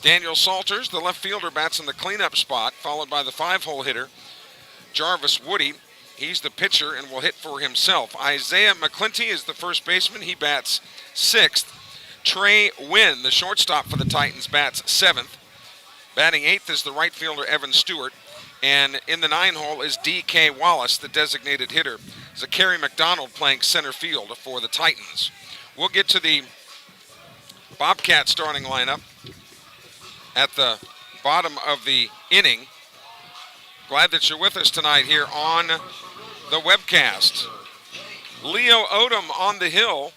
Daniel Salters, the left fielder, bats in the cleanup spot, followed by the 5-hole hitter, Jarvis Woody. He's the pitcher and will hit for himself. Isaiah McClinty is the first baseman. He bats 6th. Trey Wynn, the shortstop for the Titans, bats 7th. Batting 8th is the right fielder, Evan Stewart. And in the 9-hole is D.K. Wallace, the designated hitter. Zachary McDonald playing center field for the Titans. We'll get to the Bobcat starting lineup at the bottom of the inning. Glad that you're with us tonight here on the webcast. Leo Odom on the hill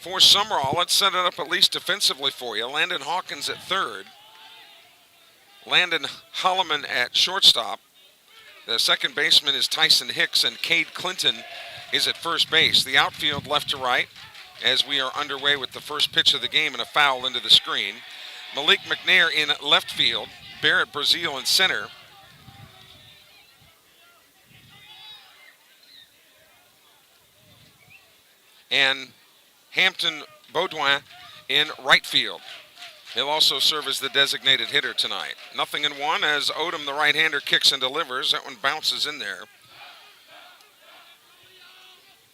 for Sumrall. Let's set it up at least defensively for you. Landon Hawkins at third. Landon Holloman at shortstop. The second baseman is Tyson Hicks, and Cade Clinton is at first base. The outfield left to right as we are underway with the first pitch of the game and a foul into the screen. Malik McNair in left field. Barrett Brazil in center. And Hampton Baudouin in right field. He'll also serve as the designated hitter tonight. 0-1 as Odom, the right-hander, kicks and delivers. That one bounces in there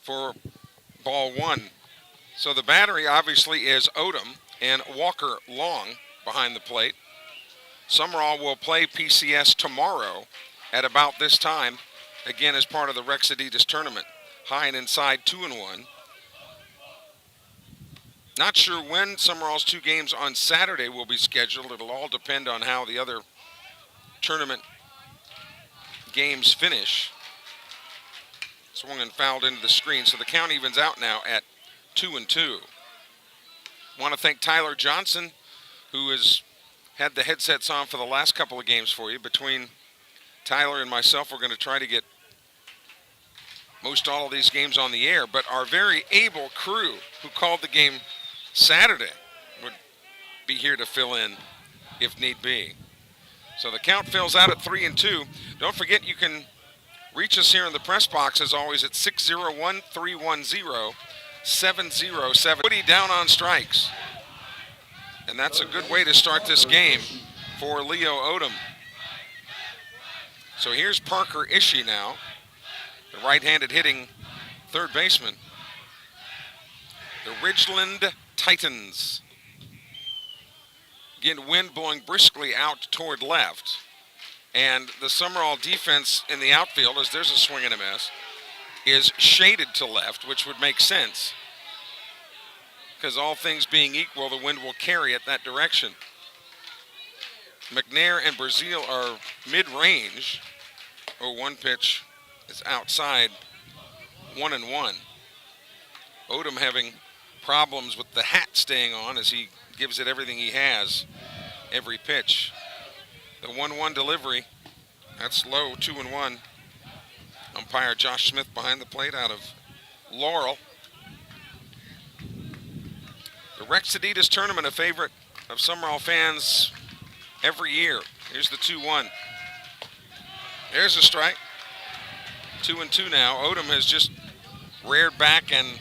for ball 1. So the battery obviously is Odom and Walker Long behind the plate. Sumrall will play PCS tomorrow at about this time, again as part of the Rex Adidas tournament. High and inside, 2-1. Not sure when Sumrall's 2 games on Saturday will be scheduled. It'll all depend on how the other tournament games finish. Swung and fouled into the screen, so the count evens out now at 2-2. Want to thank Tyler Johnson, who has had the headsets on for the last couple of games for you. Between Tyler and myself, we're going to try to get most all of these games on the air, but our very able crew who called the game Saturday would be here to fill in if need be. So the count fills out at 3-2. Don't forget you can reach us here in the press box as always at 601-310-707. Woody down on strikes. And that's a good way to start this game for Leo Odom. So here's Parker Ishii now, the right-handed hitting third baseman. The Ridgeland Titans. Again, wind blowing briskly out toward left. And the Sumrall defense in the outfield, as there's a swing and a miss, is shaded to left, which would make sense. Because all things being equal, the wind will carry it that direction. McNair and Brazil are mid-range. Oh, one pitch is outside, 1-1. Odom having problems with the hat staying on as he gives it everything he has every pitch. The 1-1 delivery, that's low, 2-1. Umpire Josh Smith behind the plate out of Laurel. The Rex Adidas tournament, a favorite of Sumrall fans every year. Here's the 2-1. There's a strike. 2-2 now. Odom has just reared back and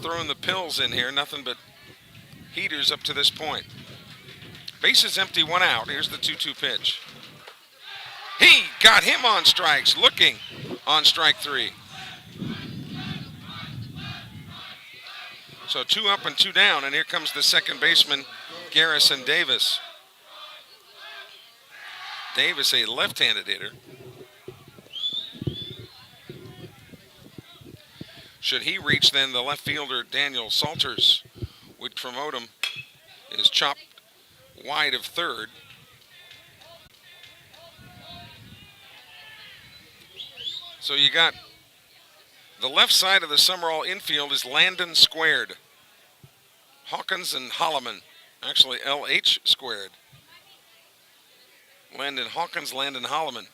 thrown the pills in here. Nothing but heaters up to this point. Bases empty, 1 out. Here's the 2-2 pitch. He got him on strikes, looking on strike 3. So 2 up and 2 down, and here comes the second baseman, Garrison Davis. Davis, a left-handed hitter. Should he reach, then the left fielder, Daniel Salters, which from Odom is chopped wide of third. So you got the left side of the Sumrall infield is Landon squared. Hawkins and Holloman, actually LH squared. Landon Hawkins, Landon Holloman.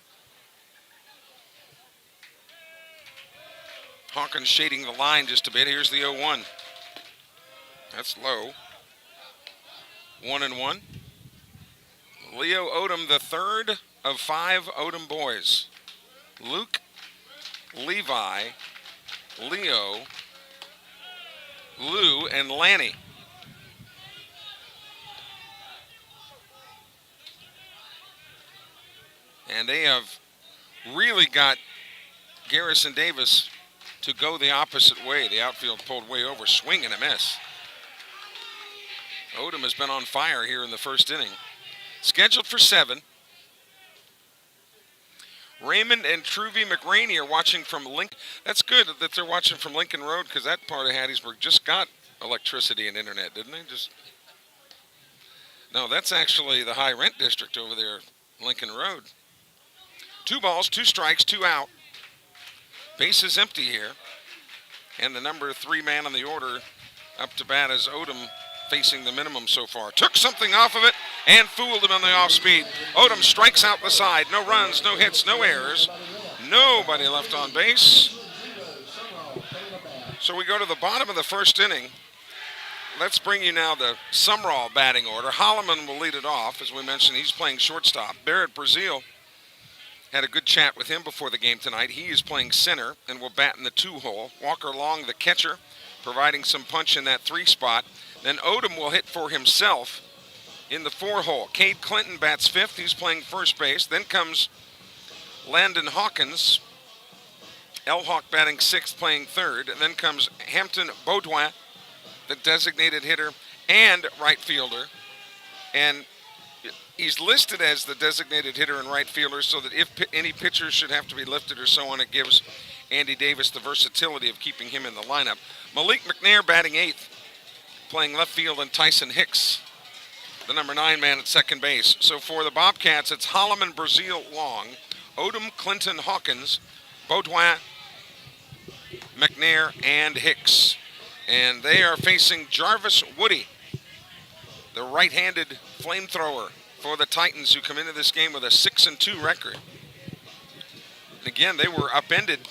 Hawkins shading the line just a bit. Here's the 0-1. That's low. 1-1. Leo Odom, the third of 5 Odom boys. Luke, Levi, Leo, Lou, and Lanny. And they have really got Garrison Davis to go the opposite way. The outfield pulled way over, swing and a miss. Odom has been on fire here in the first inning. Scheduled for 7. Raymond and Truvy McRaney are watching from Lincoln. That's good that they're watching from Lincoln Road, because that part of Hattiesburg just got electricity and internet, didn't they? No, that's actually the high rent district over there, Lincoln Road. 2 balls, 2 strikes, 2 out. Base is empty here. And the number 3 man on the order up to bat is Odom, facing the minimum so far. Took something off of it and fooled him on the off speed. Odom strikes out the side. No runs, no hits, no errors. Nobody left on base. So we go to the bottom of the first inning. Let's bring you now the Sumrall batting order. Holloman will lead it off. As we mentioned, he's playing shortstop. Barrett Brazil had a good chat with him before the game tonight. He is playing center and will bat in the 2 hole. Walker Long, the catcher, providing some punch in that 3 spot. Then Odom will hit for himself in the 4 hole. Cade Clinton bats 5th. He's playing first base. Then comes Landon Hawkins. L. Hawk batting 6th, playing 3rd. And then comes Hampton Baudouin, the designated hitter and right fielder. And he's listed as the designated hitter and right fielder, so that if any pitchers should have to be lifted or so on, it gives Andy Davis the versatility of keeping him in the lineup. Malik McNair batting 8th, playing left field, and Tyson Hicks, the number 9 man at second base. So for the Bobcats, it's Holloman, Brazil, Long, Odom, Clinton, Hawkins, Baudouin, McNair, and Hicks. And they are facing Jarvis Woody, the right-handed flamethrower for the Titans, who come into this game with a 6-2 record. And again, they were upended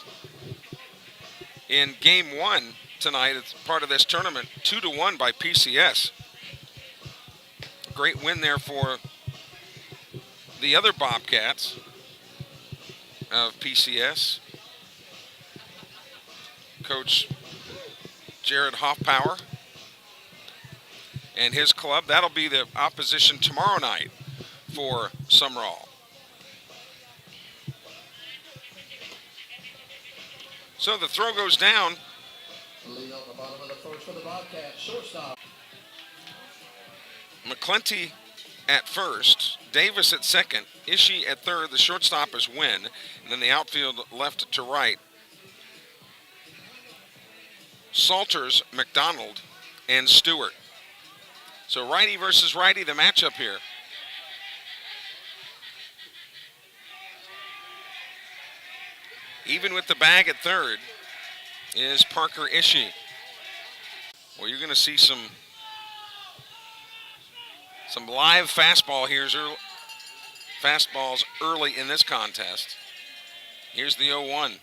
in game 1 tonight as part of this tournament, 2-1 by PCS. Great win there for the other Bobcats of PCS. Coach Jared Hoffpower and his club. That'll be the opposition tomorrow night for Sumrall. So the throw goes down. Lead on the bottom of the first for the Bobcats, shortstop. McClenty at first, Davis at second, Ishii at third, the shortstop is Wynn, and then the outfield left to right. Salters, McDonald, and Stewart. So righty versus righty, the matchup here. Even with the bag at third is Parker Ishii. Well, you're going to see some live fastballs early in this contest. Here's the 0-1.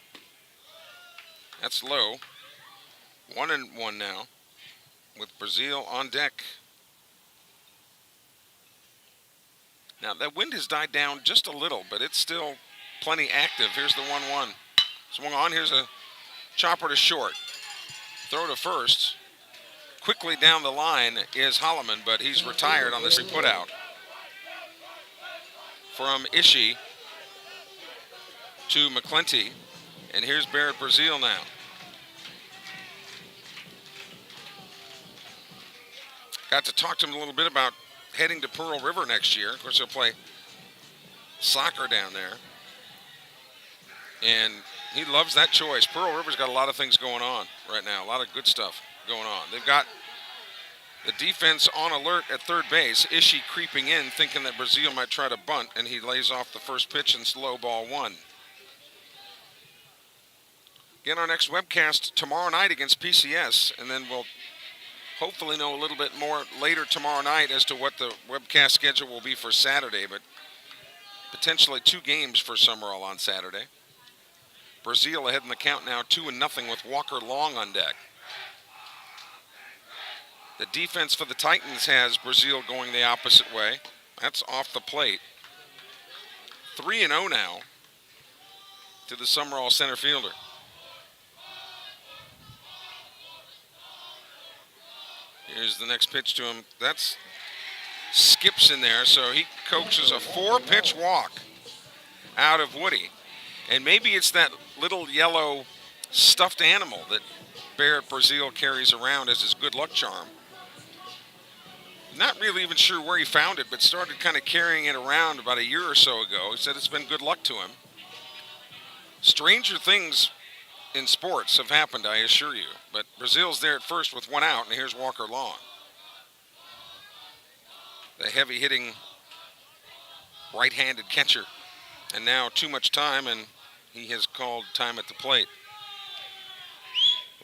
That's low. 1-1 now with Brazil on deck. Now, that wind has died down just a little, but it's still plenty active. Here's the 1-1. Swung on. Here's a chopper to short. Throw to first. Quickly down the line is Holloman, but he's retired on this put out. From Ishii to McClenty. And here's Barrett Brazil now. Got to talk to him a little bit about heading to Pearl River next year. Of course, he'll play soccer down there. And he loves that choice. Pearl River's got a lot of things going on right now, a lot of good stuff going on. They've got the defense on alert at third base. Ishii creeping in, thinking that Brazil might try to bunt, and he lays off the first pitch and slow ball 1. Again, our next webcast tomorrow night against PCS, and then we'll hopefully know a little bit more later tomorrow night as to what the webcast schedule will be for Saturday, but potentially 2 games for Sumrall on Saturday. Brazil ahead in the count now, 2-0 with Walker Long on deck. The defense for the Titans has Brazil going the opposite way. That's off the plate. 3-0 now to the Sumrall center fielder. Here's the next pitch to him. That's skips in there, so he coaches a 4-pitch walk. out of Woody. And maybe it's that little yellow stuffed animal that Barrett Brazil carries around as his good luck charm. Not really even sure where he found it, but started kind of carrying it around about a year or so ago. He said it's been good luck to him. Stranger things in sports have happened, I assure you. But Brazil's there at first with one out, and here's Walker Long. The heavy-hitting right-handed catcher. And now too much time, and he has called time at the plate.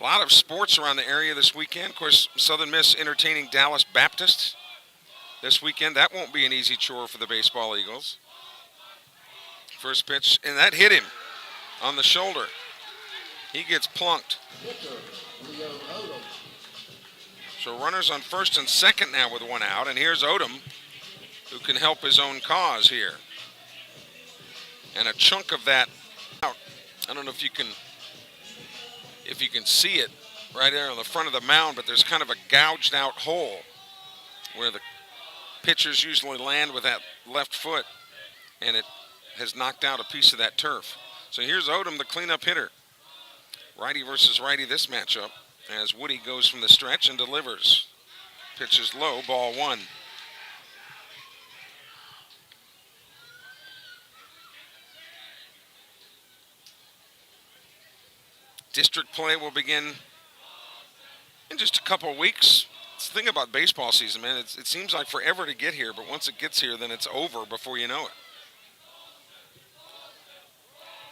A lot of sports around the area this weekend. Of course, Southern Miss entertaining Dallas Baptist this weekend. That won't be an easy chore for the baseball Eagles. First pitch, and that hit him on the shoulder. He gets plunked. So runners on first and second now with one out, and here's Odom, who can help his own cause here. And a chunk of that out. I don't know if you can see it right there on the front of the mound, but there's kind of a gouged out hole where the pitchers usually land with that left foot, and it has knocked out a piece of that turf. So here's Odom, the cleanup hitter. Righty versus righty this matchup as Woody goes from the stretch and delivers. Pitches low, ball one. District play will begin in just a couple of weeks. It's the thing about baseball season, man. It seems like forever to get here, but once it gets here, then it's over before you know it.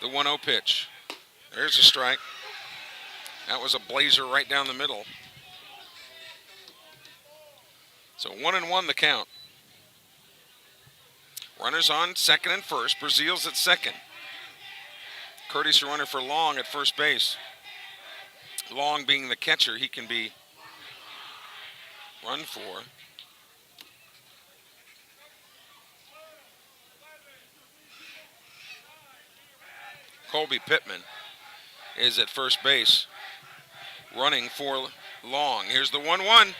The 1-0 pitch. There's a strike. That was a blazer right down the middle. So 1-1 the count. Runners on second and first. Brazil's at second. Courtesy runner for Long at first base. Long being the catcher, he can be run for. Colby Pittman is at first base, running for Long. Here's the 1-1.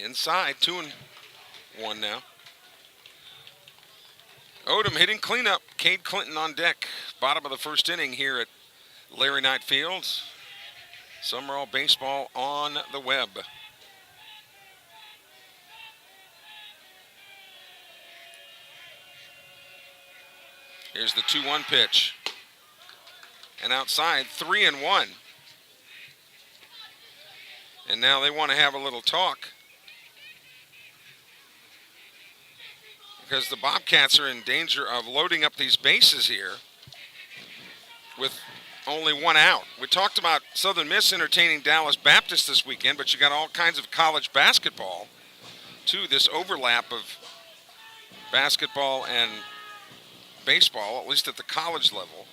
Inside, 2-1 now. Odom hitting cleanup. Cade Clinton on deck. Bottom of the first inning here at Larry Knight Field. Sumrall baseball on the web. Here's the 2-1 pitch. And outside, 3-1. And now they want to have a little talk, because the Bobcats are in danger of loading up these bases here with only one out. We talked about Southern Miss entertaining Dallas Baptist this weekend, but you got all kinds of college basketball, too. This overlap of basketball and baseball, at least at the college level.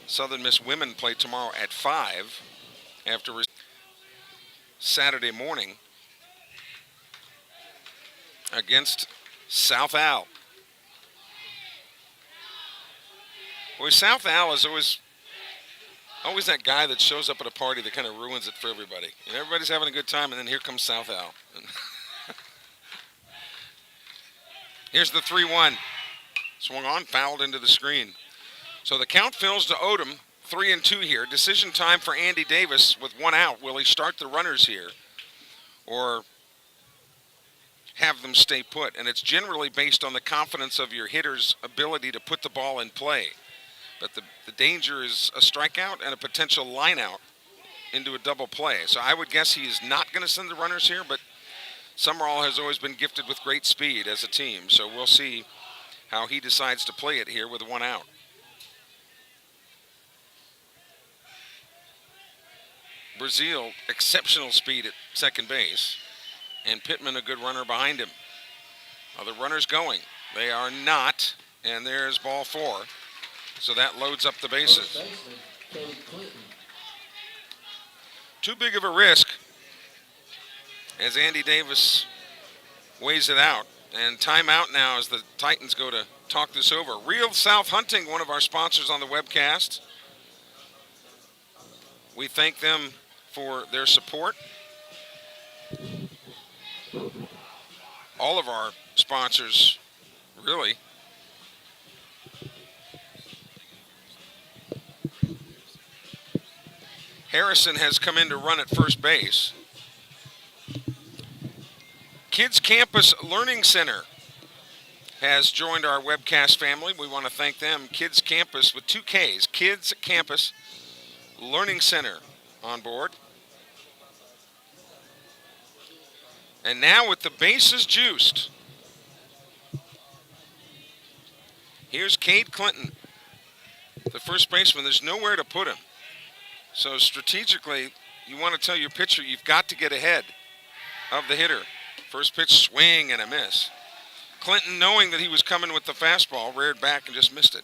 Southern Miss women play tomorrow at 5 after Saturday morning against South Al. Boy, South Al is always that guy that shows up at a party that kind of ruins it for everybody. And everybody's having a good time, and then here comes South Al. Here's the 3-1. Swung on, fouled into the screen. So the count fills to Odom, 3-2 here. Decision time for Andy Davis with one out. Will he start the runners here or have them stay put? And it's generally based on the confidence of your hitter's ability to put the ball in play. But the danger is a strikeout and a potential line out into a double play. So I would guess he is not going to send the runners here, but Sumrall has always been gifted with great speed as a team. So we'll see how he decides to play it here with one out. Brazil, exceptional speed at second base, and Pittman a good runner behind him. Are the runners going? They are not, and there's ball 4. So that loads up the bases. Too big of a risk as Andy Davis weighs it out. And timeout now as the Titans go to talk this over. Real South Hunting, one of our sponsors on the webcast. We thank them for their support. All of our sponsors, really. Harrison has come in to run at first base. Kids Campus Learning Center has joined our webcast family. We want to thank them. Kids Campus with 2 Ks. Kids Campus Learning Center on board. And now with the bases juiced, here's Cade Clinton, the first baseman. There's nowhere to put him. So strategically, you want to tell your pitcher you've got to get ahead of the hitter. First pitch, swing and a miss. Clinton, knowing that he was coming with the fastball, reared back and just missed it.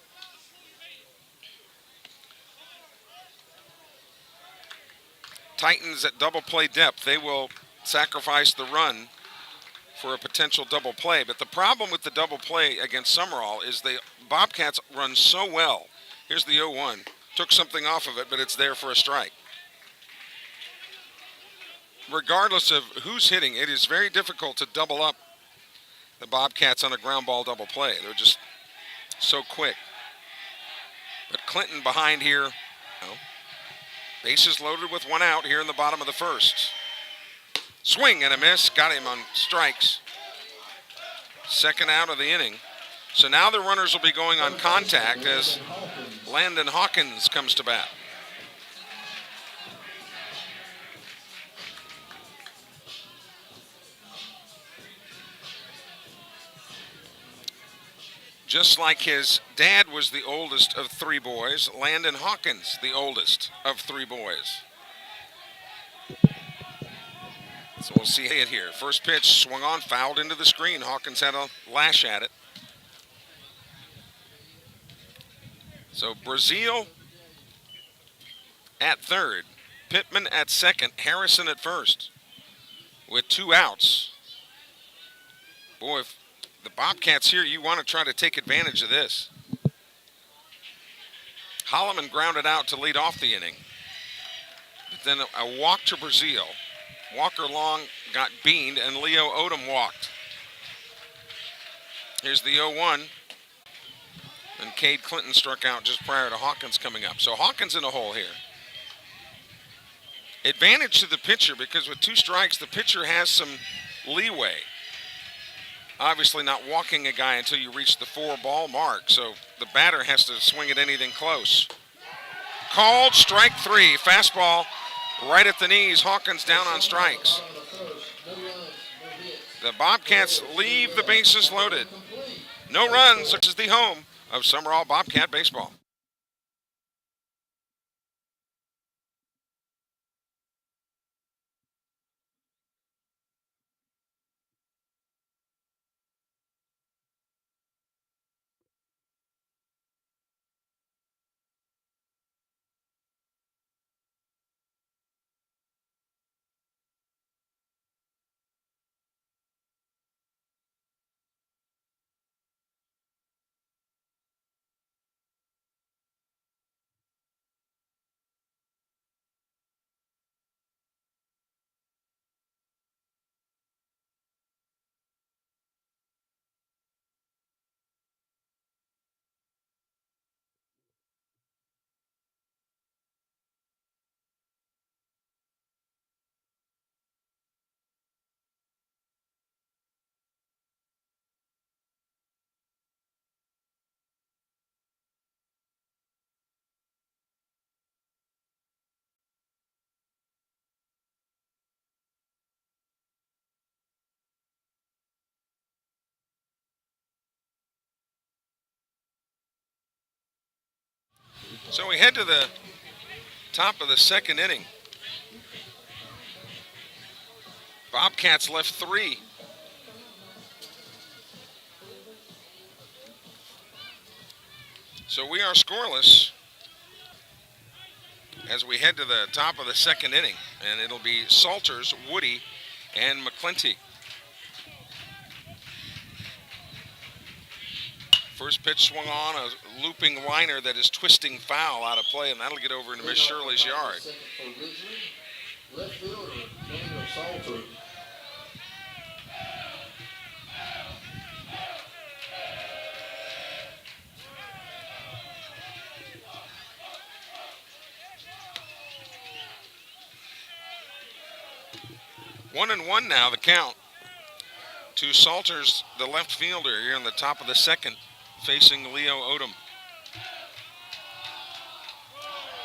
Titans at double play depth. They will sacrifice the run for a potential double play. But the problem with the double play against Sumrall is the Bobcats run so well. Here's the 0-1. Took something off of it, but it's there for a strike. Regardless of who's hitting, it is very difficult to double up the Bobcats on a ground ball double play. They're just so quick. But Clinton behind here. Bases loaded with 1 out here in the bottom of the first. Swing and a miss. Got him on strikes. Second out of the inning. So now the runners will be going on contact as Landon Hawkins comes to bat. Just like his dad was the oldest of 3 boys, Landon Hawkins, the oldest of 3 boys. So we'll see it here. First pitch swung on, fouled into the screen. Hawkins had a lash at it. So Brazil at third, Pittman at second, Harrison at first with 2 outs. Boy, if the Bobcats here, you want to try to take advantage of this. Holloman grounded out to lead off the inning. But then a walk to Brazil. Walker Long got beaned, and Leo Odom walked. Here's the 0-1. And Cade Clinton struck out just prior to Hawkins coming up. So Hawkins in a hole here. Advantage to the pitcher because with 2 strikes, the pitcher has some leeway. Obviously not walking a guy until you reach the 4-ball mark, so the batter has to swing at anything close. Called strike 3, fastball right at the knees. Hawkins down on strikes. The Bobcats leave the bases loaded. No runs, which is the home of Sumrall Bobcat baseball. So we head to the top of the second inning. Bobcats left 3. So we are scoreless as we head to the top of the second inning. And it'll be Salters, Woody, and McClinty. First pitch swung on, a looping liner that is twisting foul out of play, and that'll get over into Miss Shirley's yard. Left fielder, Daniel Salter. 1-1 now, the count. To Salters, the left fielder, here in the top of the second, facing Leo Odom.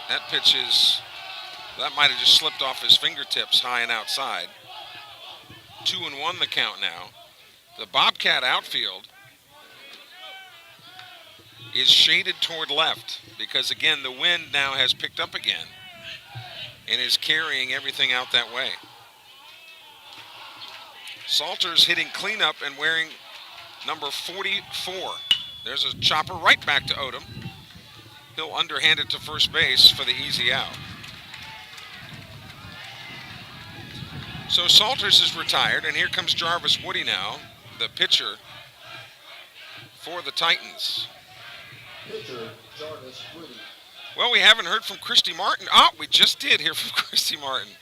That pitch that might have just slipped off his fingertips, high and outside. 2-1 the count now. The Bobcat outfield is shaded toward left because, again, the wind now has picked up again and is carrying everything out that way. Salters hitting cleanup and wearing number 44. There's a chopper right back to Odom. He'll underhand it to first base for the easy out. So Salters is retired, and here comes Jarvis Woody now, the pitcher for the Titans. Pitcher, Jarvis Woody. Well, we haven't heard from Christy Martin. Oh, we just did hear from Christy Martin.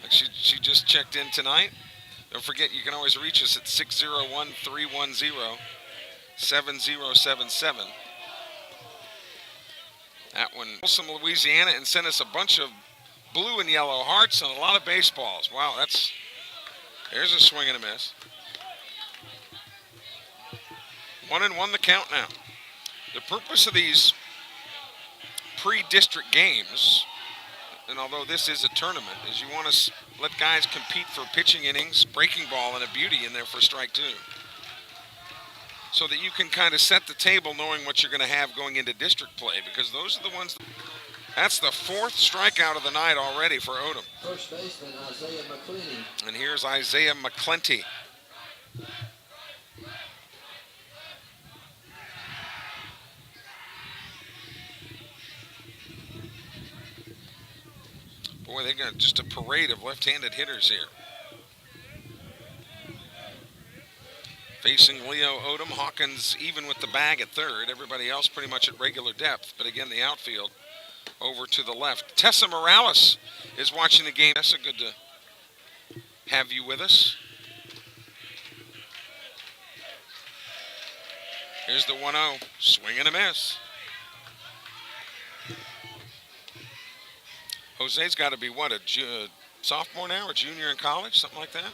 She just checked in tonight. Don't forget, you can always reach us at 601-310-7077. That one, Folsom, Louisiana, and sent us a bunch of blue and yellow hearts and a lot of baseballs. Wow, there's a swing and a miss. 1-1 the count now. The purpose of these pre-district games, and although this is a tournament, is you want to let guys compete for pitching innings, breaking ball, and a beauty in there for strike two, so that you can kind of set the table knowing what you're going to have going into district play, because those are the ones. That's the fourth strikeout of the night already for Odom. First baseman, Isaiah McClenty. And here's Isaiah McClenty. Boy, they got just a parade of left-handed hitters here. Facing Leo Odom, Hawkins even with the bag at third. Everybody else pretty much at regular depth. But again, the outfield over to the left. Tessa Morales is watching the game. Tessa, good to have you with us. Here's the 1-0. Swing and a miss. Jose's got to be, what, a sophomore now, or junior in college, something like that?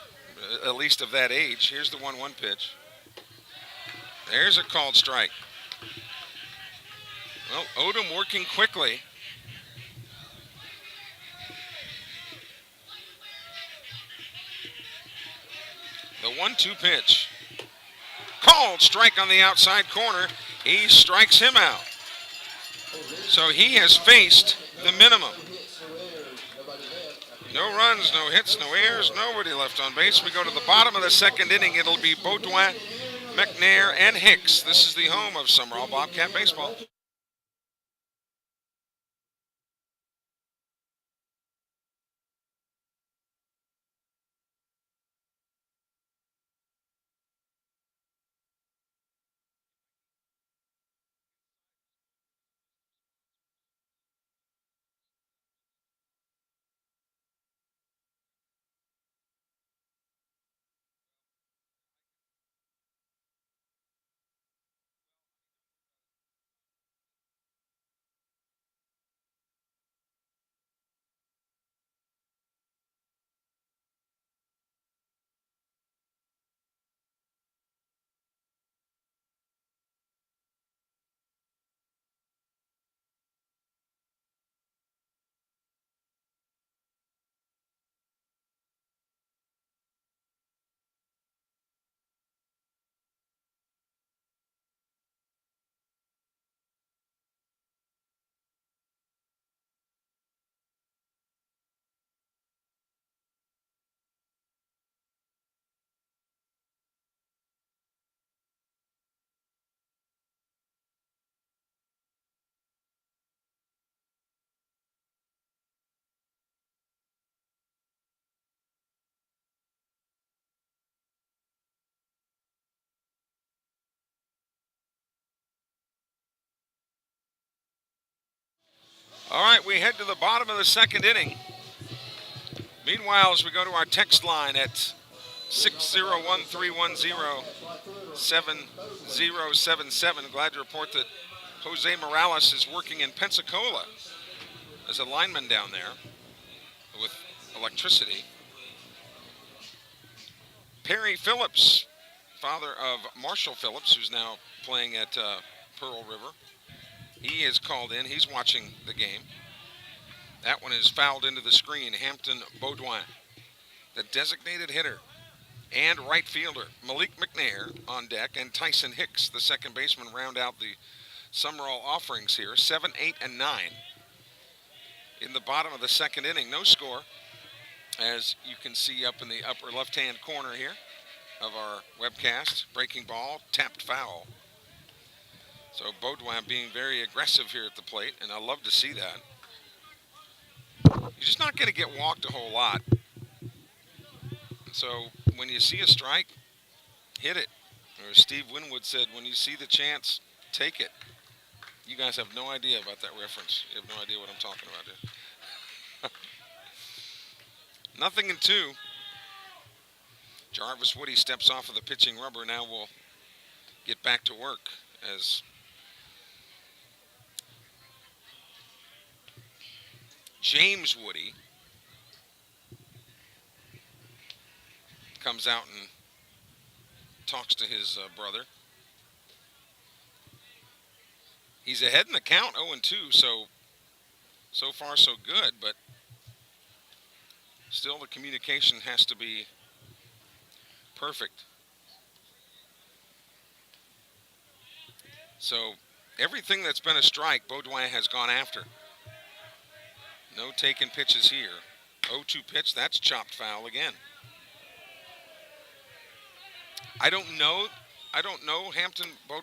At least of that age. Here's the 1-1 pitch. There's a called strike. Well, Odom working quickly. The 1-2 pitch. Called strike on the outside corner. He strikes him out. So he has faced the minimum. No runs, no hits, no errors, nobody left on base. We go to the bottom of the second inning. It'll be Baudouin, McNair, and Hicks. This is the home of Sumrall Bobcat baseball. All right, we head to the bottom of the second inning. Meanwhile, as we go to our text line at 601-310-7077, glad to report that Jose Morales is working in Pensacola as a lineman down there with electricity. Perry Phillips, father of Marshall Phillips, who's now playing at Pearl River. He is called in. He's watching the game. That one is fouled into the screen. Hampton Baudouin, the designated hitter, and right fielder Malik McNair on deck, and Tyson Hicks, the second baseman, round out the Sumrall offerings here. 7, 8, and 9 in the bottom of the second inning. No score, as you can see up in the upper left-hand corner here of our webcast. Breaking ball, tapped foul. So Baudouin being very aggressive here at the plate, and I love to see that. You're just not going to get walked a whole lot. So when you see a strike, hit it. Or as Steve Winwood said, when you see the chance, take it. You guys have no idea about that reference. You have no idea what I'm talking about here. 0-2. Jarvis Woody steps off of the pitching rubber. Now we'll get back to work as James Woody comes out and talks to his brother. He's ahead in the count, 0-2, so far so good, but still the communication has to be perfect. So everything that's been a strike, Baudouin has gone after. No taken pitches here. 0-2 pitch, that's chopped foul again. I don't know Hampton Baudouin.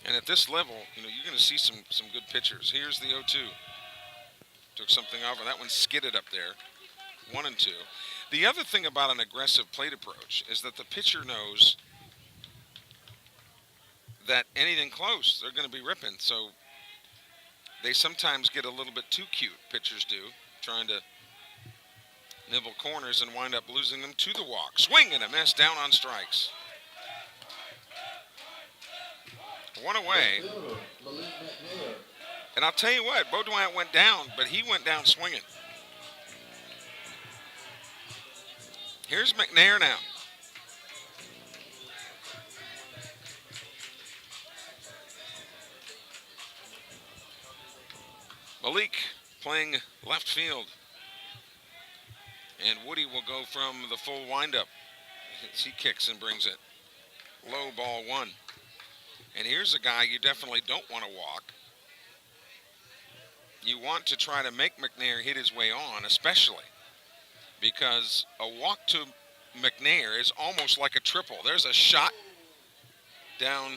And at this level, you're going to see some good pitchers. Here's the 0-2. Took something off, and that one skidded up there. 1-2. The other thing about an aggressive plate approach is that the pitcher knows that anything close, they're going to be ripping. So they sometimes get a little bit too cute, pitchers do, trying to nibble corners and wind up losing them to the walk. Swing and a miss, down on strikes. One away. And I'll tell you what, Baudouin went down, but he went down swinging. Here's McNair now. Malik playing left field. And Woody will go from the full windup. He kicks and brings it. Low, ball one. And here's a guy you definitely don't want to walk. You want to try to make McNair hit his way on, especially because a walk to McNair is almost like a triple. There's a shot down,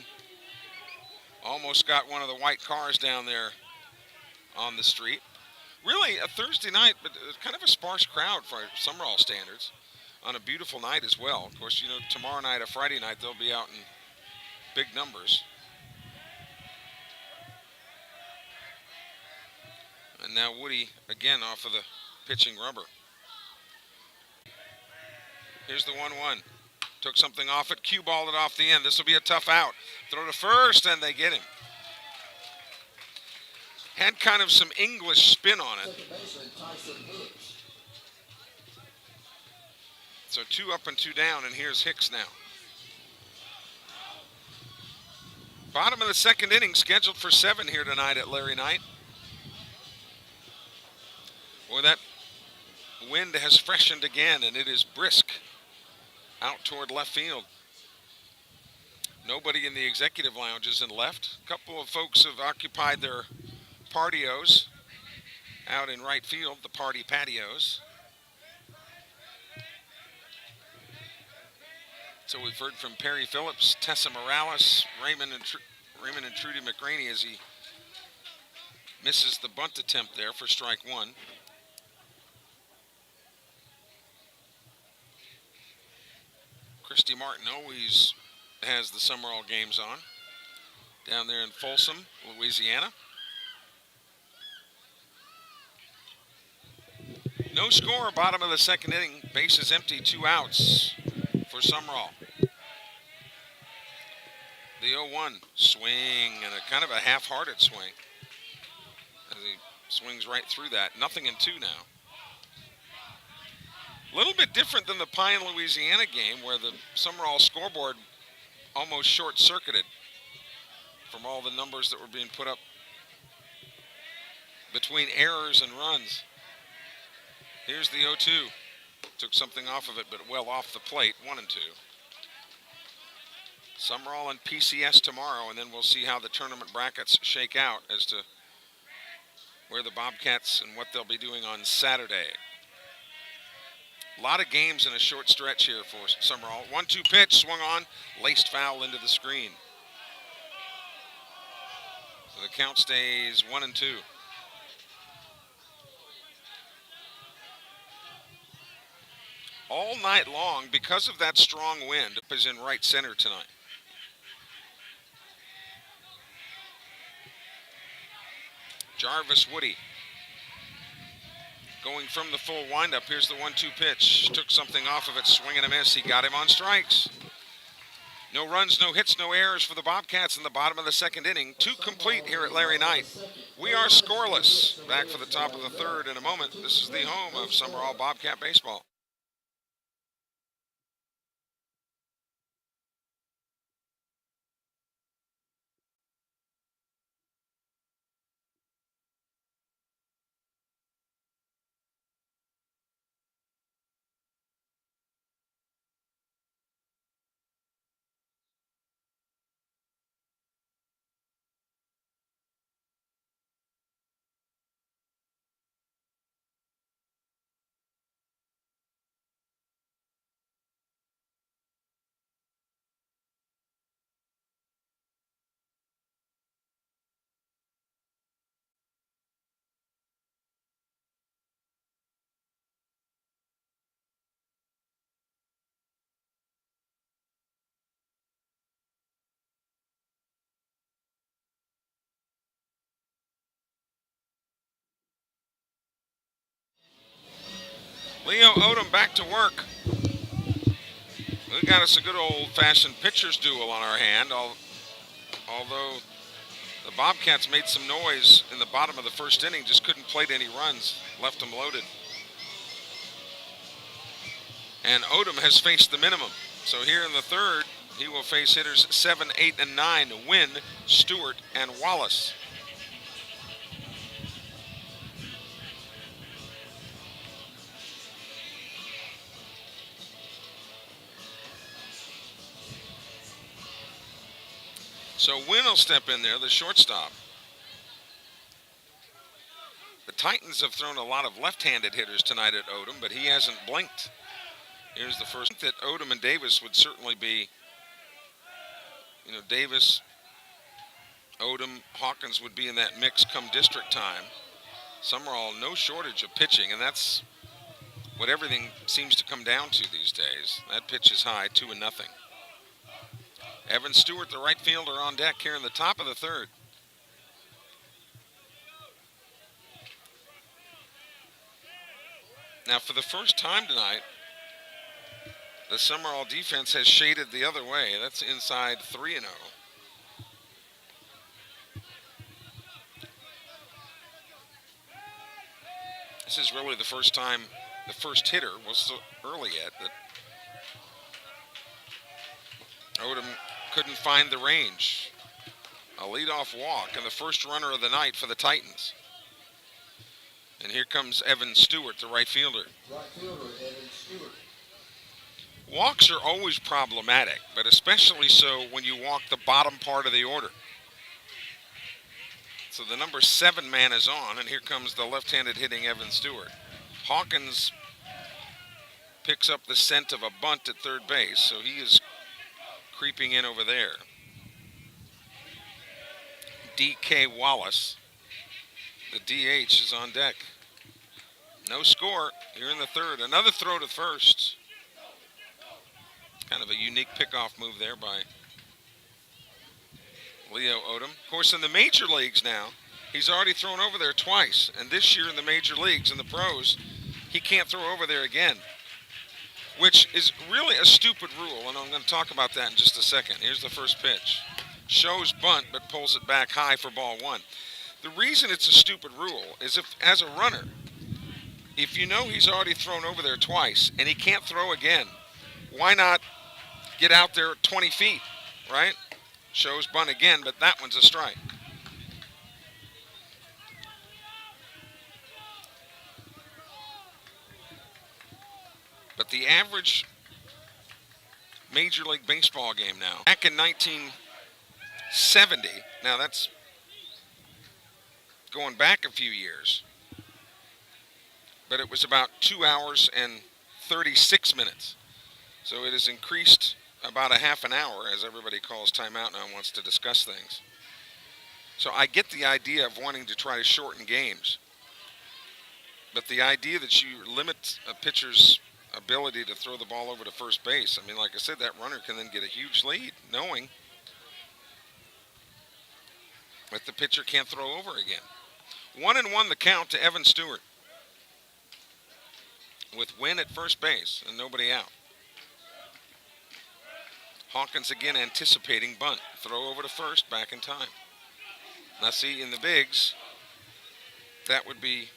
almost got one of the white cars down there on the street. Really a Thursday night, but kind of a sparse crowd for Sumrall standards on a beautiful night as well. Of course, tomorrow night, a Friday night, they'll be out in big numbers. And now Woody again off of the pitching rubber. Here's the 1-1. Took something off it, cue-balled it off the end. This will be a tough out. Throw to first, and they get him. Had kind of some English spin on it. So 2 up and 2 down, and here's Hicks now. Bottom of the second inning, scheduled for 7 here tonight at Larry Knight. Boy, that wind has freshened again, and it is brisk out toward left field. Nobody in the executive lounges in left. A couple of folks have occupied their patios out in right field, the party patios. So we've heard from Perry Phillips, Tessa Morales, Raymond and Trudy McRaney as he misses the bunt attempt there for strike one. Christy Martin always has the Sumrall games on down there in Folsom, Louisiana. No score, bottom of the second inning. Bases empty, 2 outs for Sumrall. The 0-1 swing, and a kind of a half-hearted swing as he swings right through that. 0-2 now. little bit different than the Pine, Louisiana game where the Sumrall scoreboard almost short-circuited from all the numbers that were being put up between errors and runs. Here's the 0-2. Took something off of it, but well off the plate, 1-2. Sumrall and PCS tomorrow, and then we'll see how the tournament brackets shake out as to where the Bobcats and what they'll be doing on Saturday. A lot of games in a short stretch here for Sumrall. 1-2 pitch, swung on, laced foul into the screen. So the count stays 1-2. All night long, because of that strong wind, is in right center tonight. Jarvis Woody going from the full windup. Here's the 1-2 pitch. Took something off of it, swing and a miss. He got him on strikes. No runs, no hits, no errors for the Bobcats in the bottom of the second inning. 2 complete here at Larry Knight. We are scoreless. Back for the top of the third in a moment. This is the home of Sumrall Bobcat baseball. Leo Odom back to work. We got us a good old-fashioned pitcher's duel on our hand, although the Bobcats made some noise in the bottom of the first inning, just couldn't plate any runs, left them loaded. And Odom has faced the minimum. So here in the third, he will face hitters 7, 8, and 9, Wynn, Stewart, and Wallace. So Wynn will step in there, the shortstop. The Titans have thrown a lot of left-handed hitters tonight at Odom, but he hasn't blinked. Here's the first that Odom and Davis would certainly be, Davis, Odom, Hawkins would be in that mix come district time. Sumrall, no shortage of pitching, and that's what everything seems to come down to these days. That pitch is high, 2-0. Evan Stewart, the right fielder, on deck here in the top of the third. Now, for the first time tonight, the Sumrall defense has shaded the other way. That's inside 3-0. This is really the first time the first hitter was so early yet that Odom couldn't find the range. A leadoff walk and the first runner of the night for the Titans. And here comes Evan Stewart, the right fielder. Right fielder, Evan Stewart. Walks are always problematic, but especially so when you walk the bottom part of the order. So the number 7 man is on, and here comes the left-handed hitting Evan Stewart. Hawkins picks up the scent of a bunt at third base, so he is creeping in over there. D.K. Wallace, the DH, is on deck. No score here in the third. Another throw to first. Kind of a unique pickoff move there by Leo Odom. Of course, in the major leagues now, he's already thrown over there twice. And this year in the major leagues, in the pros, he can't throw over there again, which is really a stupid rule, and I'm going to talk about that in just a second. Here's the first pitch. Shows bunt, but pulls it back high for ball 1. The reason it's a stupid rule is if, as a runner, if you know he's already thrown over there twice and he can't throw again, why not get out there at 20 feet, right? Shows bunt again, but that one's a strike. But the average Major League Baseball game now, back in 1970, now that's going back a few years, but it was about 2 hours and 36 minutes. So it has increased about a half an hour as everybody calls timeout now and wants to discuss things. So I get the idea of wanting to try to shorten games, but the idea that you limit a pitcher's ability to throw the ball over to first base, I mean, like I said, that runner can then get a huge lead knowing that the pitcher can't throw over again. 1-1 the count to Evan Stewart with Wynn at first base and nobody out. Hawkins again anticipating bunt. Throw over to first, back in time. Now see, in the bigs, that would be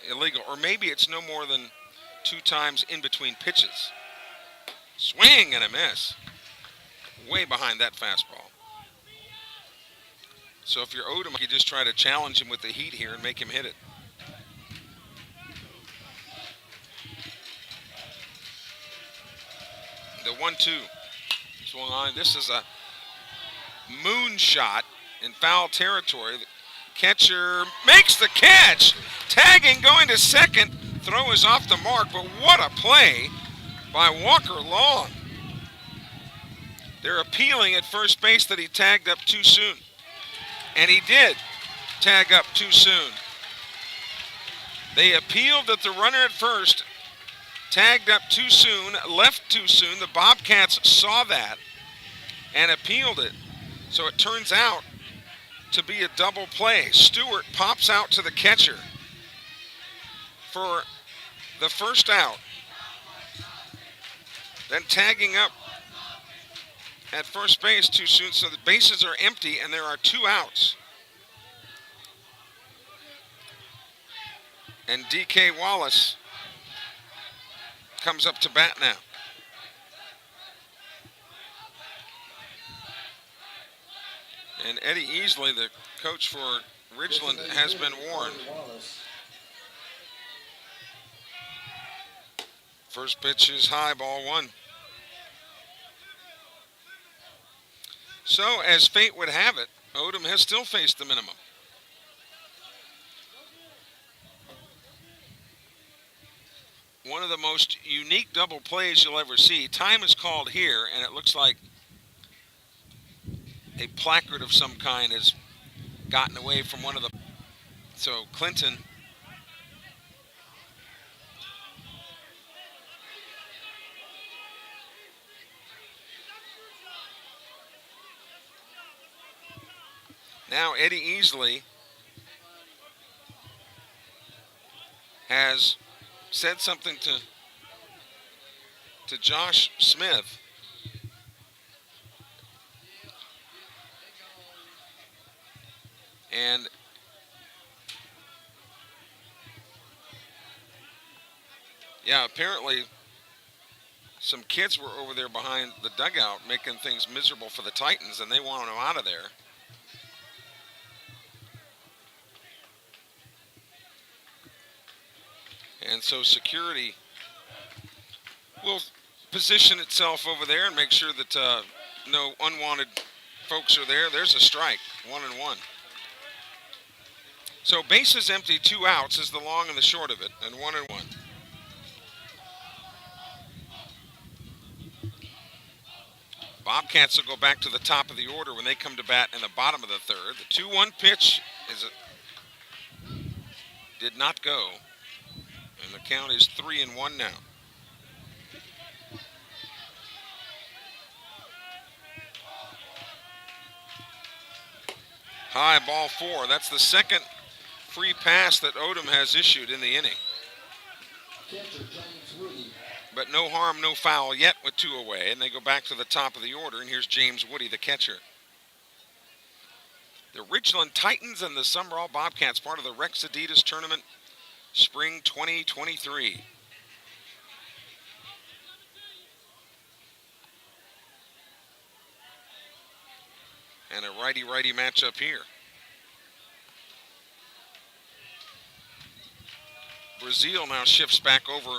illegal. Or maybe it's no more than 2 times in between pitches. Swing and a miss. Way behind that fastball. So if you're Odom, you just try to challenge him with the heat here and make him hit it. The 1-2 swung on. This is a moonshot in foul territory. The catcher makes the catch. Tagging, going to second. Throw is off the mark, but what a play by Walker Long. They're appealing at first base that he tagged up too soon. And he did tag up too soon. They appealed that the runner at first tagged up too soon, left too soon. The Bobcats saw that and appealed it. So it turns out to be a double play. Stewart pops out to the catcher for the first out. Then tagging up at first base too soon, so the bases are empty and there are 2 outs. And D.K. Wallace comes up to bat now. And Eddie Easley, the coach for Ridgeland, has been warned. First pitch is high, ball 1. So, as fate would have it, Odom has still faced the minimum. One of the most unique double plays you'll ever see. Time is called here, and it looks like a placard of some kind has gotten away from one of the... So, Clinton... Now Eddie Easley has said something to Josh Smith. And yeah, apparently some kids were over there behind the dugout making things miserable for the Titans, and they wanted them out of there. And so security will position itself over there and make sure that no unwanted folks are there. There's a strike, 1-1. So bases empty, 2 outs is the long and the short of it, and 1-1. Bobcats will go back to the top of the order when they come to bat in the bottom of the third. The 2-1 pitch did not go. And the count is 3-1 now. High, ball 4. That's the second free pass that Odom has issued in the inning. But no harm, no foul yet with 2 away. And they go back to the top of the order. And here's James Woody, the catcher. The Ridgeland Titans and the Sumrall Bobcats, part of the Rex Adidas Tournament, Spring 2023. And a righty-righty matchup here. Brazil now shifts back over,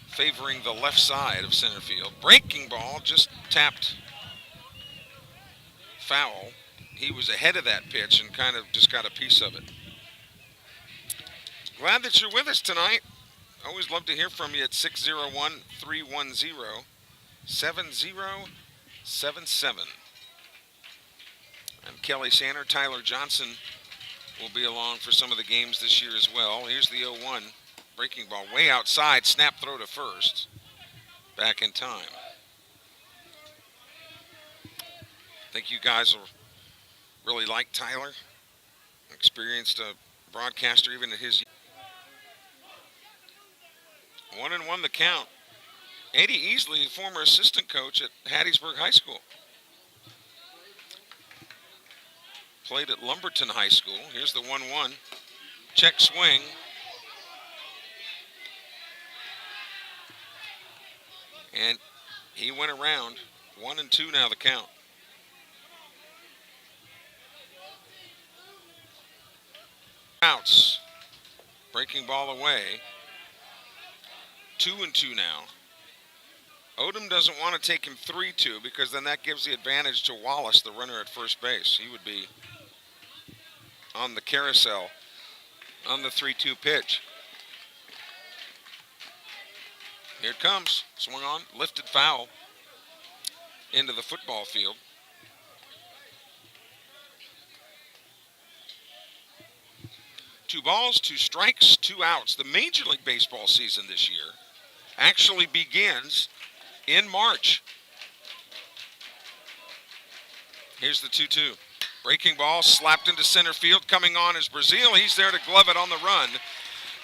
favoring the left side of center field. Breaking ball, just tapped foul. He was ahead of that pitch and kind of just got a piece of it. Glad that you're with us tonight. Always love to hear from you at 601-310-7077. I'm Kelly Sander. Tyler Johnson will be along for some of the games this year as well. Here's the 0-1. Breaking ball way outside. Snap throw to first. Back in time. I think you guys will really like Tyler. Experienced broadcaster even at his 1-1 the count. Eddie Easley, former assistant coach at Hattiesburg High School. Played at Lumberton High School. Here's the 1-1. Check swing. And he went around. 1-2 now the count. Outs. Breaking ball away. 2-2 now. Odom doesn't want to take him 3-2 because then that gives the advantage to Wallace, the runner at first base. He would be on the carousel on the 3-2 pitch. Here it comes. Swung on, lifted foul into the football field. Two balls, two strikes, two outs. The Major League Baseball season this year actually begins in March. Here's the 2-2. Breaking ball slapped into center field. Coming on is Brazil. He's there to glove it on the run.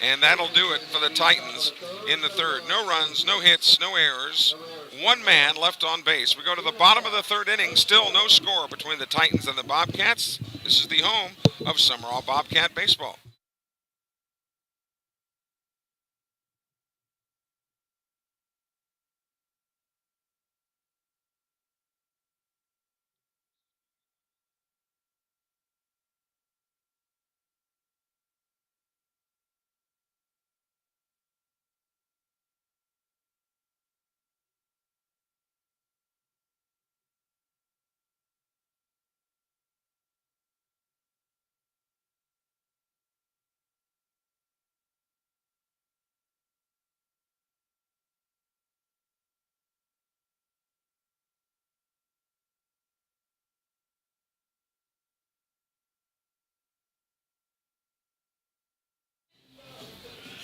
And that'll do it for the Titans in the third. No runs, no hits, no errors. One man left on base. We go to the bottom of the third inning. Still no score between the Titans and the Bobcats. This is the home of Sumrall Bobcat baseball.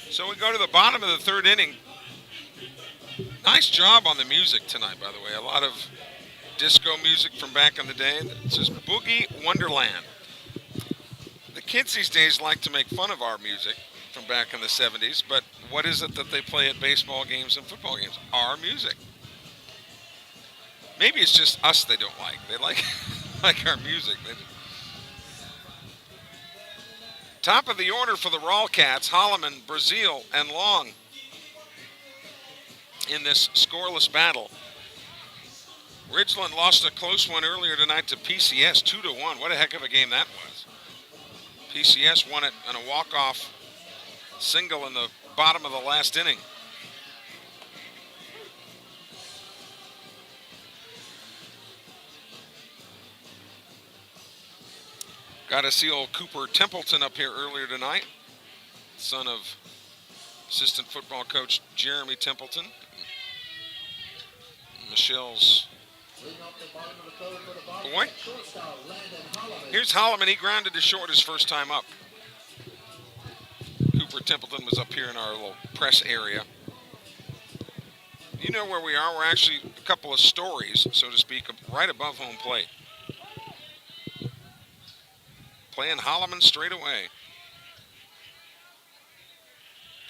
So we go to the bottom of the third inning. Nice job on the music tonight, by the way. A lot of disco music from back in the day. It says Boogie Wonderland. The kids these days like to make fun of our music from back in the 70s, but what is it that they play at baseball games and football games? Our music. Maybe it's just us they don't like. They like our music. Top of the order for the Rawcats, Holloman, Brazil, and Long in this scoreless battle. Ridgeland lost a close one earlier tonight to PCS, 2-1. What a heck of a game that was. PCS won it on a walk-off single in the bottom of the last inning. Got to see old Cooper Templeton up here earlier tonight, son of assistant football coach Jeremy Templeton. Michelle's boy. Here's Holloman. He grounded to short his first time up. Cooper Templeton was up here in our little press area. You know where we are. We're actually a couple of stories, so to speak, right above home plate. Playing Holloman straight away.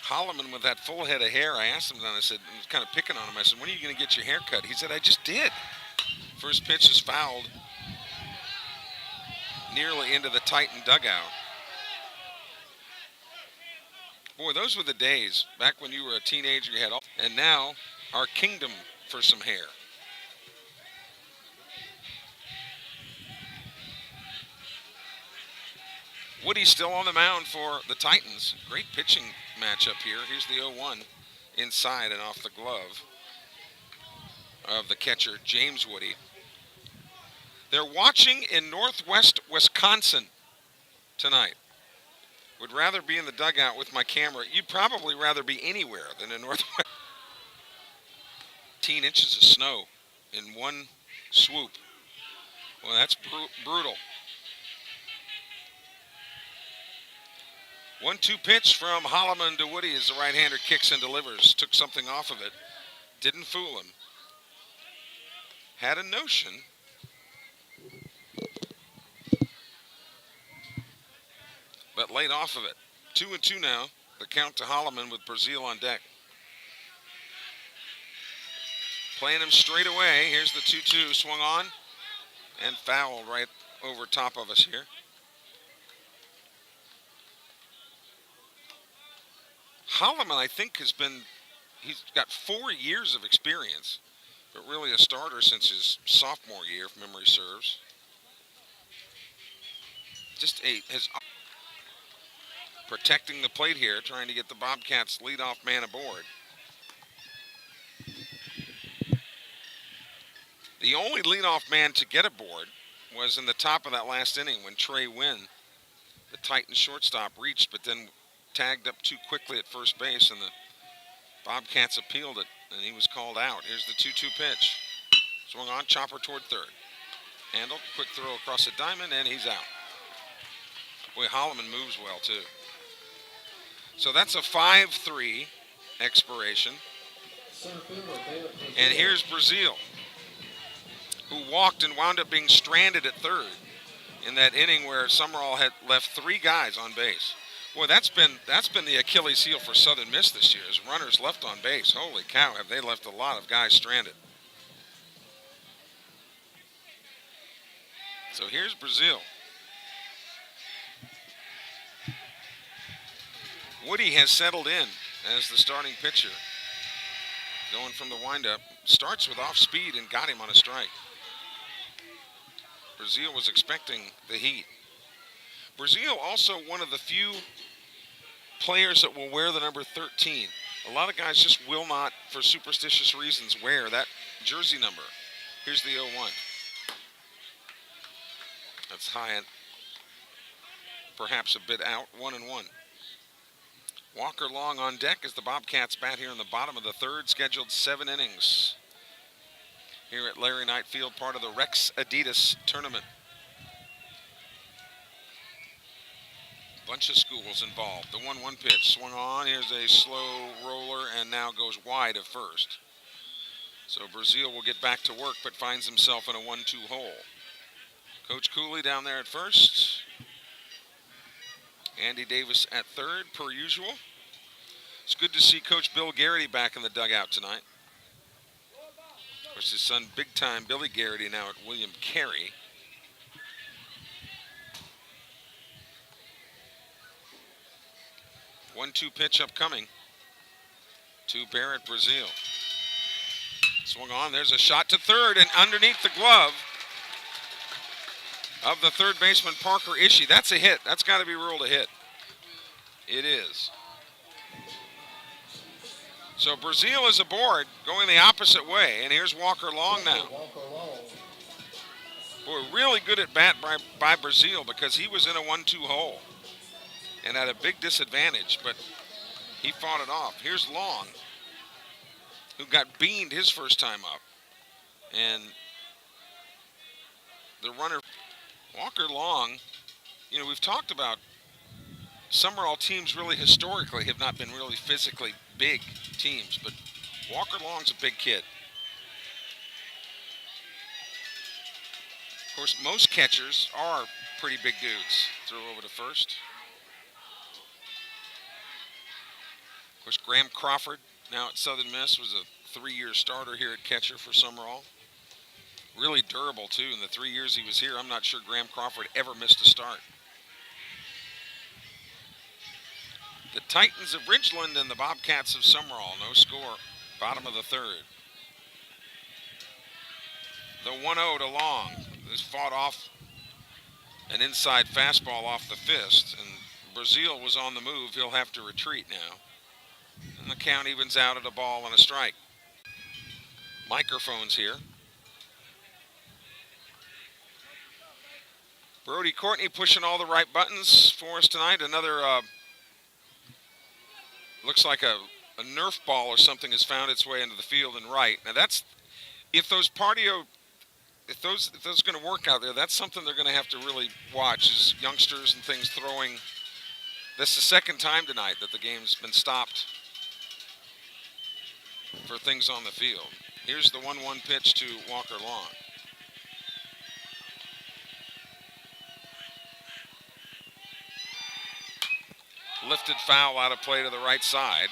Holloman with that full head of hair. I asked him, and I said, I was kind of picking on him. I said, when are you going to get your hair cut? He said, I just did. First pitch is fouled nearly into the Titan dugout. Boy, those were the days back when you were a teenager. You had all, and now our kingdom for some hair. Woody's still on the mound for the Titans. Great pitching matchup here. Here's the 0-1 inside and off the glove of the catcher, James Woody. They're watching in northwest Wisconsin tonight. Would rather be in the dugout with my camera. You'd probably rather be anywhere than in northwest. 18 inches of snow in one swoop. Well, that's brutal. 1-2 pitch from Holloman to Woody as the right-hander kicks and delivers. Took something off of it. Didn't fool him. Had a notion. But laid off of it. 2-2 now. The count to Holloman with Brazil on deck. Playing him straight away. Here's the 2-2. Swung on and fouled right over top of us here. Holloman, I think, he's got 4 years of experience, but really a starter since his sophomore year, if memory serves. Just has protecting the plate here, trying to get the Bobcats leadoff man aboard. The only leadoff man to get aboard was in the top of that last inning when Trey Wynn, the Titans shortstop, reached, but then tagged up too quickly at first base, and the Bobcats appealed it, and he was called out. Here's the 2-2 pitch. Swung on, chopper toward third. Handled, quick throw across the diamond, and he's out. Boy, Holloman moves well, too. So that's a 5-3 expiration. And here's Brazil, who walked and wound up being stranded at third in that inning where Sumrall had left 3 guys on base. Boy, that's been the Achilles heel for Southern Miss this year, is runners left on base. Holy cow, have they left a lot of guys stranded. So here's Brazil. Woody has settled in as the starting pitcher. Going from the windup, starts with off speed and got him on a strike. Brazil was expecting the heat. Brazil also one of the few players that will wear the number 13. A lot of guys just will not, for superstitious reasons, wear that jersey number. Here's the 0-1. That's high and perhaps a bit out, 1-1. Walker Long on deck as the Bobcats bat here in the bottom of the third. Scheduled 7 innings here at Larry Knight Field, part of the Rex Adidas tournament. Bunch of schools involved. The 1-1 pitch swung on. Here's a slow roller and now goes wide of first. So Brazil will get back to work, but finds himself in a 1-2 hole. Coach Cooley down there at first. Andy Davis at third, per usual. It's good to see Coach Bill Garrity back in the dugout tonight. Of course, his son, big-time Billy Garrity, now at William Carey. One-two pitch upcoming to Barrett Brazil. Swung on, there's a shot to third, and underneath the glove of the third baseman, Parker Ishii. That's a hit. That's got to be ruled a hit. It is. So Brazil is aboard, going the opposite way, and here's Walker Long now. Boy, really good at bat by Brazil, because he was in a 1-2 hole and at a big disadvantage, but he fought it off. Here's Long, who got beaned his first time up, and the runner, Walker Long, you know, we've talked about Sumrall teams really historically have not been really physically big teams, but Walker Long's a big kid. Of course, most catchers are pretty big dudes. Throw over to first. Of course, Graham Crawford, now at Southern Miss, was a 3-year starter here at catcher for Sumrall. Really durable, too. In the 3 years he was here, I'm not sure Graham Crawford ever missed a start. The Titans of Ridgeland and the Bobcats of Sumrall. No score. Bottom of the third. The 1-0 to Long. This fought off an inside fastball off the fist, and Brazil was on the move. He'll have to retreat now. And the count evens out at a ball and a strike. Microphones here. Brody Courtney pushing all the right buttons for us tonight. Another, looks like a Nerf ball or something has found its way into the field and right. Now that's, if those going to work out there, that's something they're going to have to really watch, is youngsters and things throwing. This is the second time tonight that the game's been stopped for things on the field. Here's the 1-1 pitch to Walker Long. Lifted foul out of play to the right side.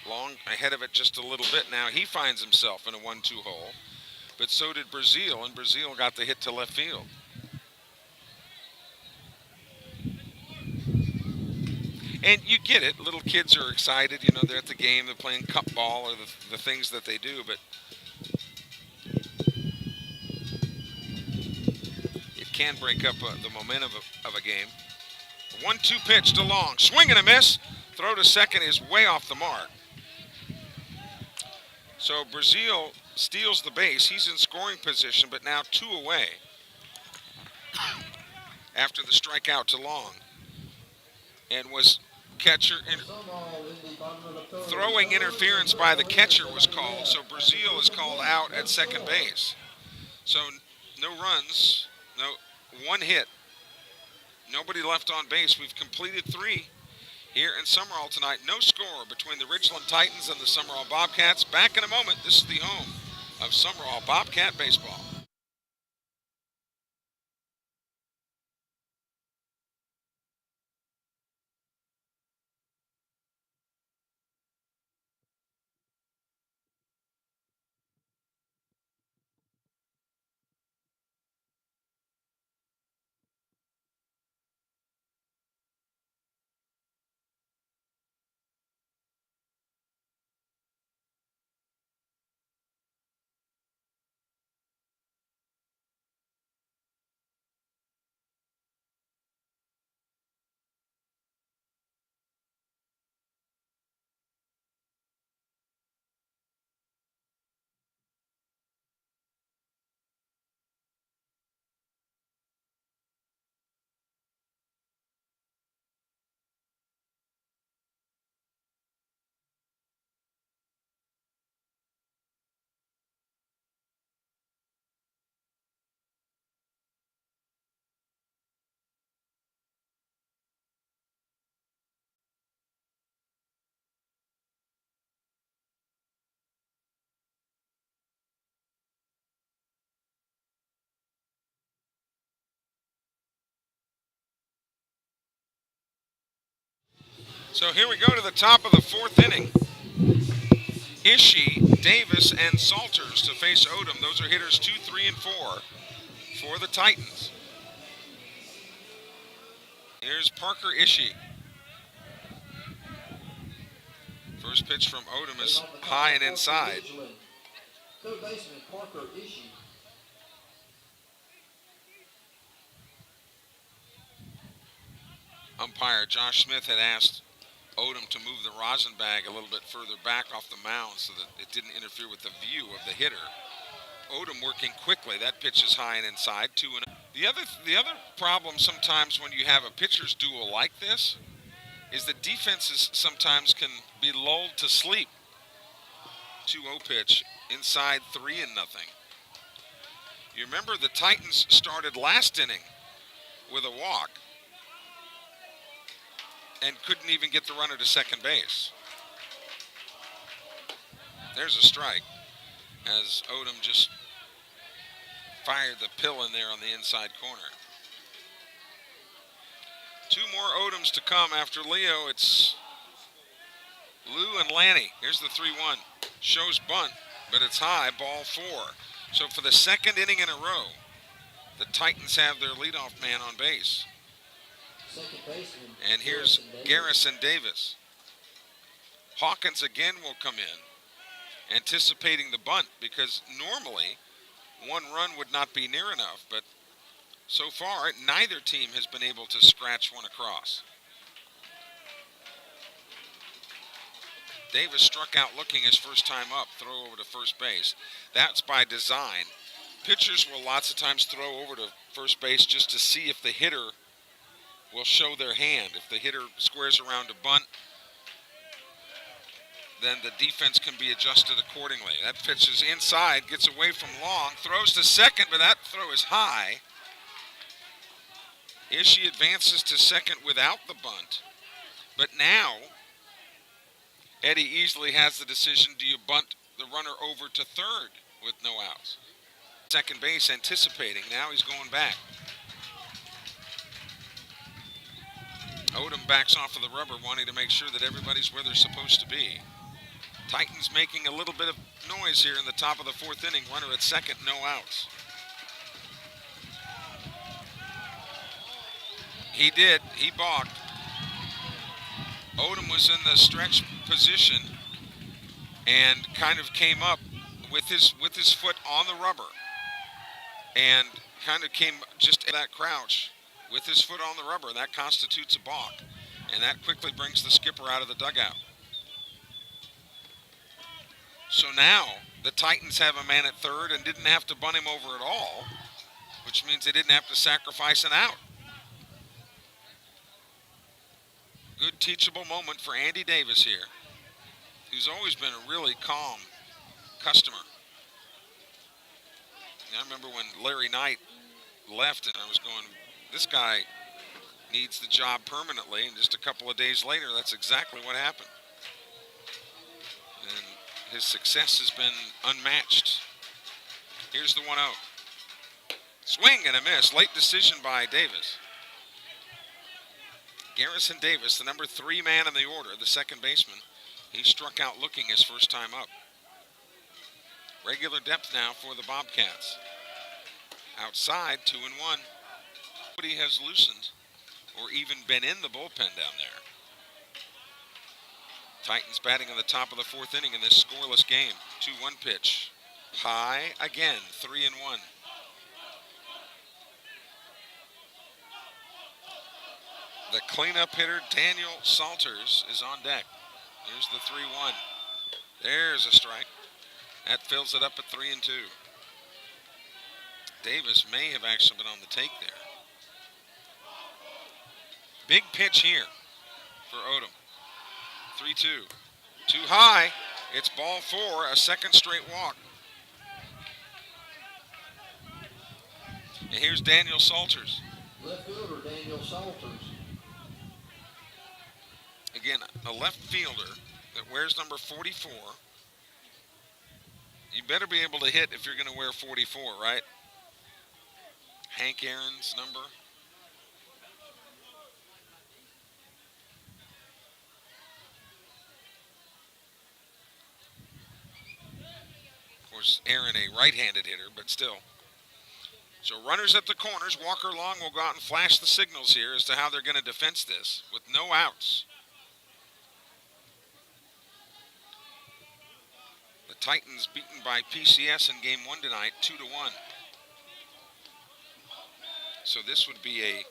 Long ahead of it just a little bit now. He finds himself in a 1-2 hole. But so did Brazil, and Brazil got the hit to left field. And you get it. Little kids are excited. You know, they're at the game. They're playing cup ball or the things that they do. But it can break up the momentum of a game. 1-2 pitch to Long. Swing and a miss. Throw to second is way off the mark. So Brazil steals the base. He's in scoring position, but now 2 away after the strikeout to Long. And was catcher throwing interference by the catcher was called, so Brazil is called out at second base. So no runs, no 1 hit. Nobody left on base. We've completed 3 here in Sumrall tonight. No score between the Ridgeland Titans and the Sumrall Bobcats. Back in a moment. This is the home of Sumrall Bobcat baseball. So here we go to the top of the 4th inning. Ishii, Davis, and Salters to face Odom. Those are hitters 2, 3, and 4 for the Titans. Here's Parker Ishii. First pitch from Odom is high and inside. Third baseman Parker Ishii. Umpire Josh Smith had asked Odom to move the rosin bag a little bit further back off the mound so that it didn't interfere with the view of the hitter. Odom working quickly. That pitch is high and inside, 2-0. The other problem sometimes when you have a pitcher's duel like this is that defenses sometimes can be lulled to sleep. 2-0 pitch inside, 3-0. You remember the Titans started last inning with a walk and couldn't even get the runner to second base. There's a strike as Odom just fired the pill in there on the inside corner. 2 more Odoms to come after Leo. It's Lou and Lanny. Here's the 3-1. Shows bunt, but it's high, ball 4. So for the second inning in a row, the Titans have their leadoff man on base. Second baseman. And here's Garrison Davis. Hawkins again will come in, anticipating the bunt, because normally one run would not be near enough, but so far neither team has been able to scratch one across. Davis struck out looking his first time up, throw over to first base. That's by design. Pitchers will lots of times throw over to first base just to see if the hitter will show their hand. If the hitter squares around to bunt, then the defense can be adjusted accordingly. That pitch is inside, gets away from Long, throws to second, but that throw is high. Ishii advances to second without the bunt. But now, Eddie easily has the decision, do you bunt the runner over to third with no outs? Second base anticipating, now he's going back. Odom backs off of the rubber, wanting to make sure that everybody's where they're supposed to be. Titans making a little bit of noise here in the top of the fourth inning. Runner at second, no outs. He did, he balked. Odom was in the stretch position and kind of came up with his foot on the rubber and kind of came just at that crouch with his foot on the rubber. That constitutes a balk, and that quickly brings the skipper out of the dugout. So now the Titans have a man at third and didn't have to bunt him over at all, which means they didn't have to sacrifice an out. Good teachable moment for Andy Davis here, who's always been a really calm customer. I remember when Larry Knight left and I was going, this guy needs the job permanently, and just a couple of days later, that's exactly what happened. And his success has been unmatched. Here's the 1-0. Swing and a miss. Late decision by Davis. Garrison Davis, the number 3 man in the order, the second baseman. He struck out looking his first time up. Regular depth now for the Bobcats. Outside, 2-1. Nobody has loosened or even been in the bullpen down there. Titans batting in the top of the fourth inning in this scoreless game. 2-1 pitch. High again, 3-1. The cleanup hitter, Daniel Salters, is on deck. Here's the 3-1. There's a strike. That fills it up at 3-2. Davis may have actually been on the take there. Big pitch here for Odom. 3-2. Too high. It's ball 4, a second straight walk. And here's Daniel Salters. Left fielder Daniel Salters. Again, a left fielder that wears number 44. You better be able to hit if you're going to wear 44, right? Hank Aaron's number. Of course, Aaron a right-handed hitter, but still. So runners at the corners. Walker Long will go out and flash the signals here as to how they're going to defense this with no outs. The Titans beaten by PCS in game 1 tonight, 2-1. So this would be a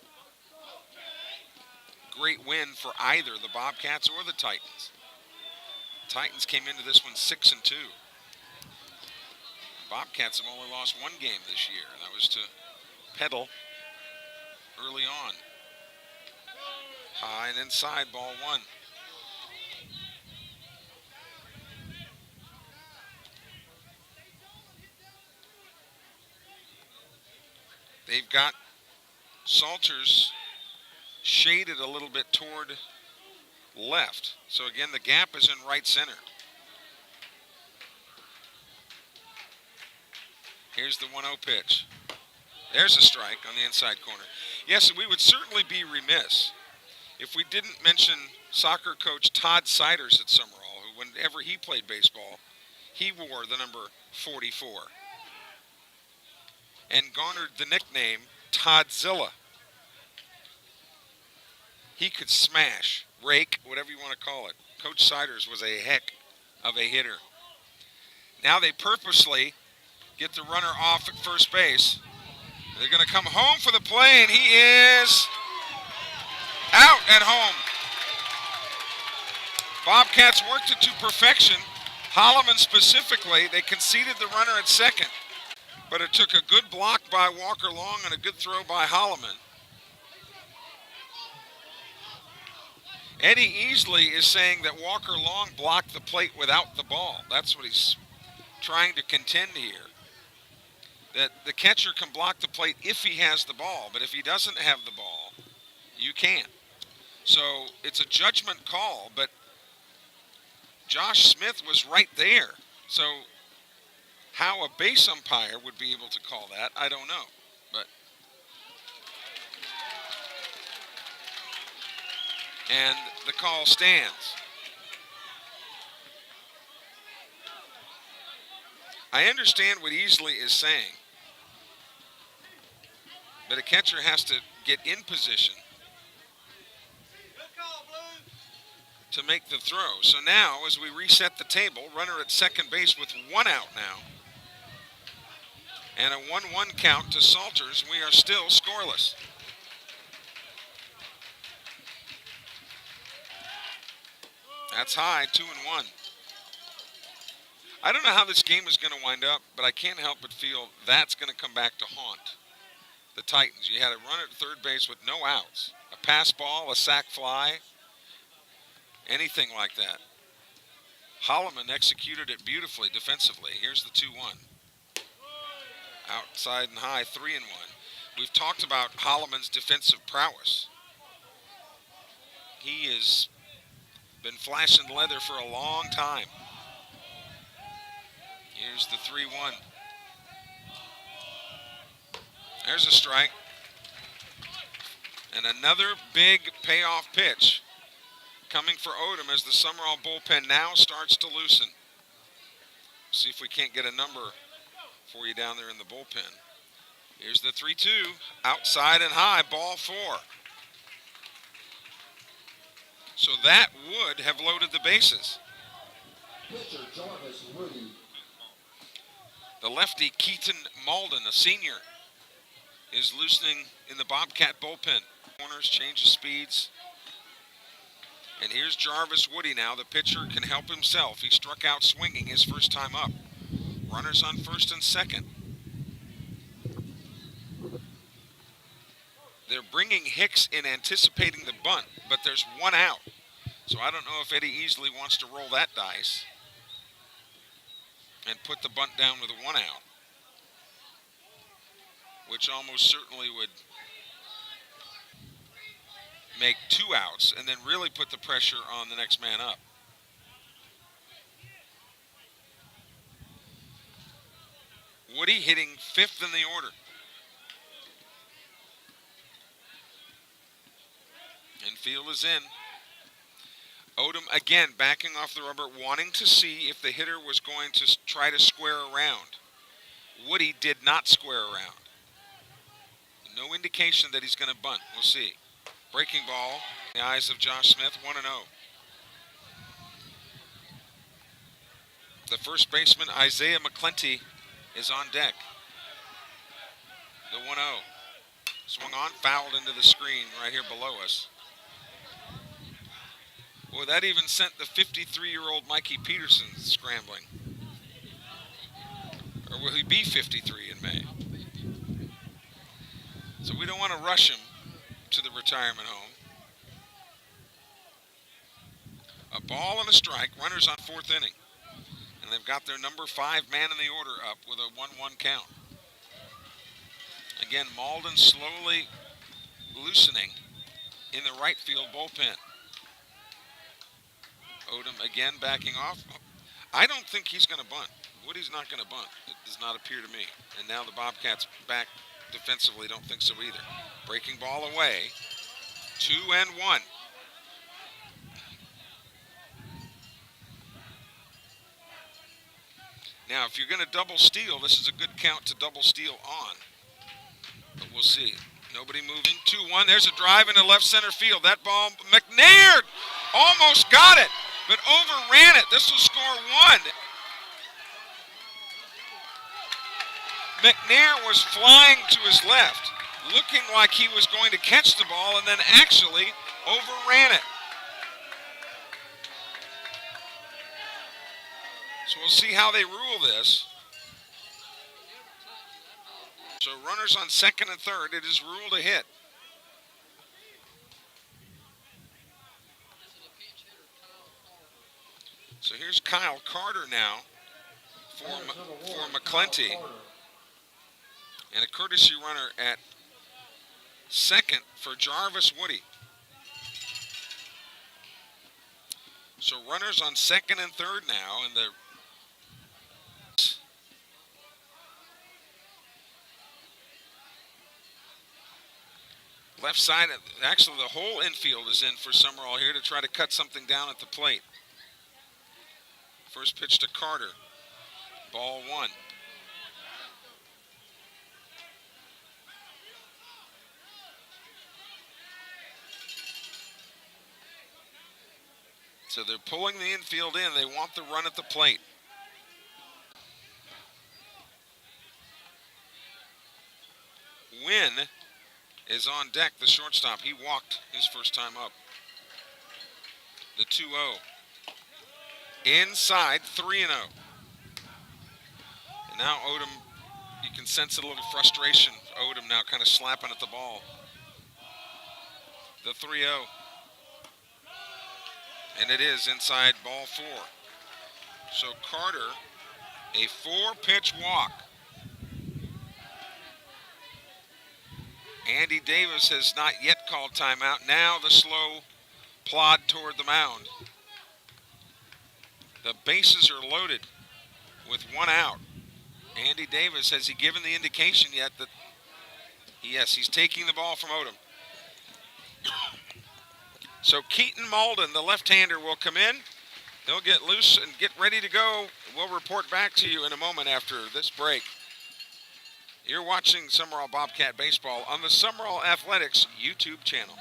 great win for either the Bobcats or the Titans. Titans came into this one 6-2. Bobcats have only lost one game this year, and that was to Peddle early on. High and inside, ball 1. They've got Salters shaded a little bit toward left. So again, the gap is in right center. Here's the 1-0 pitch. There's a strike on the inside corner. Yes, we would certainly be remiss if we didn't mention soccer coach Todd Siders at Sumrall, who whenever he played baseball, he wore the number 44. and garnered the nickname Toddzilla. He could smash, rake, whatever you want to call it. Coach Siders was a heck of a hitter. Now they purposely get the runner off at first base. They're going to come home for the play, and he is out at home. Bobcats worked it to perfection. Holloman specifically, they conceded the runner at second, but it took a good block by Walker Long and a good throw by Holloman. Eddie Easley is saying that Walker Long blocked the plate without the ball. That's what he's trying to contend here. That the catcher can block the plate if he has the ball, but if he doesn't have the ball, you can't. So it's a judgment call, but Josh Smith was right there. So how a base umpire would be able to call that, I don't know. But and the call stands. I understand what Easley is saying, but a catcher has to get in position to make the throw. So now, as we reset the table, runner at second base with one out now, and a 1-1 count to Salters. We are still scoreless. That's high, 2-1. I don't know how this game is going to wind up, but I can't help but feel that's going to come back to haunt the Titans. You had a run at third base with no outs, a pass ball, a sac fly, anything like that. Holloman executed it beautifully defensively. Here's the 2-1. Outside and high, 3-1. We've talked about Holloman's defensive prowess. He has been flashing leather for a long time. Here's the 3-1. There's a strike. And another big payoff pitch coming for Odom as the Sumrall bullpen now starts to loosen. See if we can't get a number for you down there in the bullpen. Here's the 3-2. Outside and high, ball 4. So that would have loaded the bases. Pitcher Jarvis Woody. The lefty Keaton Malden, a senior, is loosening in the Bobcat bullpen. Corners, changes speeds. And here's Jarvis Woody now. The pitcher can help himself. He struck out swinging his first time up. Runners on first and second. They're bringing Hicks in anticipating the bunt, but there's one out. So I don't know if Eddie Easley wants to roll that dice and put the bunt down with a one out, which almost certainly would make 2 outs and then really put the pressure on the next man up. Woody hitting 5th in the order. Infield is in. Odom again backing off the rubber, wanting to see if the hitter was going to try to square around. Woody did not square around. No indication that he's going to bunt. We'll see. Breaking ball in the eyes of Josh Smith, 1-0. The first baseman, Isaiah McClenty, is on deck. The 1-0. Swung on, fouled into the screen right here below us. Boy, that even sent the 53-year-old Mikey Peterson scrambling. Or will he be 53 in May? So we don't want to rush him to the retirement home. A ball and a strike, runners on 4th inning. And they've got their number 5 man in the order up with a 1-1 count. Again, Malden slowly loosening in the right field bullpen. Odom again backing off. I don't think he's going to bunt. Woody's not going to bunt. It does not appear to me. And now the Bobcats back defensively don't think so either. Breaking ball away. 2-1. Now, if you're going to double steal, this is a good count to double steal on. We'll see. Nobody moving. 2-1. There's a drive into left center field. That ball, McNair almost got it, but overran it. This will score 1. McNair was flying to his left, looking like he was going to catch the ball, and then actually overran it. So we'll see how they rule this. So runners on second and third. It is ruled a hit. So here's Kyle Carter now for McClenty. And a courtesy runner at second for Jarvis Woody. So runners on second and third now, and the left side, actually the whole infield is in for Sumrall here to try to cut something down at the plate. First pitch to Carter, ball 1. So they're pulling the infield in. They want the run at the plate. Wynn is on deck, the shortstop. He walked his first time up. The 2-0. Inside, 3-0. And now Odom, you can sense a little frustration. Odom now kind of slapping at the ball. The 3-0. And it is inside, ball 4. So Carter, a 4-pitch walk. Andy Davis has not yet called timeout. Now the slow plod toward the mound. The bases are loaded with 1 out. Andy Davis, has he given the indication yet that, yes, he's taking the ball from Odom. So Keaton Malden, the left-hander, will come in. He'll get loose and get ready to go. We'll report back to you in a moment after this break. You're watching Sumrall Bobcat Baseball on the Sumrall Athletics YouTube channel.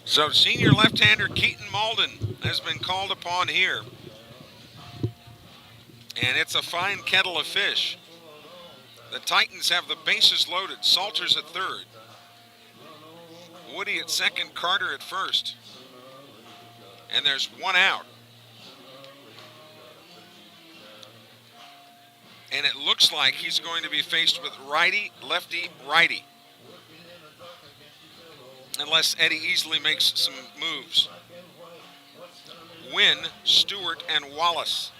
So senior left-hander Keaton Malden has been called upon here. And it's a fine kettle of fish. The Titans have the bases loaded. Salters at third. Woody at second, Carter at first. And there's 1 out. And it looks like he's going to be faced with righty, lefty, righty. Unless Eddie easily makes some moves. Wynn, Stewart, and Wallace.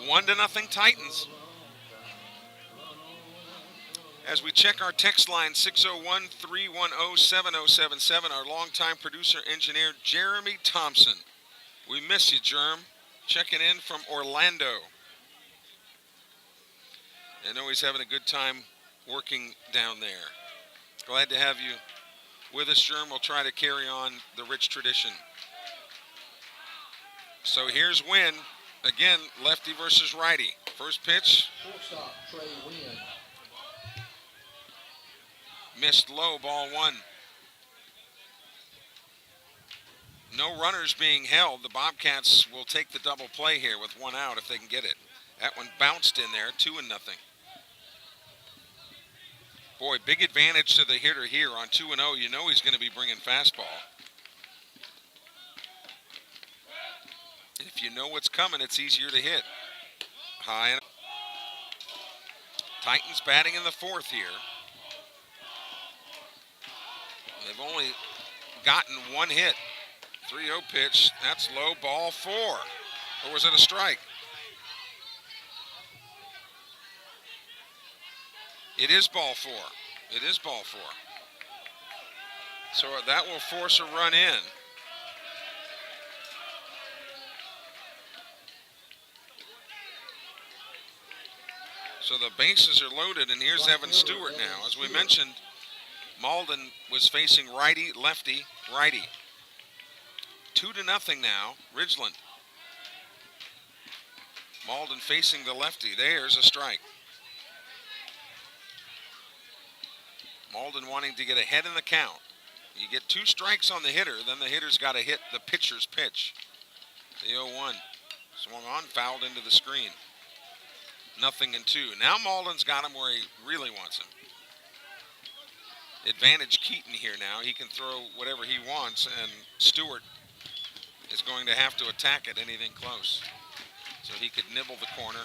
1-0 Titans. As we check our text line, 601-310-7077, our longtime producer engineer, Jeremy Thompson. We miss you, Jerm. Checking in from Orlando. I know he's having a good time working down there. Glad to have you with us, Jerm. We'll try to carry on the rich tradition. So here's Wynn. Again, lefty versus righty. First pitch, Shortstop, Trey Wynn. missed low, ball one. No runners being held. The Bobcats will take the double play here with one out if they can get it. That one bounced in there, 2-0. Boy, big advantage to the hitter here on 2-0. You know he's going to be bringing fastball. And if you know what's coming, it's easier to hit. High and Titans batting in the fourth here. They've only gotten one hit. 3-0 pitch. That's low, ball 4. Or was it a strike? It is ball 4. It is ball 4. So that will force a run in. So the bases are loaded, and here's Evan Stewart now. As we mentioned, Malden was facing righty, lefty, righty. 2-0 now, Ridgeland. Malden facing the lefty. There's a strike. Malden wanting to get ahead in the count. You get 2 strikes on the hitter, then the hitter's got to hit the pitcher's pitch. The 0-1. Swung on, fouled into the screen. 0-2. Now Malden's got him where he really wants him. Advantage Keaton here now. He can throw whatever he wants, and Stewart is going to have to attack it anything close. So he could nibble the corner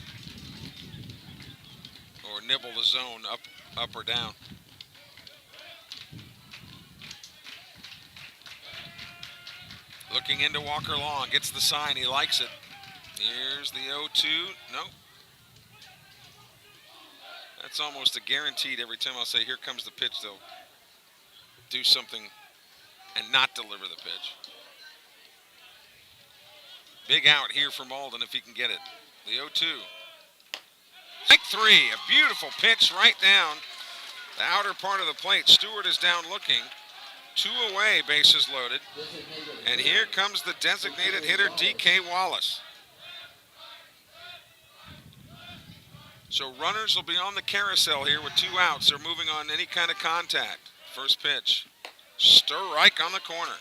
or nibble the zone up or down. Looking into Walker Long, gets the sign, he likes it. Here's the 0-2, nope. That's almost a guaranteed. Every time I'll say, here comes the pitch, they'll do something and not deliver the pitch. Big out here for Malden if he can get it. The 0-2. Strike 3, a beautiful pitch right down the outer part of the plate. Stewart is down looking. 2 away, bases loaded. And here comes the designated hitter, D.K. Wallace. So runners will be on the carousel here with 2 outs. They're moving on any kind of contact. First pitch. Strike on the corner.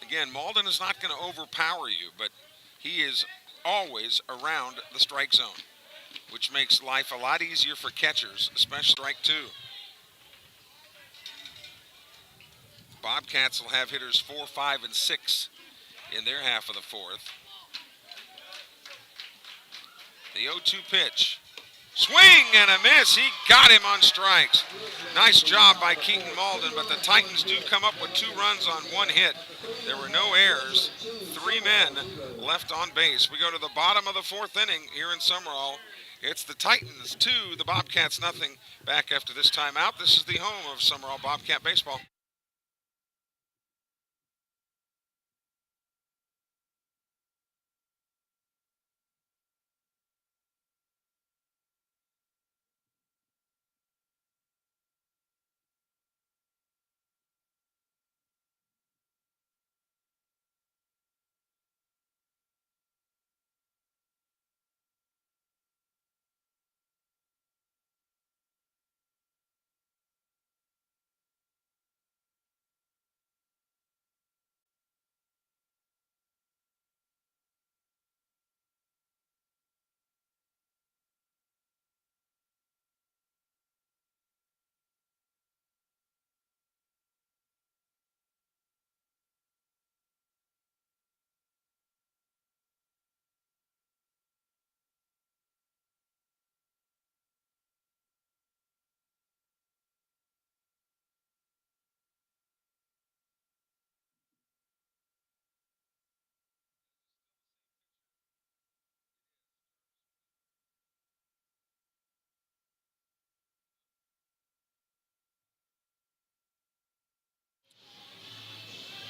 Again, Malden is not going to overpower you, but he is always around the strike zone, which makes life a lot easier for catchers, especially strike 2. Bobcats will have hitters 4, 5, and 6 in their half of the fourth. The 0-2 pitch. Swing and a miss. He got him on strikes. Nice job by Keaton Malden, but the Titans do come up with 2 runs on 1 hit. There were no errors. 3 men left on base. We go to the bottom of the 4th inning here in Sumrall. It's the Titans 2, the Bobcats nothing. Back after this timeout. This is the home of Sumrall Bobcat baseball.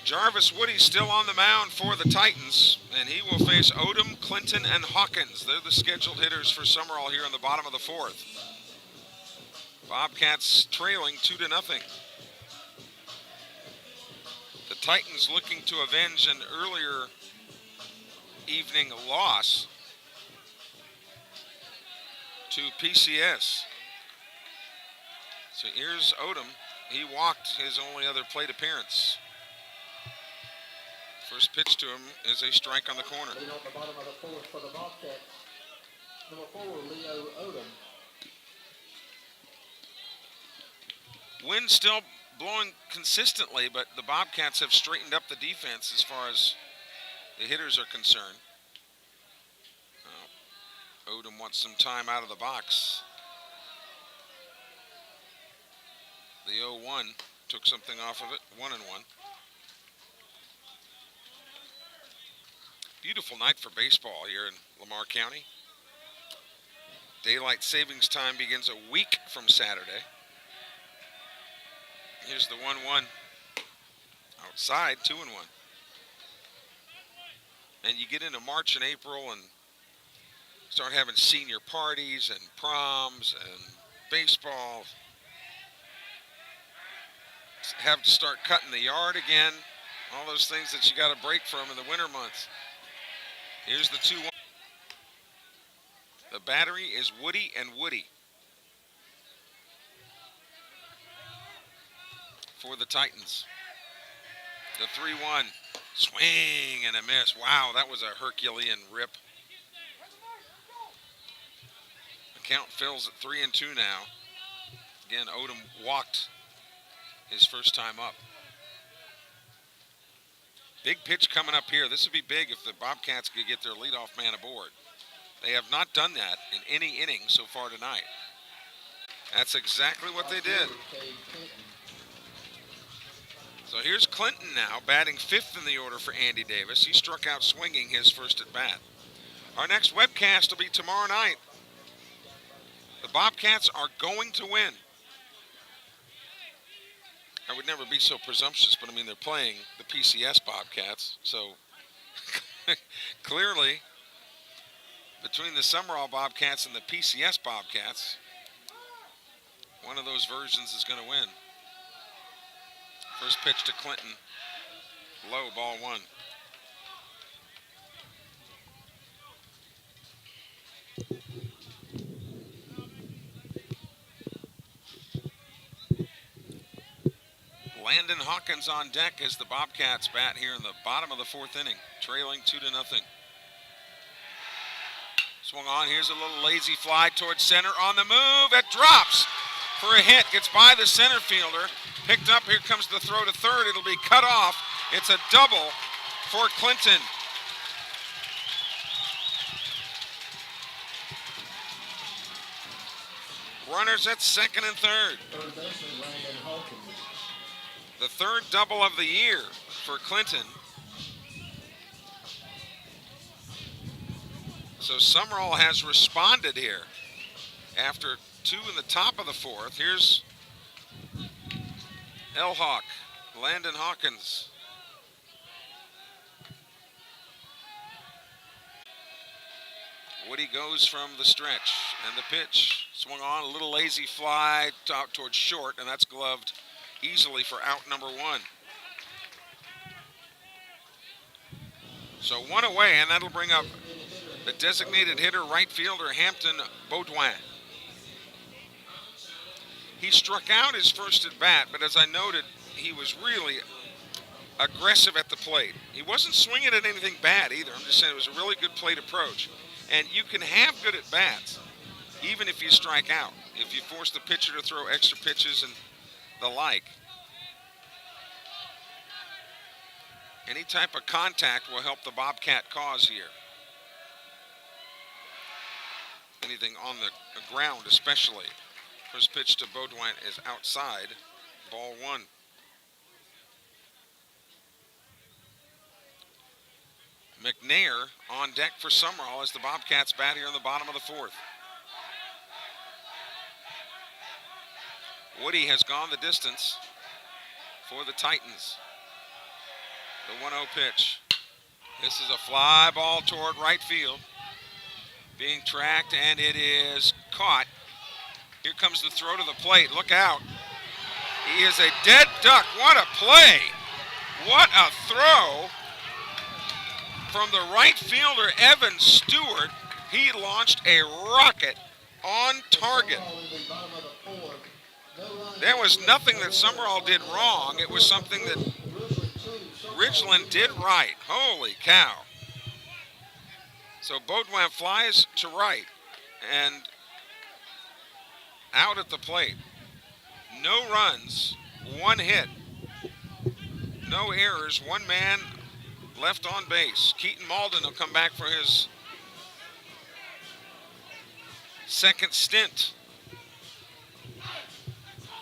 Jarvis Woody still on the mound for the Titans, and he will face Odom, Clinton, and Hawkins. They're the scheduled hitters for Sumrall here in the bottom of the 4th. Bobcats trailing 2-0. The Titans looking to avenge an earlier evening loss to PCS. So here's Odom. He walked his only other plate appearance. First pitch to him is a strike on the corner. Lead on the bottom of the fourth for the Bobcats. Number 4, Leo Odom. Wind still blowing consistently, but the Bobcats have straightened up the defense as far as the hitters are concerned. Odom wants some time out of the box. The 0-1 took something off of it, 1-1. Beautiful night for baseball here in Lamar County. Daylight savings time begins a week from Saturday. Here's the 1-1 outside, 2-1. And you get into March and April and start having senior parties and proms and baseball. Have to start cutting the yard again. All those things that you got to break from in the winter months. Here's the 2-1. The battery is Woody and Woody for the Titans. The 3-1. Swing and a miss. Wow, that was a Herculean rip. The count fills at 3-2 now. Again, Odom walked his first time up. Big pitch coming up here. This would be big if the Bobcats could get their leadoff man aboard. They have not done that in any inning so far tonight. That's exactly what they did. So here's Clinton now, batting 5th in the order for Andy Davis. He struck out swinging his first at bat. Our next webcast will be tomorrow night. The Bobcats are going to win. I would never be so presumptuous, but I mean, they're playing the PCS Bobcats. So clearly, between the Sumrall Bobcats and the PCS Bobcats, one of those versions is going to win. First pitch to Clinton, low, ball 1. Landon Hawkins on deck as the Bobcats bat here in the bottom of the 4th inning, trailing 2-0. Swung on, here's a little lazy fly towards center on the move. It drops for a hit, gets by the center fielder. Picked up, here comes the throw to third. It'll be cut off. It's a double for Clinton. Runners at second and third. Third baseman Landon Hawkins. The third double of the year for Clinton. So Sumrall has responded here after 2 in the top of the 4th. Here's L-Hawk, Landon Hawkins. Woody goes from the stretch, and the pitch swung on, a little lazy fly out towards short, and that's gloved easily for out number 1. So 1 away, and that'll bring up the designated hitter, right fielder Hampton Baudouin. He struck out his first at bat, but as I noted, he was really aggressive at the plate. He wasn't swinging at anything bad either. I'm just saying it was a really good plate approach. And you can have good at bats even if you strike out, if you force the pitcher to throw extra pitches and the like. Any type of contact will help the Bobcat cause here. Anything on the ground especially. First pitch to Baudouin is outside, ball 1. McNair on deck for Sumrall as the Bobcats bat here in the bottom of the 4th. Woody has gone the distance for the Titans. The 1-0 pitch. This is a fly ball toward right field. Being tracked, and it is caught. Here comes the throw to the plate. Look out. He is a dead duck. What a play. What a throw from the right fielder, Evan Stewart. He launched a rocket on target. Sumrall in the bottom of the fourth. No runs. There was nothing that Sumrall did wrong. It was something that Ridgeland did right. Holy cow. So Baudouin flies to right and out at the plate. No runs, one hit, no errors, one man left on base. Keaton Malden will come back for his second stint.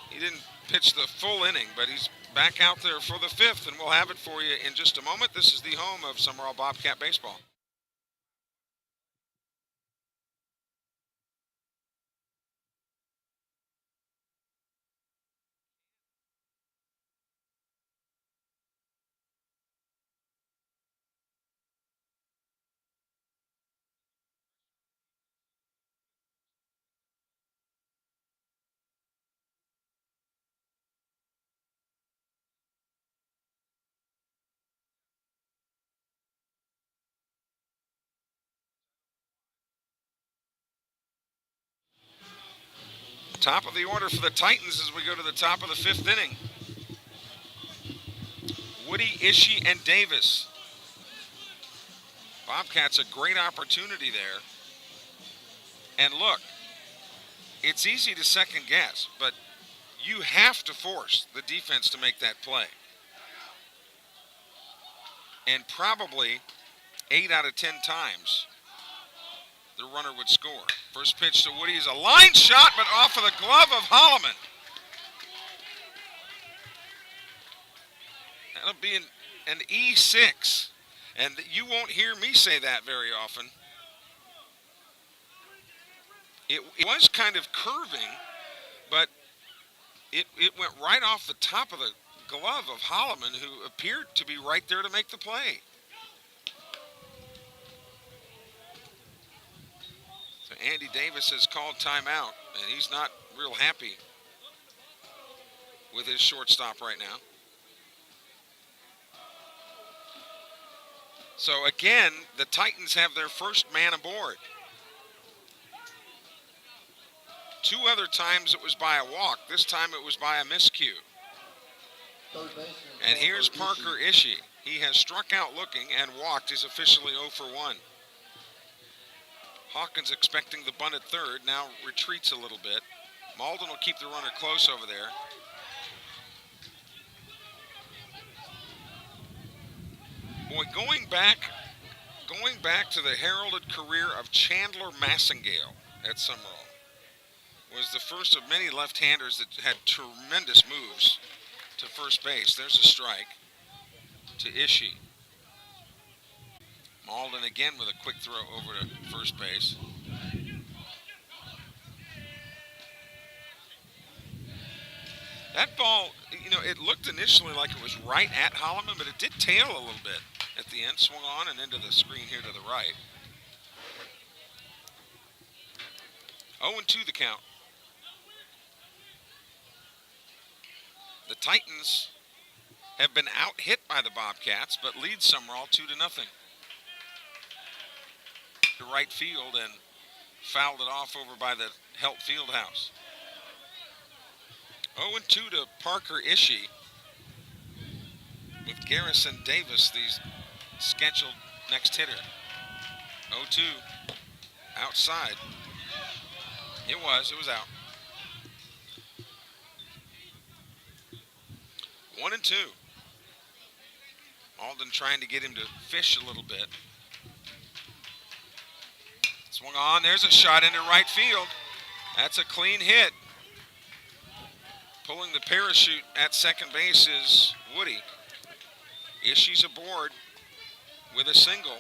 He didn't pitch the full inning, but he's back out there for the fifth, and we'll have it for you in just a moment. This is the home of Sumrall Bobcat baseball. Top of the order for the Titans as we go to the top of the fifth inning. Woody, Ishii, and Davis. Bobcats a great opportunity there. And look, it's easy to second guess, but you have to force the defense to make that play. And probably 8 out of 10 times, the runner would score. First pitch to Woody is a line shot, but off of the glove of Holloman. That'll be an E6, and you won't hear me say that very often. It was kind of curving, but it went right off the top of the glove of Holloman, who appeared to be right there to make the play. So Andy Davis has called timeout, and he's not real happy with his shortstop right now. So again, the Titans have their first man aboard. 2 other times it was by a walk. This time it was by a miscue. And here's Parker Ishii. He has struck out looking and walked. He's officially 0 for 1. Hawkins expecting the bunt at third, now retreats a little bit. Malden will keep the runner close over there. Boy, going back to the heralded career of Chandler Massengale at Sumrall, was the first of many left-handers that had tremendous moves to first base. There's a strike to Ishii. Malden again with a quick throw over to first base. That ball, it looked initially like it was right at Holloman, but it did tail a little bit at the end, swung on and into the screen here to the right. 0-2 the count. The Titans have been out-hit by the Bobcats, but lead Sumrall 2-0. To right field and fouled it off over by the Helt Fieldhouse. 0-2 to Parker Ishii, with Garrison Davis, the scheduled next hitter. 0-2 outside. It was out. 1-2. Malden trying to get him to fish a little bit. Swung on, there's a shot into right field. That's a clean hit. Pulling the parachute at second base is Woody. Ishii's aboard with a single.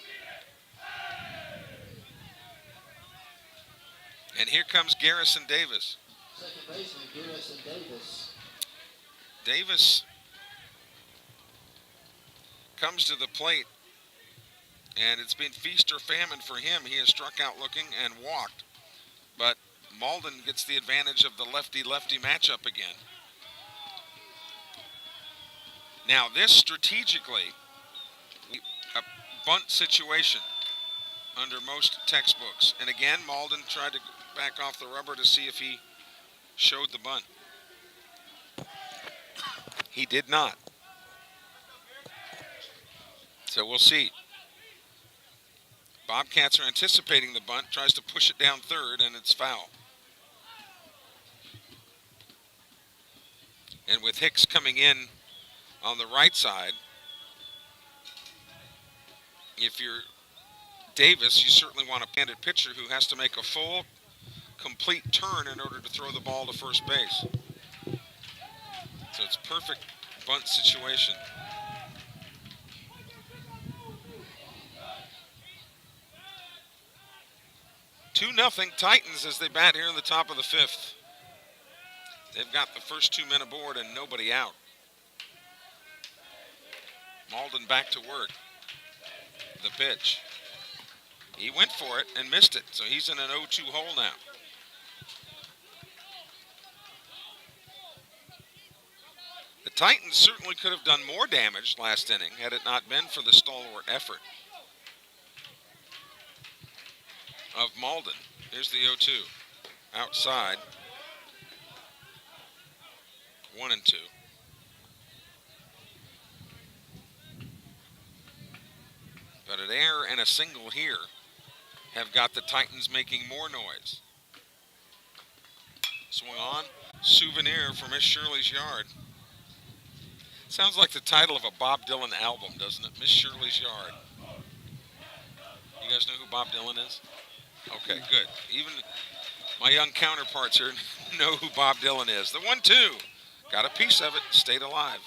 And here comes Garrison Davis. Second baseman, Garrison Davis. Davis comes to the plate, and it's been feast or famine for him. He has struck out looking and walked, but Malden gets the advantage of the lefty-lefty matchup again. Now this strategically, a bunt situation under most textbooks, and again Malden tried to back off the rubber to see if he showed the bunt. He did not. So we'll see. Bobcats are anticipating the bunt, tries to push it down third, and it's foul. And with Hicks coming in on the right side, if you're Davis, you certainly want a banded pitcher who has to make a full, complete turn in order to throw the ball to first base. So it's perfect bunt situation. 2-0 Titans as they bat here in the top of the fifth. They've got the first 2 men aboard and nobody out. Malden back to work. The pitch. He went for it and missed it, so he's in an 0-2 hole now. The Titans certainly could have done more damage last inning had it not been for the stalwart effort of Malden. Here's the 0-2. Outside. 1-2. But an error and a single here have got the Titans making more noise. Swung on. Souvenir for Miss Shirley's Yard. Sounds like the title of a Bob Dylan album, doesn't it? Miss Shirley's Yard. You guys know who Bob Dylan is? Okay, good. Even my young counterparts here know who Bob Dylan is. The 1-2. Got a piece of it, stayed alive.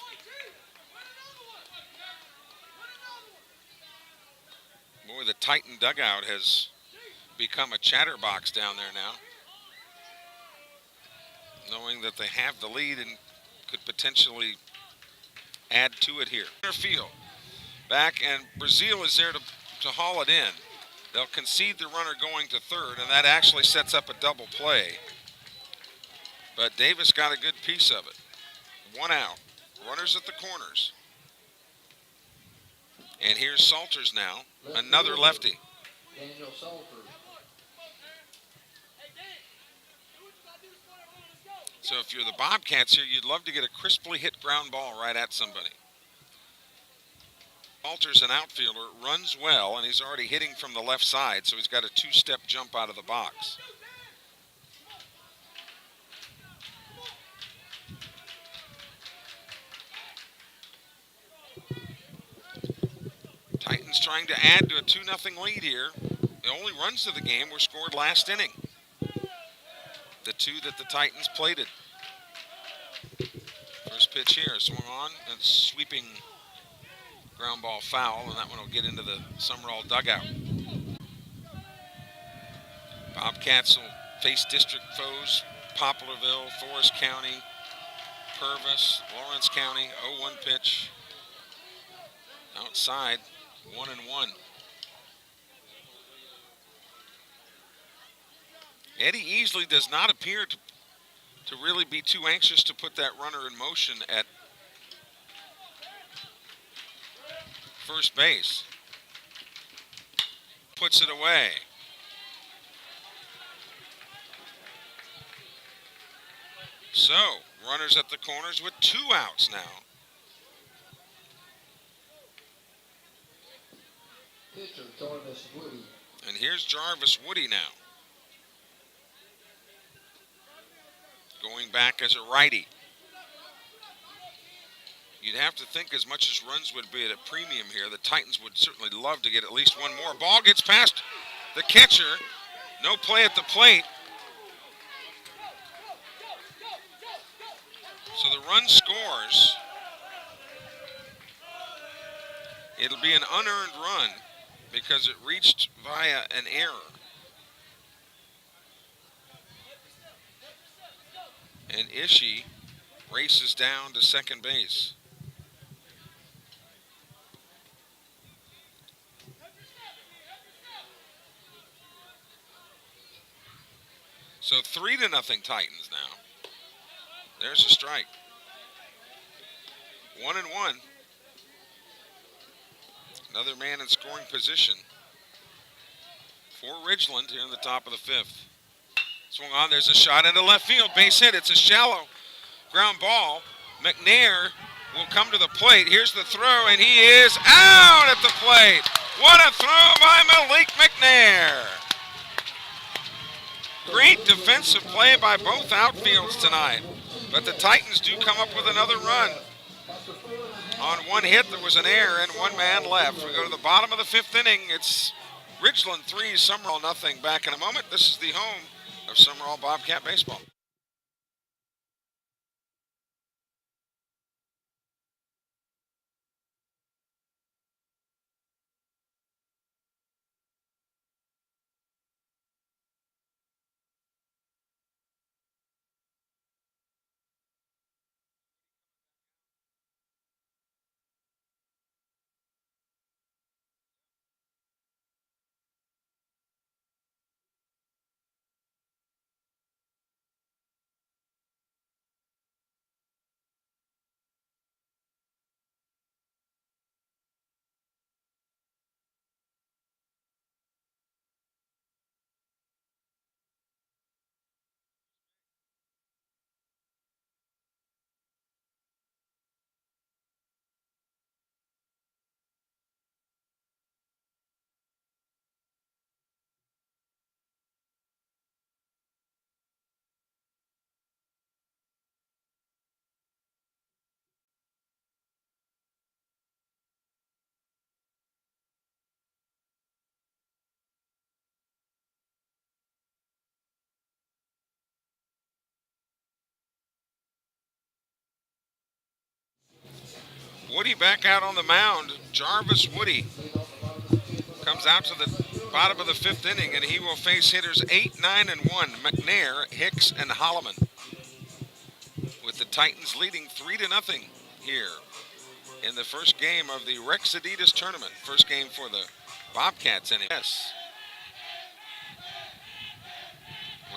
Boy, the Titan dugout has become a chatterbox down there now, knowing that they have the lead and could potentially add to it here. Field back, and Brazil is there to haul it in. They'll concede the runner going to third, and that actually sets up a double play. But Davis got a good piece of it. 1 out. Runners at the corners. And here's Salters now, another lefty. Daniel Salters. So if you're the Bobcats here, you'd love to get a crisply hit ground ball right at somebody. Salters, an outfielder, runs well, and he's already hitting from the left side, so he's got a 2-step jump out of the box. Titans trying to add to a 2-0 lead here. The only runs of the game were scored last inning. The 2 that the Titans plated. First pitch here, swung on, and sweeping ground ball foul, and that one will get into the Sumrall dugout. Bobcats will face district foes, Poplarville, Forest County, Purvis, Lawrence County. 0-1 pitch. Outside, 1-1. Eddie Easley does not appear to really be too anxious to put that runner in motion at first base. Puts it away. So, runners at the corners with 2 outs now. Pitcher Jarvis Woody. And here's Jarvis Woody now. Going back as a righty. You'd have to think as much as runs would be at a premium here, the Titans would certainly love to get at least one more. Ball gets past the catcher. No play at the plate. So the run scores. It'll be an unearned run because it reached via an error. And Ishii races down to second base. So 3-0 Titans now. There's a strike. 1-1. Another man in scoring position for Ridgeland here in the top of the fifth. Swung on, there's a shot into left field, base hit. It's a shallow ground ball. McNair will come to the plate. Here's the throw, and he is out at the plate. What a throw by Malik McNair. Great defensive play by both outfields tonight. But the Titans do come up with another run. On one hit, there was an error and one man left. We go to the bottom of the fifth inning. It's Ridgeland 3, Sumrall nothing. Back in a moment. This is the home of Sumrall Bobcat baseball. Woody back out on the mound. Jarvis Woody comes out to the bottom of the fifth inning, and he will face hitters 8, 9, and 1. McNair, Hicks, and Holloman. With the Titans leading 3-0 here in the first game of the Rex Adidas tournament. First game for the Bobcats in yes.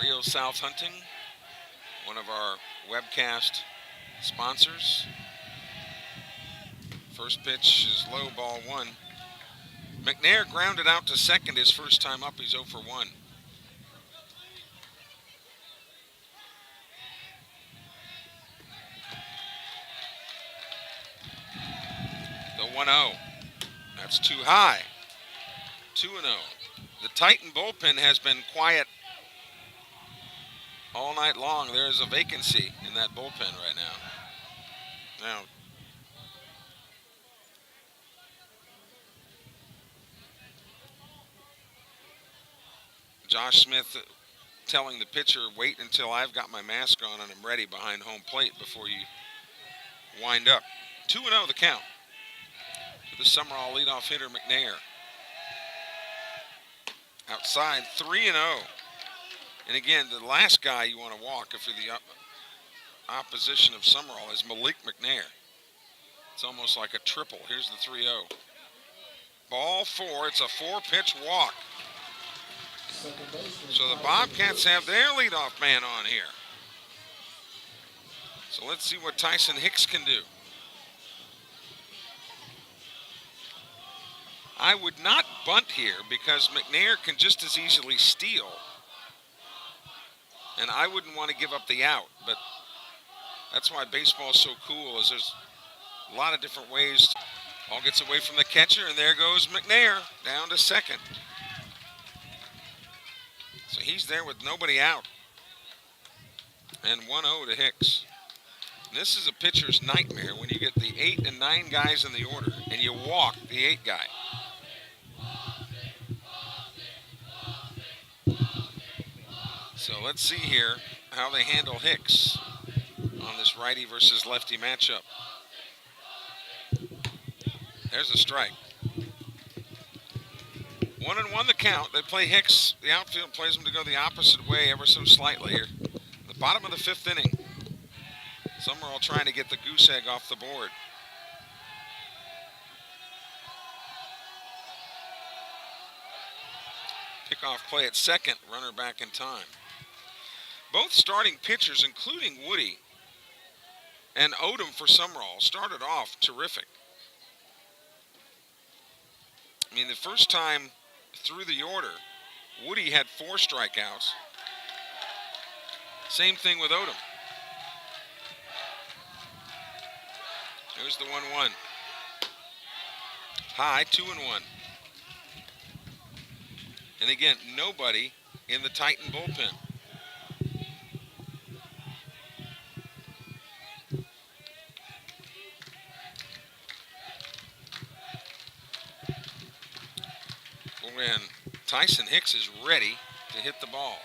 Rio South Hunting, one of our webcast sponsors. First pitch is low, ball 1. McNair grounded out to second his first time up. He's 0 for 1. The 1-0. That's too high. 2-0. The Titan bullpen has been quiet all night long. There is a vacancy in that bullpen right now. Now, Josh Smith telling the pitcher, wait until I've got my mask on and I'm ready behind home plate before you wind up. 2-0 the count to the Sumrall leadoff hitter, McNair. Outside, 3-0. And again, the last guy you want to walk if you're the opposition of Sumrall is Malik McNair. It's almost like a triple. Here's the 3-0. Ball 4, it's a 4-pitch walk. So the Bobcats have their leadoff man on here. So let's see what Tyson Hicks can do. I would not bunt here because McNair can just as easily steal. And I wouldn't want to give up the out, but that's why baseball is so cool, is there's a lot of different ways. Ball gets away from the catcher, and there goes McNair down to second. So he's there with nobody out. And 1-0 to Hicks. And this is a pitcher's nightmare when you get the 8 and 9 guys in the order and you walk the 8 guy. So let's see here how they handle Hicks on this righty versus lefty matchup. There's a strike. 1-1 the count. They play Hicks. The outfield plays him to go the opposite way ever so slightly here. The bottom of the fifth inning. Sumrall trying to get the goose egg off the board. Pickoff play at second. Runner back in time. Both starting pitchers, including Woody and Odom for Sumrall, started off terrific. I mean, the first time through the order, Woody had 4 strikeouts. Same thing with Odom. Here's the 1-1. High, 2-1. And again, nobody in the Titan bullpen. When Tyson Hicks is ready to hit the ball.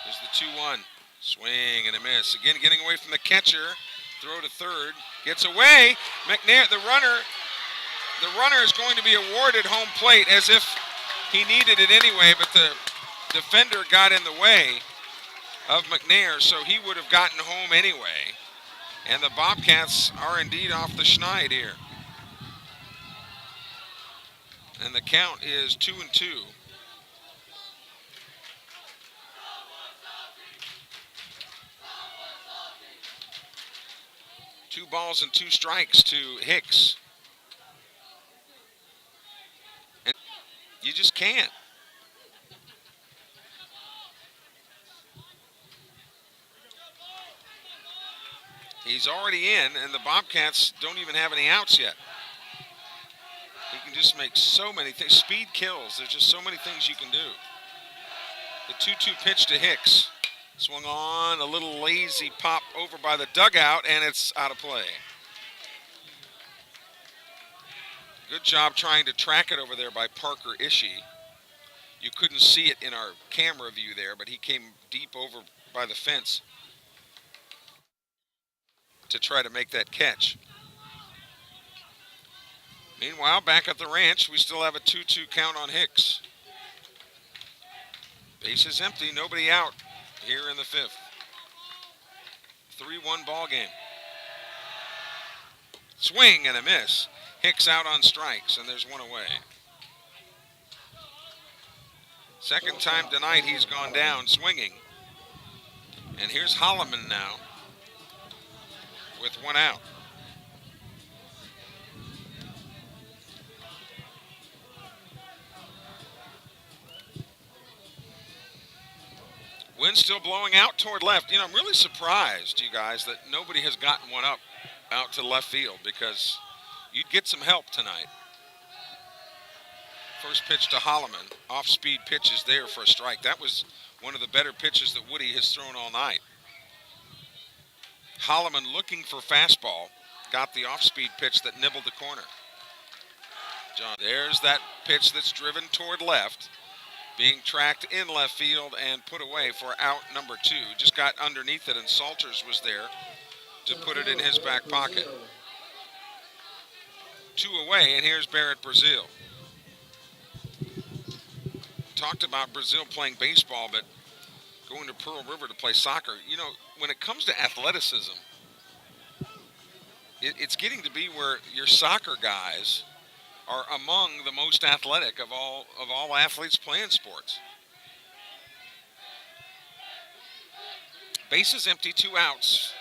There's the 2-1. Swing and a miss. Again, getting away from the catcher. Throw to third. Gets away. McNair, the runner is going to be awarded home plate as if he needed it anyway, but the defender got in the way of McNair, so he would have gotten home anyway. And the Bobcats are indeed off the schneid here. And the count is 2-2. Two balls and two strikes to Hicks. And you just can't. He's already in, and the Bobcats don't even have any outs yet. He can just make so many things. Speed kills. There's just so many things you can do. The 2-2 pitch to Hicks. Swung on, a little lazy pop over by the dugout, and it's out of play. Good job trying to track it over there by Parker Ishii. You couldn't see it in our camera view there, but he came deep over by the fence to try to make that catch. Meanwhile, back at the ranch, we still have a 2-2 count on Hicks. Base is empty, nobody out here in the fifth. 3-1 ball game. Swing and a miss. Hicks out on strikes, and there's one away. Second time tonight he's gone down swinging. And here's Holloman now with one out. Wind still blowing out toward left. You know, I'm really surprised, you guys, that nobody has gotten one up out to left field because you'd get some help tonight. First pitch to Holloman. Off-speed pitch is there for a strike. That was one of the better pitches that Woody has thrown all night. Holloman looking for fastball. Got the off-speed pitch that nibbled the corner. John, there's that pitch that's driven toward left. Being tracked in left field and put away for out number 2. Just got underneath it, and Salters was there to put it in his back pocket. 2 away, and here's Barrett Brazil. Talked about Brazil playing baseball, but going to Pearl River to play soccer. You know, when it comes to athleticism, it's getting to be where your soccer guys are among the most athletic of all athletes playing sports. Base is empty, 2 outs.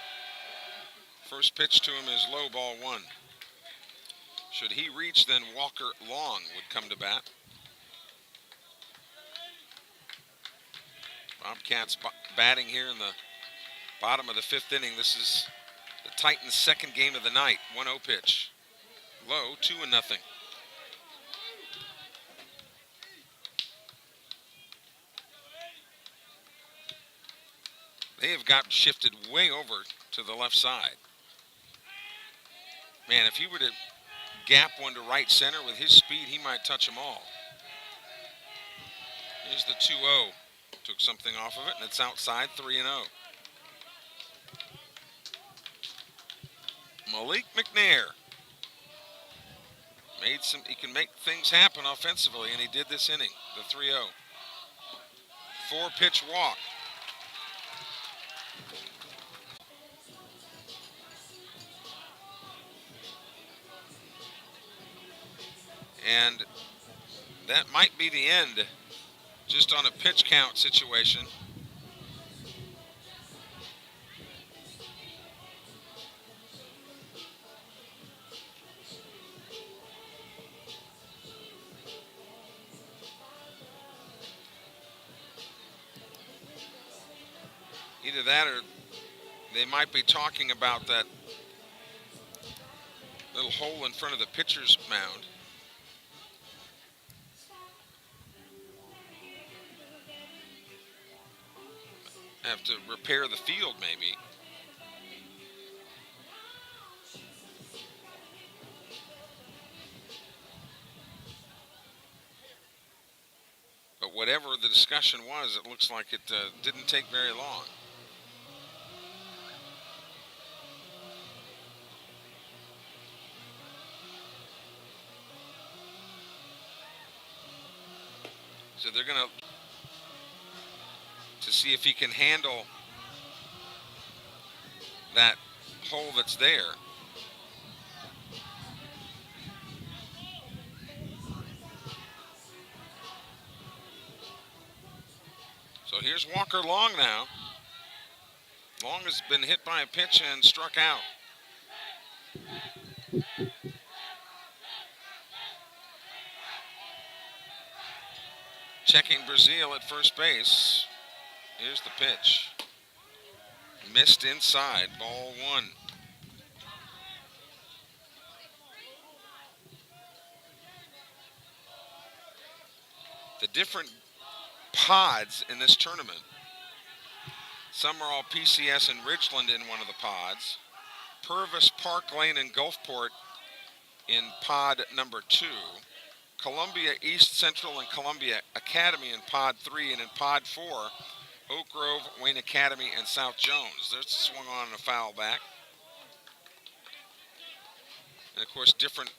First pitch to him is low, ball 1. Should he reach, then Walker Long would come to bat. Bobcats batting here in the bottom of the 5th inning. This is the Titans' second game of the night. 1-0 pitch. Low, 2-0. They have got shifted way over to the left side. Man, if he were to gap one to right center with his speed, he might touch them all. Here's the 2-0. Took something off of it, and it's outside, 3-0. Malik McNair. He can make things happen offensively, and he did this inning, the 3-0. 4-pitch walk. And that might be the end, just on a pitch count situation. Either that or they might be talking about that little hole in front of the pitcher's mound. Have to repair the field, maybe. But whatever the discussion was, it looks like it didn't take very long. So they're going to see if he can handle that hole that's there. So here's Walker Long now. Long has been hit by a pitch and struck out. Checking Brazil at first base. Here's the pitch. Missed inside, ball one. The different pods in this tournament. Sumrall, PCS, and Ridgeland in one of the pods. Purvis, Park Lane, and Gulfport in pod number 2. Columbia East Central and Columbia Academy in pod 3, and in pod 4, Oak Grove, Wayne Academy, and South Jones. There's a swung on and a foul back. And of course, different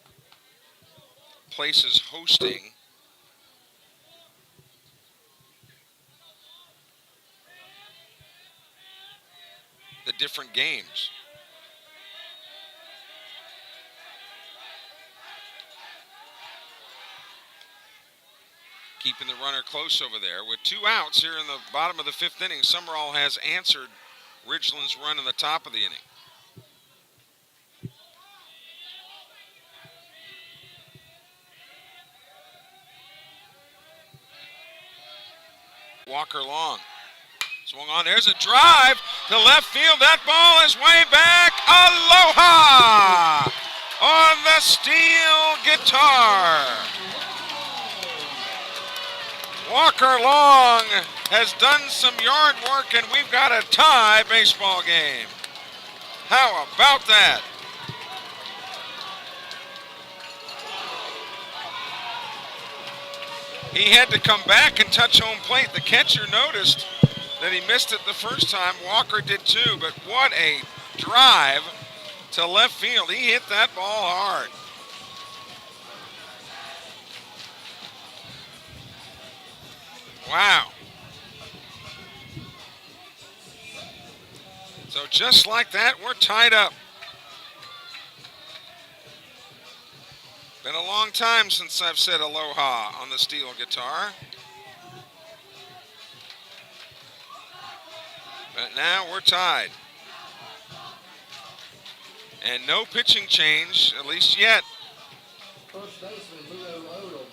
places hosting the different games. Keeping the runner close over there. With 2 outs here in the bottom of the 5th inning, Sumrall has answered Ridgeland's run in the top of the inning. Walker Long. Swung on. There's a drive to left field. That ball is way back. Aloha on the steel guitar. Walker Long has done some yard work, and we've got a tie baseball game. How about that? He had to come back and touch home plate. The catcher noticed that he missed it the first time. Walker did too, but what a drive to left field. He hit that ball hard. Wow. So just like that, we're tied up. Been a long time since I've said aloha on the steel guitar. But now we're tied. And no pitching change, at least yet. First baseman Leo Odom.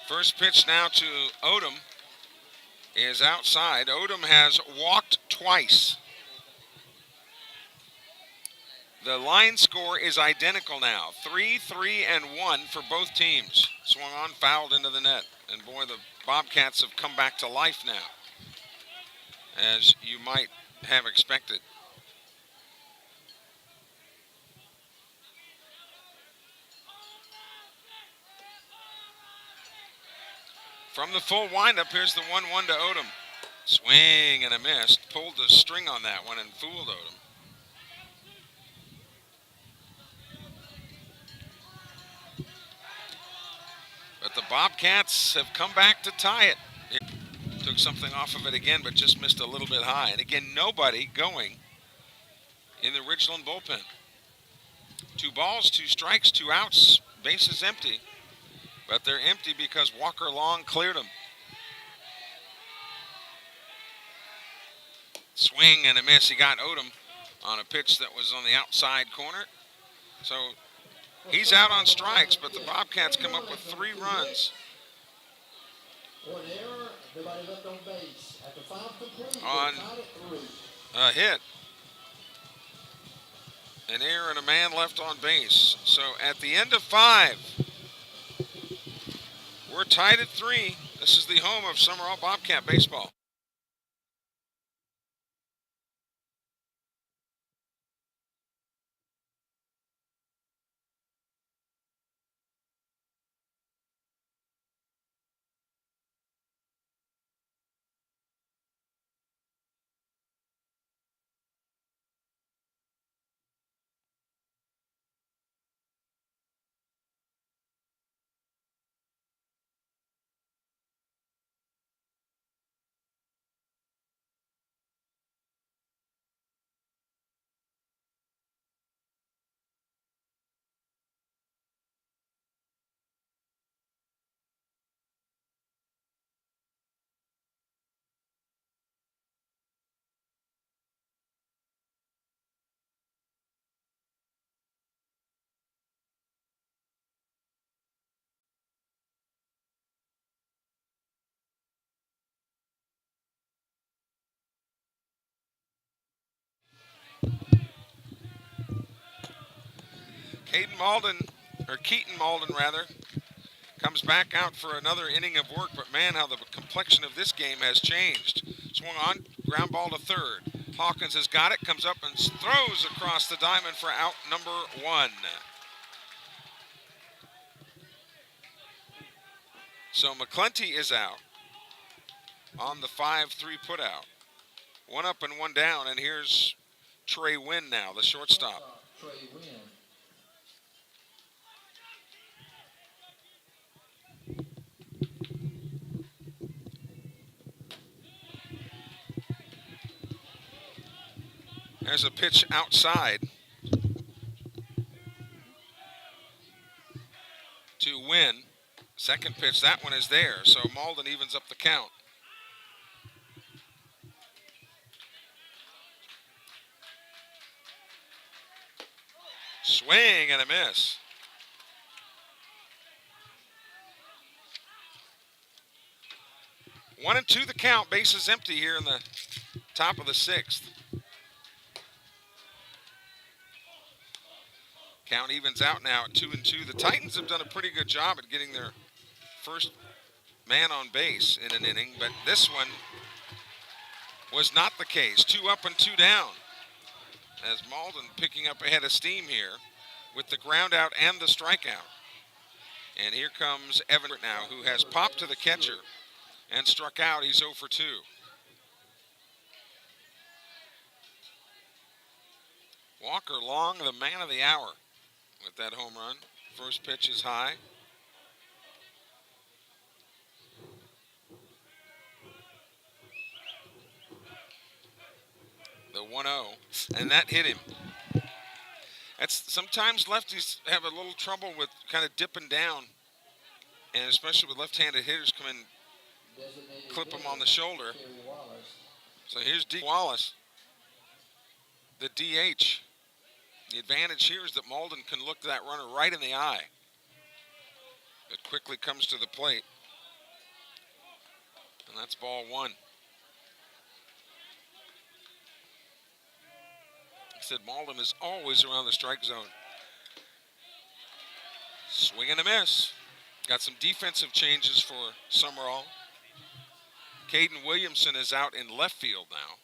First pitch now to Odom is outside. Odom has walked twice. The line score is identical now, 3-3-1 for both teams. Swung on, fouled into the net. And boy, the Bobcats have come back to life now, as you might have expected. From the full windup, here's the 1-1 to Odom. Swing and a miss. Pulled the string on that one and fooled Odom. But the Bobcats have come back to tie it. Took something off of it again, but just missed a little bit high. And again, nobody going in the Ridgeland bullpen. 2 balls, 2 strikes, 2 outs. Bases empty. But they're empty because Walker Long cleared them. Swing and a miss. He got Odom on a pitch that was on the outside corner. So he's out on strikes, but the Bobcats come up with 3 runs One error, nobody left on base. After 5 complete, on they tied it 3. a hit. An error and a man left on base. So at the end of 5, we're tied at 3. This is the home of Sumrall Bobcat baseball. Keaton Malden rather, comes back out for another inning of work, but man, how the complexion of this game has changed. Swung on, ground ball to third. Hawkins has got it, comes up and throws across the diamond for out number 1. So McClenty is out on the 5-3 putout. 1 up and 1 down, and here's Trey Wynn now, the shortstop. Trey Wynn. There's a pitch outside to Wynn. Second pitch, that one is there, so Malden evens up the count. Swing and a miss. One and 2 the count, bases empty here in the top of the 6th. Count evens out now at 2 and 2. The Titans have done a pretty good job at getting their first man on base in an inning, but this one was not the case. 2 up and 2 down. As Malden picking up a head of steam here with the ground out and the strikeout. And here comes Evan now, who has popped to the catcher and struck out. He's 0 for 2. Walker Long, the man of the hour with that home run. First pitch is high. The 1-0, and that hit him. That's sometimes lefties have a little trouble with kind of dipping down, and especially with left-handed hitters come in, clip them on the shoulder. So here's D. Wallace, the DH. The advantage here is that Malden can look that runner right in the eye. It quickly comes to the plate, and that's ball 1. Said Malden is always around the strike zone. Swing and a miss. Got some defensive changes for Sumrall. Caden Williamson is out in left field now.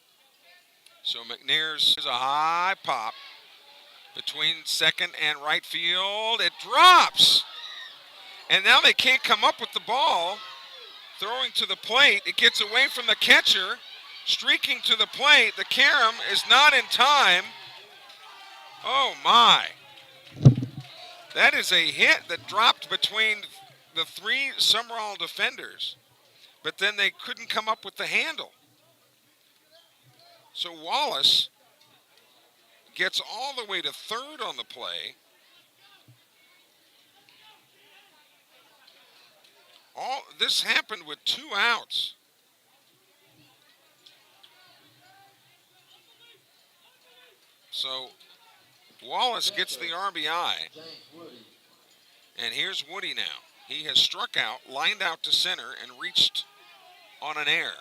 So McNair's is a high pop between second and right field. It drops. And now they can't come up with the ball. Throwing to the plate. It gets away from the catcher. Streaking to the plate. The carom is not in time. Oh my. That is a hit that dropped between the 3 Sumrall defenders, but then they couldn't come up with the handle. So Wallace gets all the way to third on the play. All this happened with 2 outs. So Wallace gets the RBI. And here's Woody now. He has struck out, lined out to center, and reached on an error.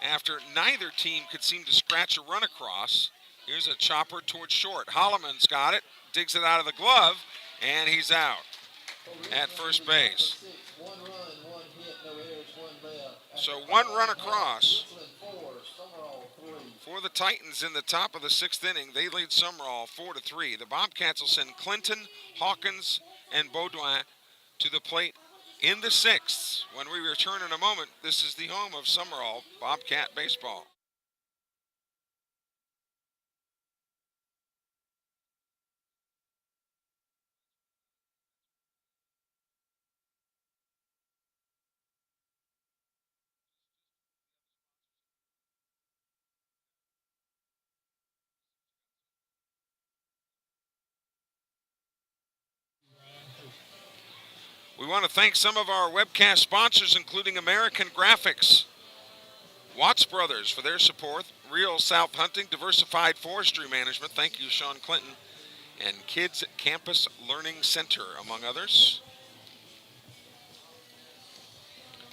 After neither team could seem to scratch a run across, here's a chopper towards short. Holloman's got it, digs it out of the glove, and he's out at first base. So 1 run across for the Titans in the top of the 6th inning. They lead Sumrall 4-3. The Bobcats will send Clinton, Hawkins, and Baudouin to the plate in the 6th. When we return in a moment, this is the home of Sumrall Bobcat baseball. We want to thank some of our webcast sponsors, including American Graphics, Watts Brothers for their support, Real South Hunting, Diversified Forestry Management, thank you, Sean Clinton, and Kids Campus Learning Center, among others.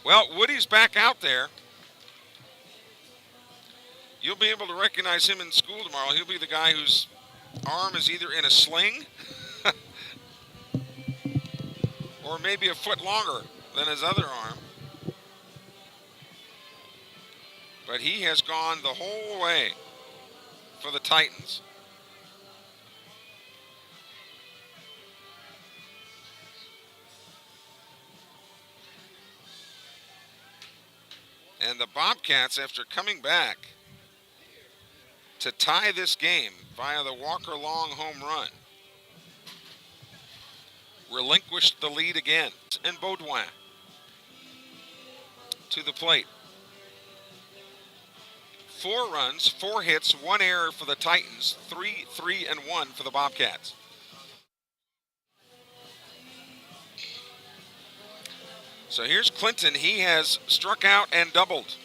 Well, Woody's back out there. You'll be able to recognize him in school tomorrow. He'll be the guy whose arm is either in a sling or maybe a foot longer than his other arm. But he has gone the whole way for the Titans. And the Bobcats, after coming back to tie this game via the Walker Long home run, relinquished the lead again. And Baudouin to the plate. 4 runs, 4 hits, 1 error for the Titans, 3-3-1 for the Bobcats. So here's Clinton. He has struck out and doubled.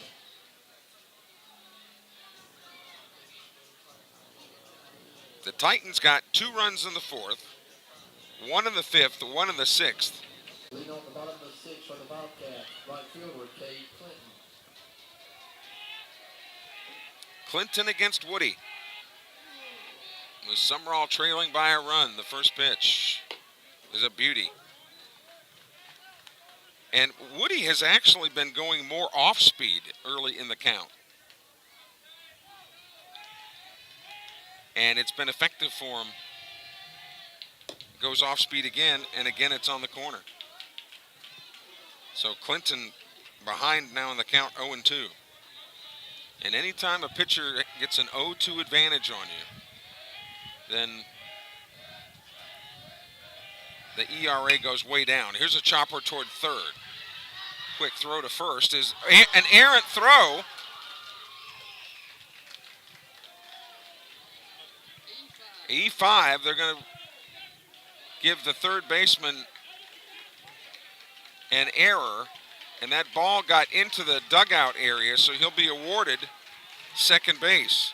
The Titans got 2 runs in the 4th, 1 in the 5th, 1 in the 6th. Leading off the bottom of the 6th for the Bobcats, right fielder Cade Clinton. Clinton against Woody. With Sumrall trailing by a run. The first pitch is a beauty. And Woody has actually been going more off speed early in the count. And it's been effective for him. Goes off speed again, and again it's on the corner. So Clinton behind now in the count, 0-2. And anytime a pitcher gets an 0-2 advantage on you, then the ERA goes way down. Here's a chopper toward third. Quick throw to first is an errant throw. E5, they're going to give the third baseman an error, and that ball got into the dugout area, so he'll be awarded second base.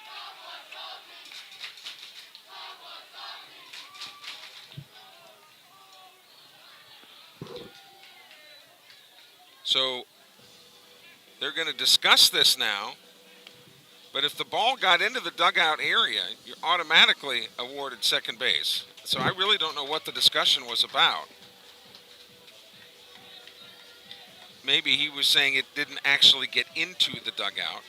So they're going to discuss this now, but if the ball got into the dugout area, you're automatically awarded second base. So I really don't know what the discussion was about. Maybe he was saying it didn't actually get into the dugout,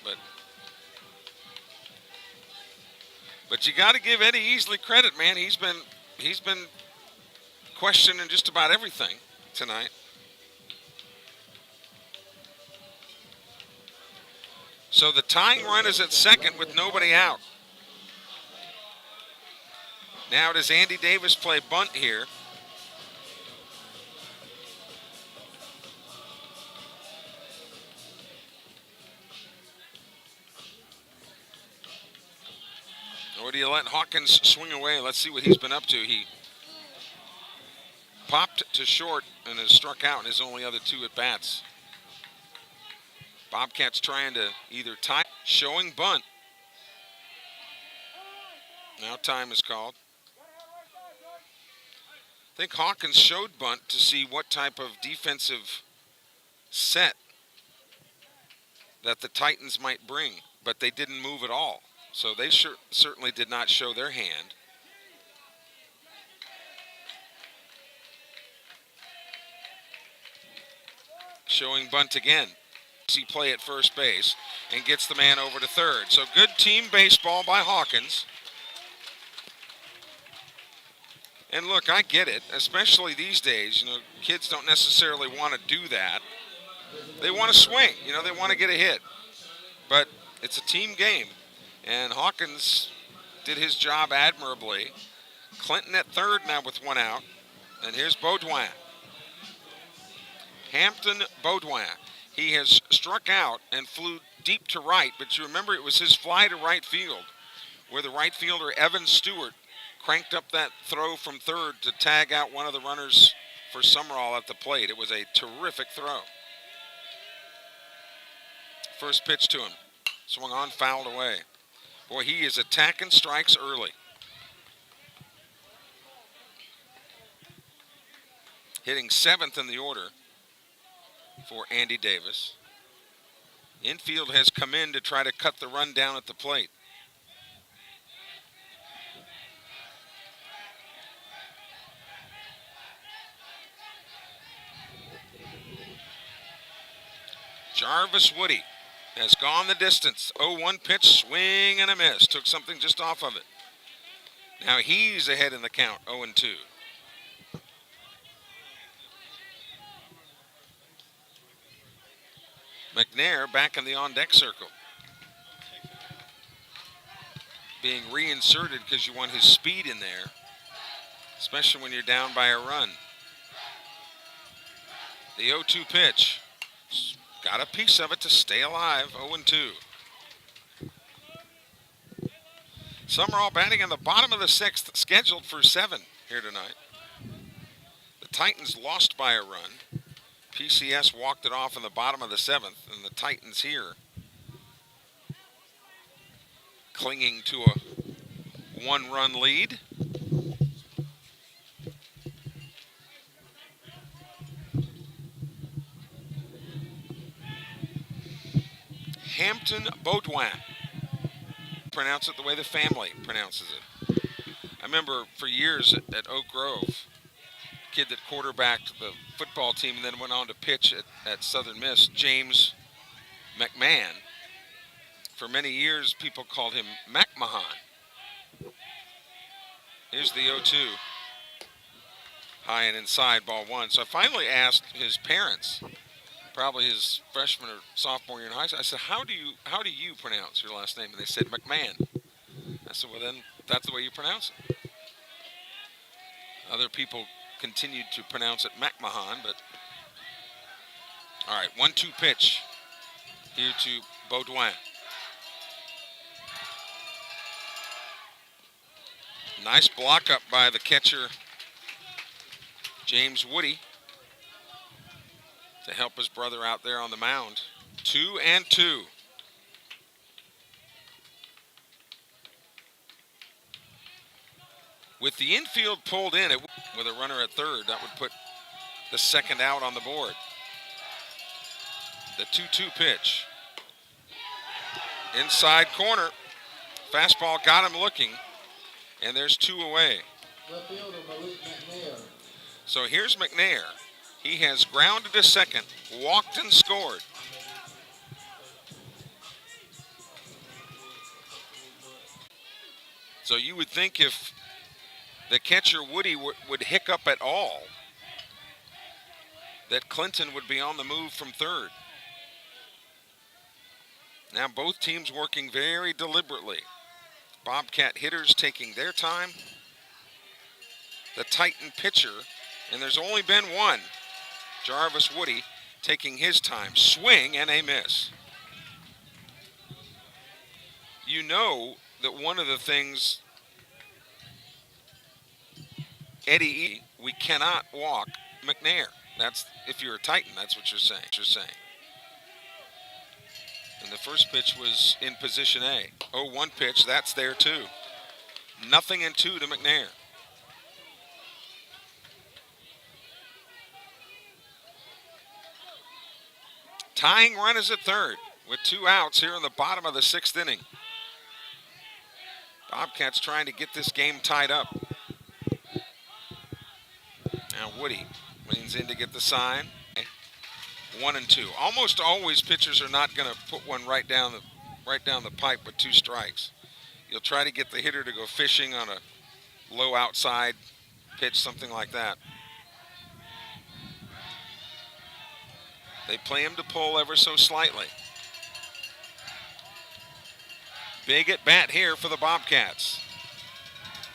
but you got to give Eddie Easley credit, man. He's been questioning just about everything tonight. So the tying run is at second with nobody out. Now does Andy Davis play bunt here? Or do you let Hawkins swing away? Let's see what he's been up to. He popped to short and has struck out in his only other 2 at-bats. Bobcats trying to either tie, showing bunt. Now time is called. I think Hawkins showed bunt to see what type of defensive set that the Titans might bring, but they didn't move at all. So they certainly did not show their hand. Showing bunt again. He play at first base and gets the man over to third. So good team baseball by Hawkins. And look, I get it, especially these days. You know, kids don't necessarily want to do that. They want to swing. You know, they want to get a hit. But it's a team game. And Hawkins did his job admirably. Clinton at third now with 1 out. And here's Baudouin. Hampton Baudouin. He has struck out and flew deep to right, but you remember it was his fly to right field where the right fielder Evan Stewart cranked up that throw from third to tag out one of the runners for Sumrall at the plate. It was a terrific throw. First pitch to him. Swung on, fouled away. Boy, he is attacking strikes early. Hitting 7th in the order for Andy Davis. Infield has come in to try to cut the run down at the plate. Jarvis Woody has gone the distance. 0-1 pitch, swing and a miss. Took something just off of it. Now he's ahead in the count, 0-2. McNair back in the on-deck circle. Being reinserted because you want his speed in there, especially when you're down by a run. The 0-2 pitch. Got a piece of it to stay alive, 0-2. Sumrall batting in the bottom of the 6th, scheduled for 7 here tonight. The Titans lost by a run. PCS walked it off in the bottom of the 7th, and the Titans here clinging to a 1-run lead. Hampton Baudouin. Pronounce it the way the family pronounces it. I remember for years at Oak Grove, kid that quarterbacked the football team and then went on to pitch at Southern Miss, James McMahon. For many years, people called him McMahon. Here's the 0-2. High and inside, ball 1. So I finally asked his parents, probably his freshman or sophomore year in high school, I said, how do you pronounce your last name? And they said McMahon. I said, well, then that's the way you pronounce it. Other people continued to pronounce it McMahon, but all right, 1-2 pitch here to Baudouin. Nice block up by the catcher, James Woody, to help his brother out there on the mound. 2-2. With the infield pulled in, with a runner at third, that would put the second out on the board. The 2-2 pitch. Inside corner. Fastball got him looking, and there's 2 away. Left fielder Malik McNair. So here's McNair. He has grounded to second, walked and scored. So you would think if the catcher Woody would hiccup at all, that Clinton would be on the move from third. Now both teams working very deliberately. Bobcat hitters taking their time. The Titan pitcher, and there's only been one, Jarvis Woody, taking his time. Swing and a miss. You know that one of the things Eddie E., we cannot walk McNair. That's if you're a Titan, that's what you're saying. And the first pitch was in position A. 0-1 pitch, that's there too. 0-2 to McNair. Tying run is at third with 2 outs here in the bottom of the 6th inning. Bobcats trying to get this game tied up. Now Woody leans in to get the sign. 1-2. Almost always pitchers are not going to put one right down the pipe with 2 strikes. You'll try to get the hitter to go fishing on a low outside pitch, something like that. They play him to pull ever so slightly. Big at bat here for the Bobcats.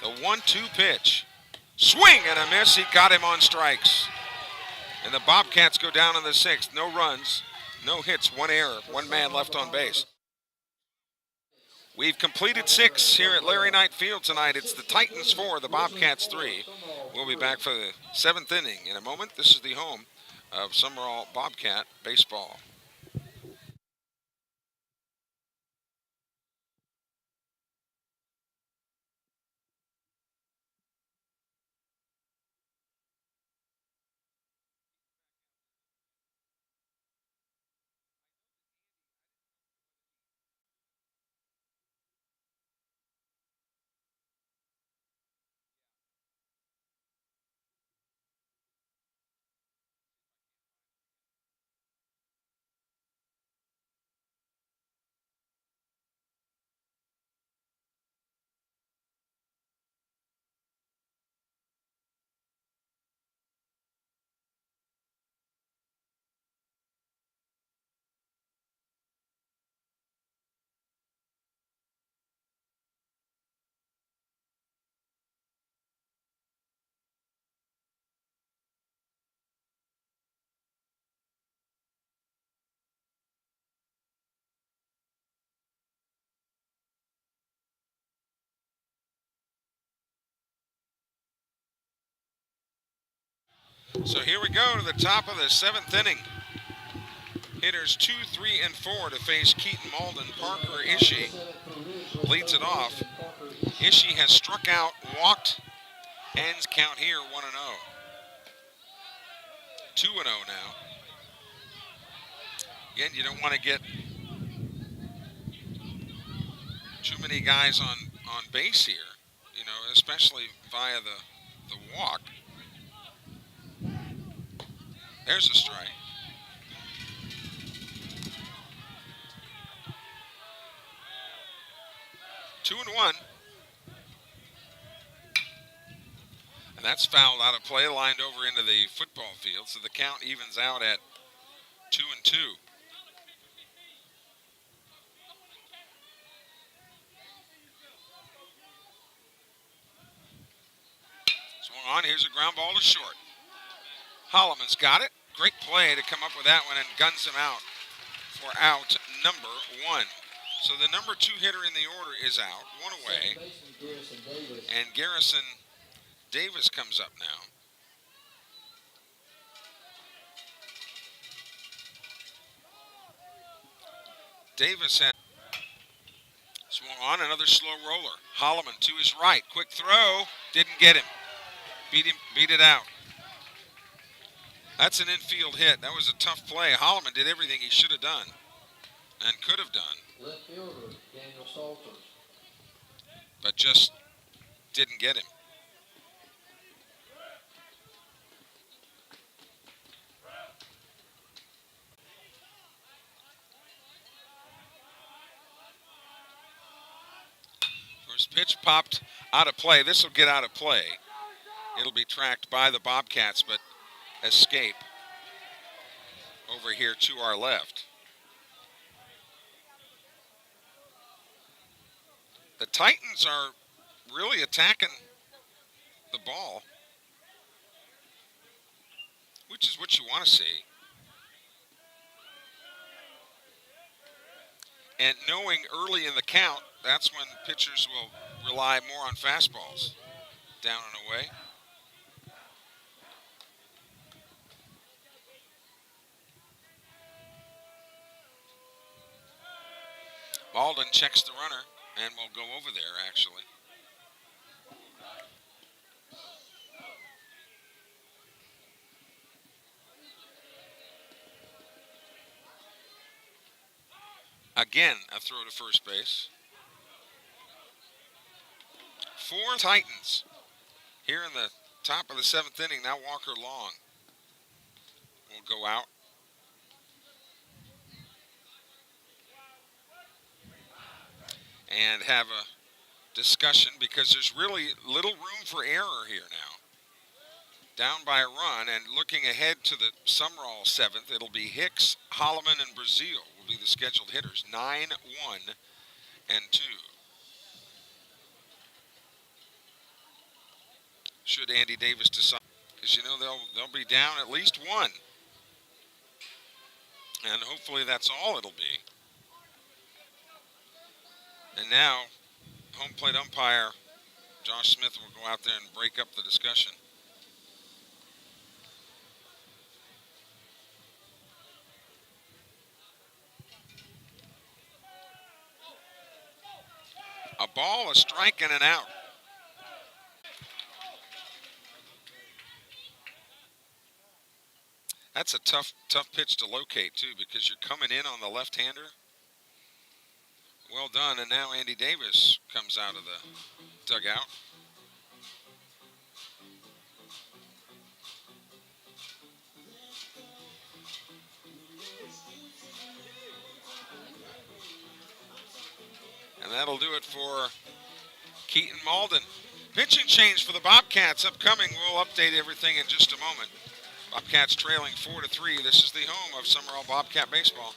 The 1-2 pitch. Swing and a miss. He got him on strikes. And the Bobcats go down in the 6th. No runs, no hits, 1 error, 1 man left on base. We've completed 6 here at Larry Knight Field tonight. It's the Titans 4, the Bobcats 3. We'll be back for the 7th inning in a moment. This is the home of Sumrall Bobcat baseball. So here we go to the top of the 7th inning. Hitters 2, 3, and 4 to face Keaton Malden. Parker Ishii leads it off. Ishii has struck out, walked, ends count here 1-0. 2-0 now. Again, you don't want to get too many guys on base here, you know, especially via the walk. There's a strike. Two and one. And that's fouled out of play, lined over into the football field. So the count evens out at 2-2. Swung on. Here's a ground ball to short. Holloman's got it. Great play to come up with that one and guns him out for out number 1. So the number 2 hitter in the order is out, 1 away. And Garrison Davis comes up now. Davis had swung on, another slow roller. Holloman to his right. Quick throw. Didn't get him. Beat it out. That's an infield hit. That was a tough play. Holloman did everything he should have done and could have done. Left fielder, Daniel Salters. But just didn't get him. First pitch popped out of play. This will get out of play. It'll be tracked by the Bobcats, but escape over here to our left. The Titans are really attacking the ball, which is what you want to see. And knowing early in the count, that's when pitchers will rely more on fastballs. Down and away. Malden checks the runner and will go over there, actually. Again, a throw to first base. 4 Titans here in the top of the 7th inning. Now Walker Long will go out. And have a discussion because there's really little room for error here now. Down by a run, and looking ahead to the Sumrall 7th, it'll be Hicks, Holloman, and Brazil will be the scheduled hitters. 9, 1, and 2. Should Andy Davis decide, because you know they'll be down at least 1, and hopefully that's all it'll be. And now, home plate umpire Josh Smith will go out there and break up the discussion. A ball, a strike, and an out. That's a tough pitch to locate, too, because you're coming in on the left-hander. Well done, and now Andy Davis comes out of the dugout. And that'll do it for Keaton Malden. Pitching change for the Bobcats upcoming. We'll update everything in just a moment. Bobcats trailing 4-3. This is the home of Sumrall Bobcat baseball.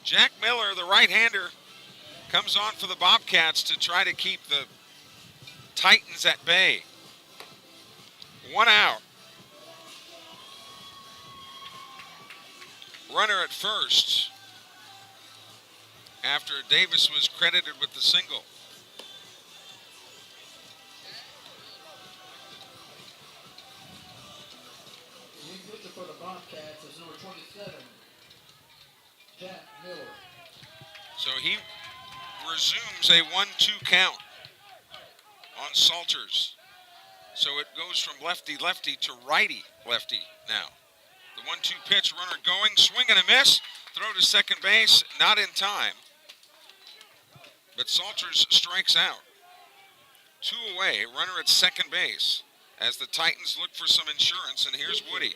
Jack Miller, the right-hander, comes on for the Bobcats to try to keep the Titans at bay. 1 out. Runner at first after Davis was credited with the single. The new pitcher for the Bobcats is number 27, Jack Miller. So he resumes a 1-2 count on Salters. So it goes from lefty-lefty to righty-lefty now. The 1-2 pitch, runner going, swing and a miss. Throw to second base, not in time. But Salters strikes out. 2 away, runner at second base as the Titans look for some insurance, and here's Woody.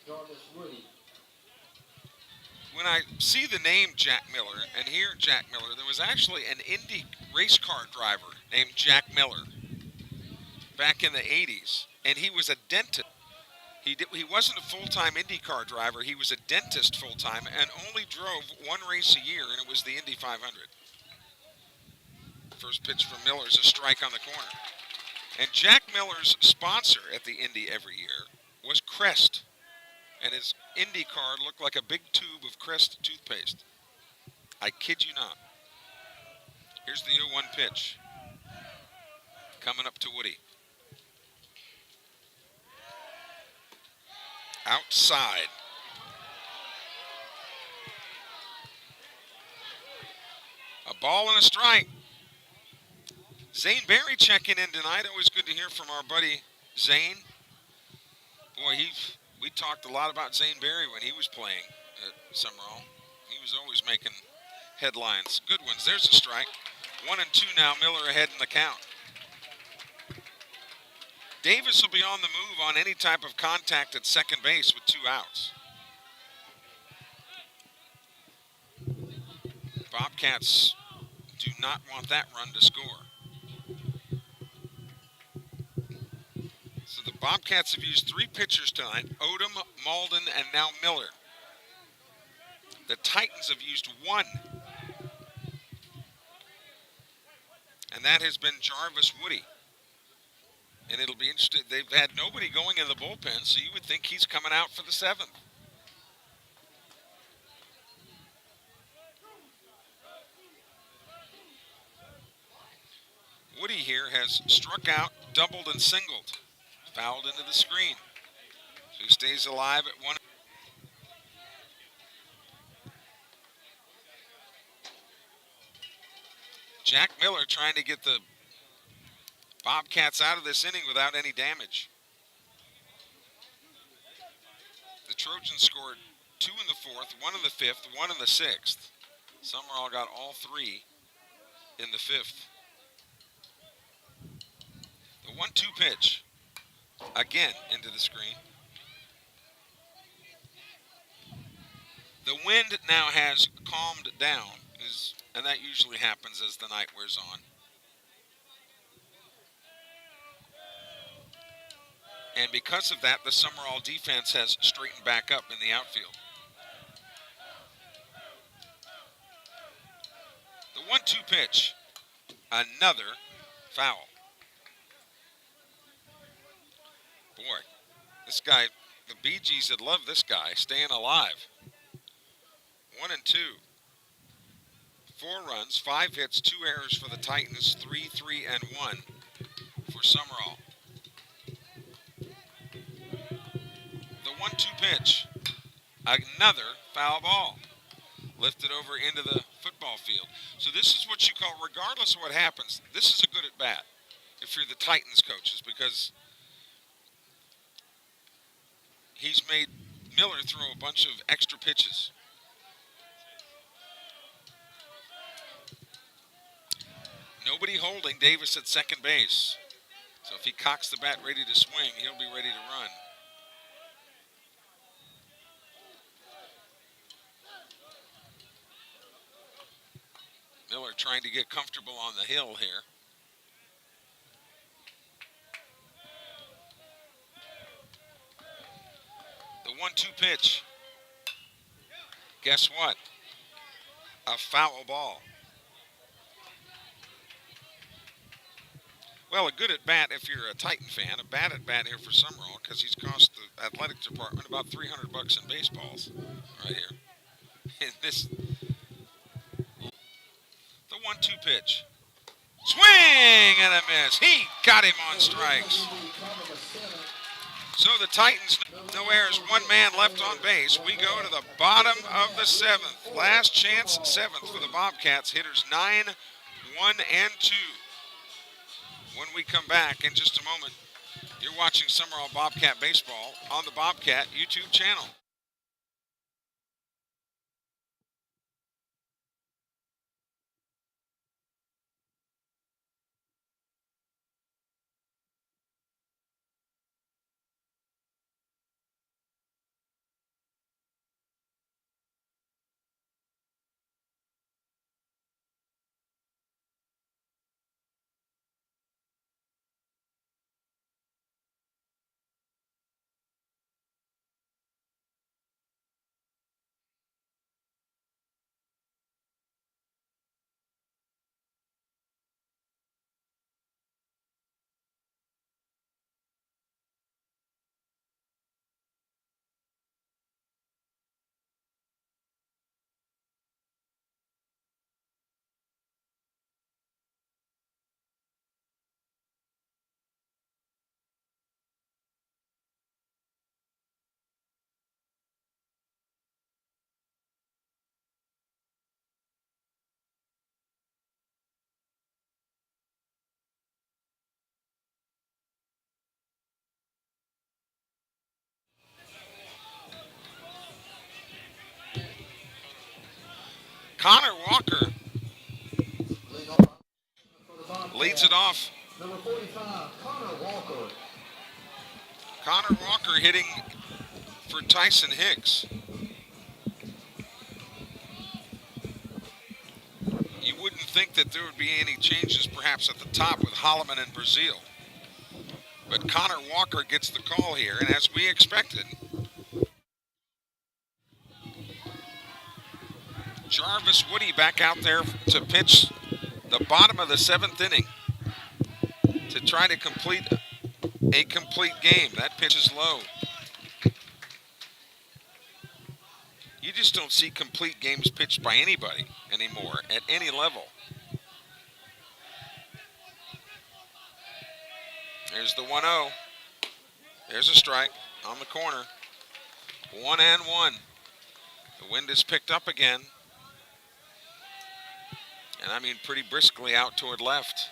Jarvis Woody. When I see the name Jack Miller and hear Jack Miller, there was actually an Indy race car driver named Jack Miller back in the 80s, and he was a dentist. He wasn't a full-time IndyCar driver. He was a dentist full-time and only drove one race a year, and it was the Indy 500. First pitch from Miller is a strike on the corner. And Jack Miller's sponsor at the Indy every year was Crest, and his Indy card looked like a big tube of Crest toothpaste. I kid you not. Here's the 0-1 pitch. Coming up to Woody. Outside. A ball and a strike. Zane Berry checking in tonight. Always good to hear from our buddy Zane. Boy, we talked a lot about Zane Berry when he was playing at Sumrall. He was always making headlines. Good ones. There's a strike. 1-2 now. Miller ahead in the count. Davis will be on the move on any type of contact at second base with 2 outs. Bobcats do not want that run to score. So the Bobcats have used 3 pitchers tonight, Odom, Malden, and now Miller. The Titans have used 1. And that has been Jarvis Woody. And it'll be interesting. They've had nobody going in the bullpen, so you would think he's coming out for the 7th. Woody here has struck out, doubled, and singled. Fouled into the screen. So he stays alive at 1. Jack Miller trying to get the Bobcats out of this inning without any damage. The Trojans scored 2 in the 4th, 1 in the 5th, 1 in the 6th. Sumrall got all 3 in the 5th. The 1-2 pitch, again into the screen. The wind now has calmed down, and that usually happens as the night wears on. And because of that, the Sumrall defense has straightened back up in the outfield. The 1-2 pitch, another foul. Boy, this guy, the Bee Gees had loved this guy, staying alive. 1-2. 4 runs, 5 hits, 2 errors for the Titans, 3-3-1 for Sumrall. The 1-2 pitch, another foul ball, lifted over into the football field. So this is what you call, regardless of what happens, this is a good at bat if you're the Titans coaches, because he's made Miller throw a bunch of extra pitches. Nobody holding Davis at second base. So if he cocks the bat ready to swing, he'll be ready to run. Miller trying to get comfortable on the hill here. The 1-2 pitch. Guess what? A foul ball. Well, a good at bat if you're a Titan fan. A bad at bat here for Sumrall because he's cost the athletic department about $300 in baseballs right here. And this, the 1-2 pitch. Swing and a miss. He got him on strikes. So the Titans, no errors, 1 man left on base. We go to the bottom of the 7th. Last chance 7th for the Bobcats. Hitters 9, 1, and 2. When we come back in just a moment, you're watching Sumrall Bobcat Baseball on the Bobcat YouTube channel. Walker Leading off for the Bobcats. leads it off. Number 45, Connor Walker. Connor Walker hitting for Tyson Hicks. You wouldn't think that there would be any changes perhaps at the top with Holloman and Brazil. But Connor Walker gets the call here, and as we expected, Jarvis Woody back out there to pitch the bottom of the 7th inning to try to complete a complete game. That pitch is low. You just don't see complete games pitched by anybody anymore at any level. There's the 1-0. There's a strike on the corner. 1-1. The wind is picked up again. And I mean pretty briskly out toward left.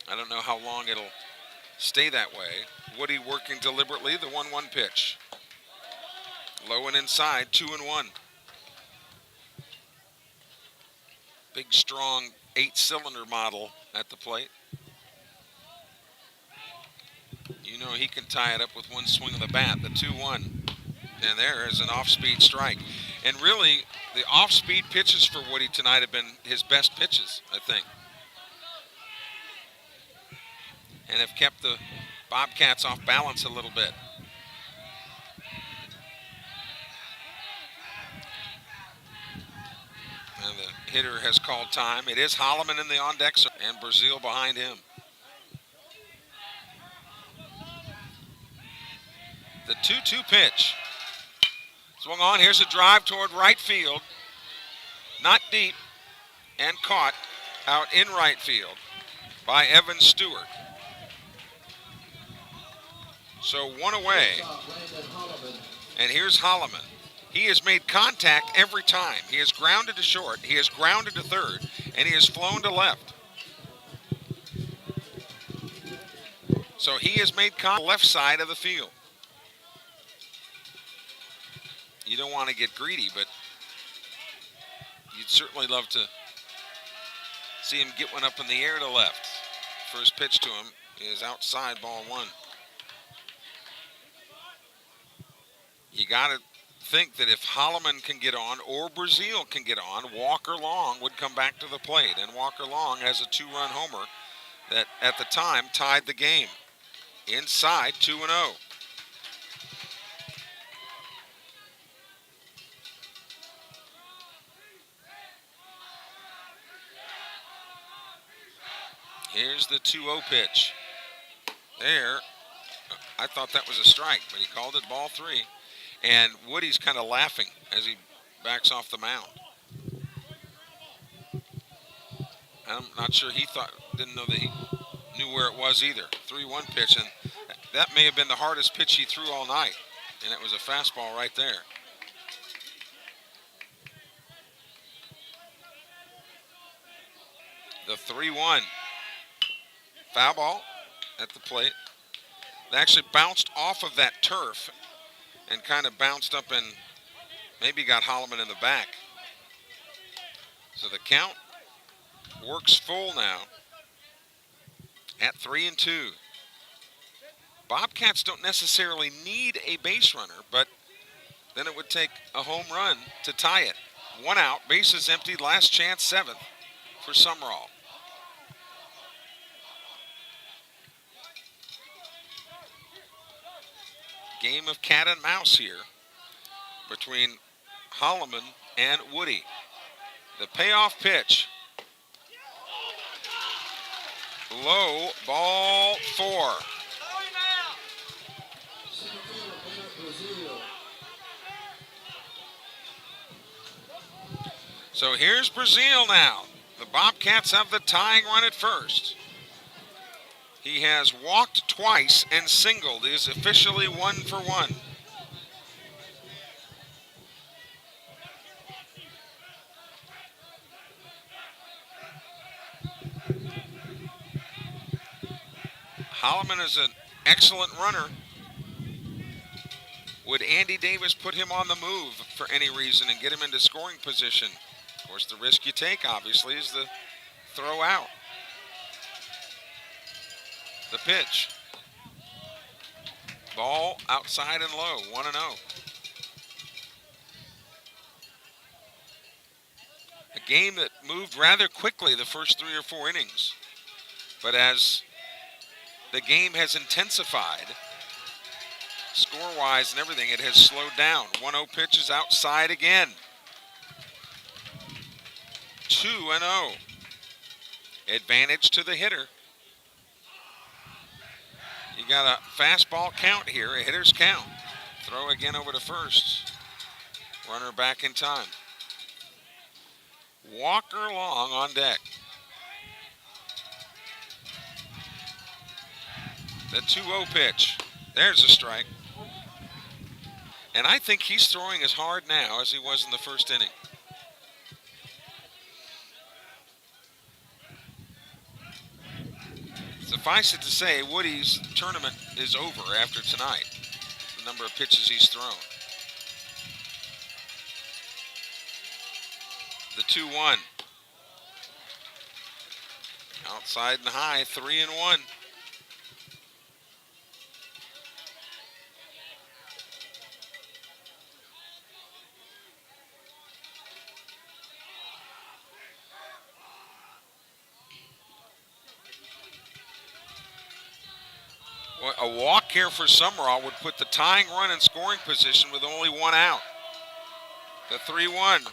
I don't know how long it'll stay that way. Woody working deliberately, the 1-1 pitch. Low and inside, 2-1. Big, strong 8-cylinder model at the plate. You know he can tie it up with one swing of the bat, the 2-1. And there is an off-speed strike. And really, the off-speed pitches for Woody tonight have been his best pitches, I think. And have kept the Bobcats off balance a little bit. And the hitter has called time. It is Holloman in the on-deck and Brazil behind him. The 2-2 pitch. Swung on. Here's a drive toward right field. Not deep. And caught out in right field by Evan Stewart. So one away. And here's Holloman. He has made contact every time. He has grounded to short. He has grounded to third. And he has flown to left. So he has made contact left side of the field. You don't want to get greedy, but you'd certainly love to see him get one up in the air to left. First pitch to him is outside, ball 1. You got to think that if Holloman can get on or Brazil can get on, Walker Long would come back to the plate. And Walker Long has a 2-run homer that at the time tied the game. Inside, 2-0. Here's the 2-0 pitch. There, I thought that was a strike, but he called it ball 3. And Woody's kind of laughing as he backs off the mound. I'm not sure didn't know that he knew where it was either. 3-1 pitch, and that may have been the hardest pitch he threw all night. And it was a fastball right there. The 3-1. Foul ball at the plate. They actually bounced off of that turf and kind of bounced up and maybe got Holloman in the back. So the count works full now at 3-2. Bobcats don't necessarily need a base runner, but then it would take a home run to tie it. 1 out, bases empty, last chance, 7th for Sumrall. Game of cat and mouse here between Holloman and Woody. The payoff pitch. Low, ball 4. So here's Brazil now. The Bobcats have the tying run at first. He has walked twice and singled. He is officially 1 for 1. Holloman is an excellent runner. Would Andy Davis put him on the move for any reason and get him into scoring position? course, the risk you take, obviously, is the throw out. The pitch. Ball outside and low, 1-0. A game that moved rather quickly the first 3 or 4 innings. But as the game has intensified, score-wise and everything, it has slowed down. 1-0 pitch is outside again. 2-0. Advantage to the hitter. You got a fastball count here, a hitter's count. Throw again over to first. Runner back in time. Walker Long on deck. The 2-0 pitch. There's a strike. And I think he's throwing as hard now as he was in the first inning. Suffice it to say, Woody's tournament is over after tonight. The number of pitches he's thrown. The 2-1. Outside and high, 3-1. A walk here for Sumrall would put the tying run in scoring position with only 1 out. The 3-1.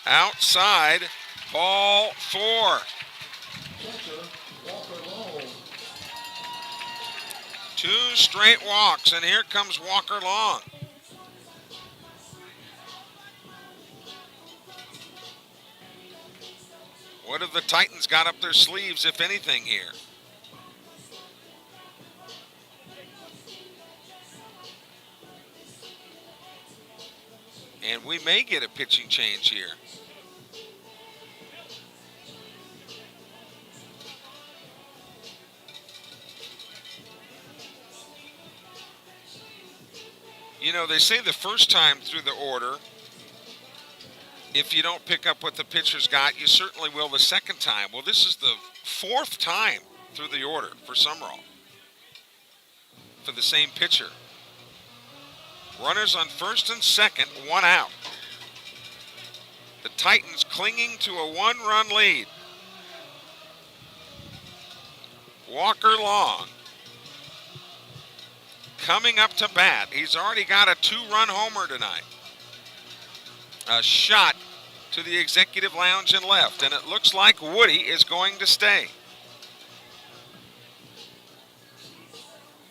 Outside, ball 4. Catcher, Walker Long. 2 straight walks, and here comes Walker Long. What have the Titans got up their sleeves, if anything, here? And we may get a pitching change here. You know, they say the first time through the order, if you don't pick up what the pitcher's got, you certainly will the second time. Well, this is the 4th time through the order for Sumrall for the same pitcher. Runners on first and second, 1 out. The Titans clinging to a 1-run lead. Walker Long coming up to bat. He's already got a 2-run homer tonight. A shot to the executive lounge and left, and it looks like Woody is going to stay.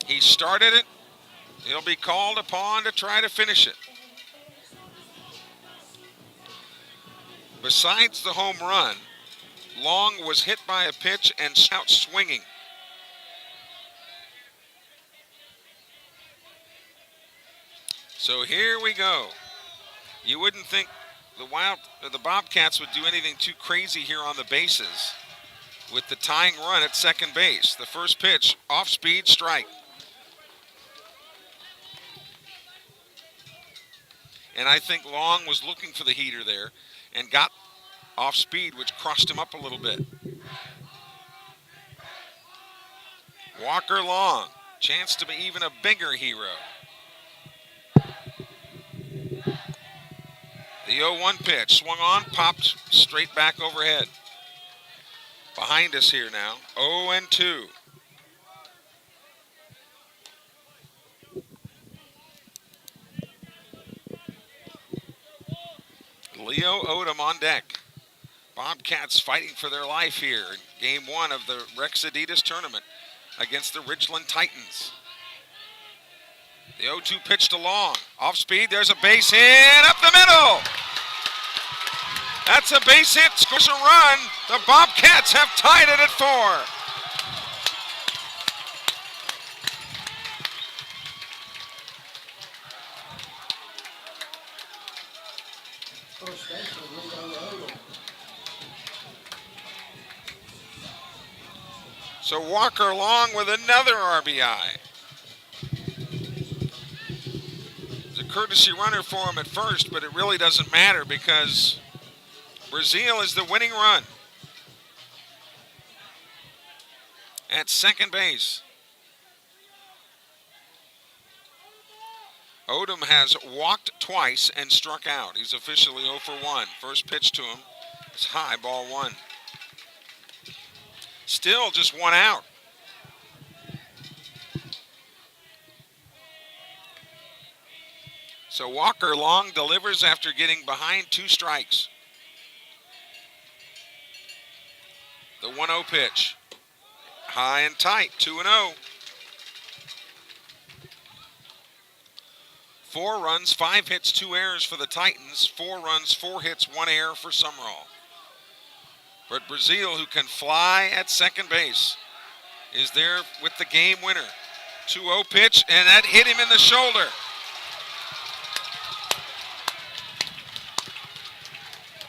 He started it. He'll be called upon to try to finish it. Besides the home run, Long was hit by a pitch and out swinging. So here we go. You wouldn't think the Bobcats would do anything too crazy here on the bases with the tying run at second base. The first pitch, off-speed strike. And I think Long was looking for the heater there and got off speed, which crossed him up a little bit. Walker Long, chance to be even a bigger hero. The 0-1 pitch, swung on, popped straight back overhead. Behind us here now, 0-2. Leo Odom on deck. Bobcats fighting for their life here in game 1 of the Rex Adidas tournament against the Ridgeland Titans. The 0-2 pitch to Long. Off speed, there's a base hit up the middle. That's a base hit, scores a run. The Bobcats have tied it at 4. First baseman, Leo Odom. So Walker Long with another RBI. It's a courtesy runner for him at first, but it really doesn't matter because Brazil is the winning run at second base. Odom has walked twice and struck out. He's officially 0 for 1. First pitch to him is high, ball 1. Still just 1 out. So Walker long delivers after getting behind 2 strikes. The 1-0 pitch. High and tight, 2-0. 4 runs, 5 hits, 2 errors for the Titans. 4 runs, 4 hits, 1 error for Sumrall. But Brazil, who can fly at second base, is there with the game winner. 2-0 pitch, and that hit him in the shoulder.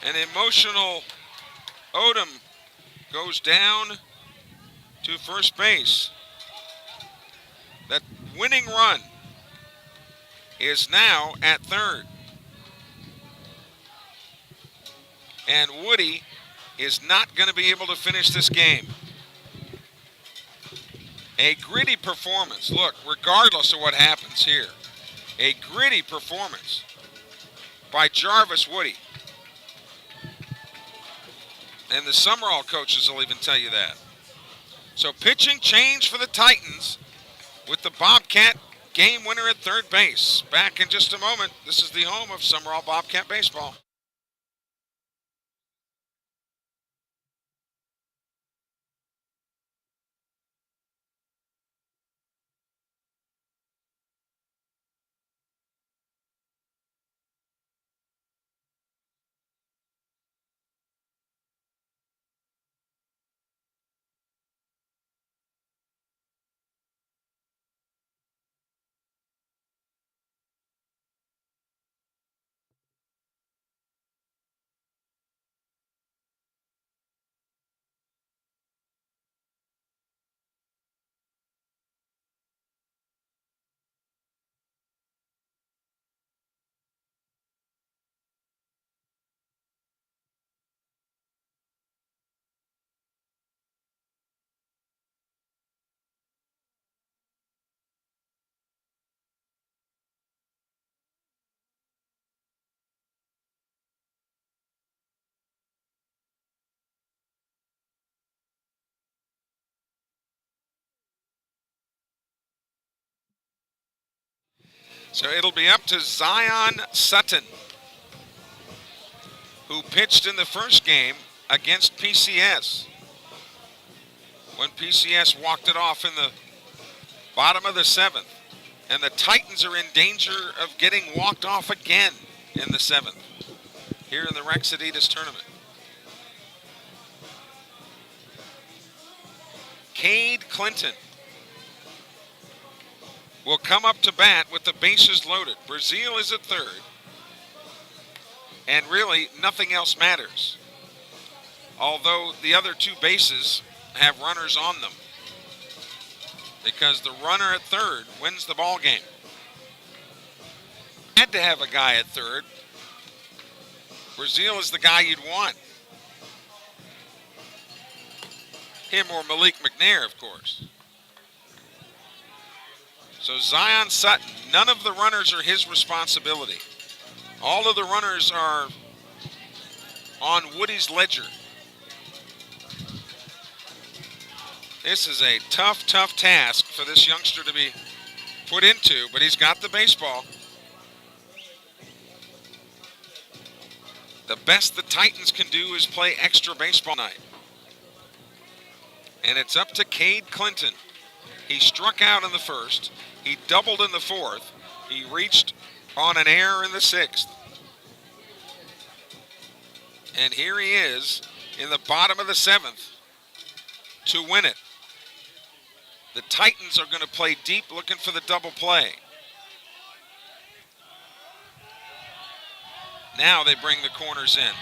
An emotional Odom goes down to first base. That winning run is now at third. And Woody is not going to be able to finish this game. A gritty performance. Look, regardless of what happens here, a gritty performance by Jarvis Woody. And the Sumrall coaches will even tell you that. So pitching change for the Titans with the Bobcat game winner at third base. Back in just a moment. This is the home of Sumrall Bobcat baseball. So it'll be up to Zion Sutton, who pitched in the first game against PCS when PCS walked it off in the bottom of the 7th. And the Titans are in danger of getting walked off again in the 7th here in the Rex Adidas tournament. Cade Clinton will come up to bat with the bases loaded. Brazil is at third. And really, nothing else matters. Although the other 2 bases have runners on them. Because the runner at third wins the ball game. Had to have a guy at third. Brazil is the guy you'd want. Him or Malik McNair, of course. So Zion Sutton, none of the runners are his responsibility. All of the runners are on Woody's ledger. This is a tough, tough task for this youngster to be put into, but he's got the baseball. The best the Titans can do is play extra baseball night. And it's up to Cade Clinton. He struck out in the first. He doubled in the fourth. He reached on an error in the 6th. And here he is in the bottom of the 7th to win it. The Titans are going to play deep looking for the double play. Now they bring the corners in.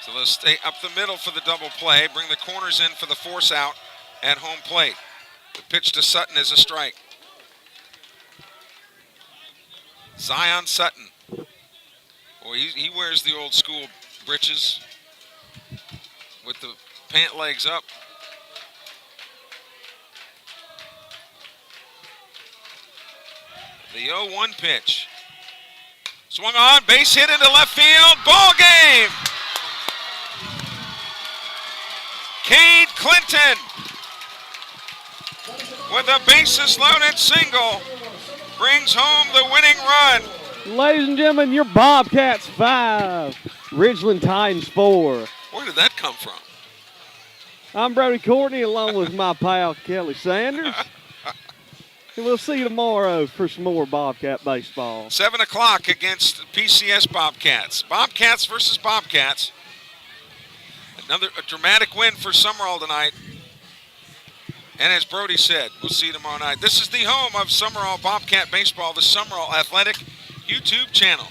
So they'll stay up the middle for the double play, bring the corners in for the force out at home plate. The pitch to Sutton is a strike. Zion Sutton Well, he wears the old school breeches with the pant legs up. The 0-1 pitch. Swung on, base hit into left field, ball game! Cade Clinton with a bases loaded single brings home the winning run. Ladies and gentlemen, your Bobcats 5, Ridgeland Titans 4. Where did that come from? I'm Brody Courtney along with my pal Kelly Sanders. And we'll see you tomorrow for some more Bobcat baseball. 7 o'clock against PCS Bobcats. Bobcats versus Bobcats. A dramatic win for Sumrall tonight. And as Brody said, we'll see you tomorrow night. This is the home of Sumrall Bobcat Baseball, the Sumrall Athletic YouTube channel.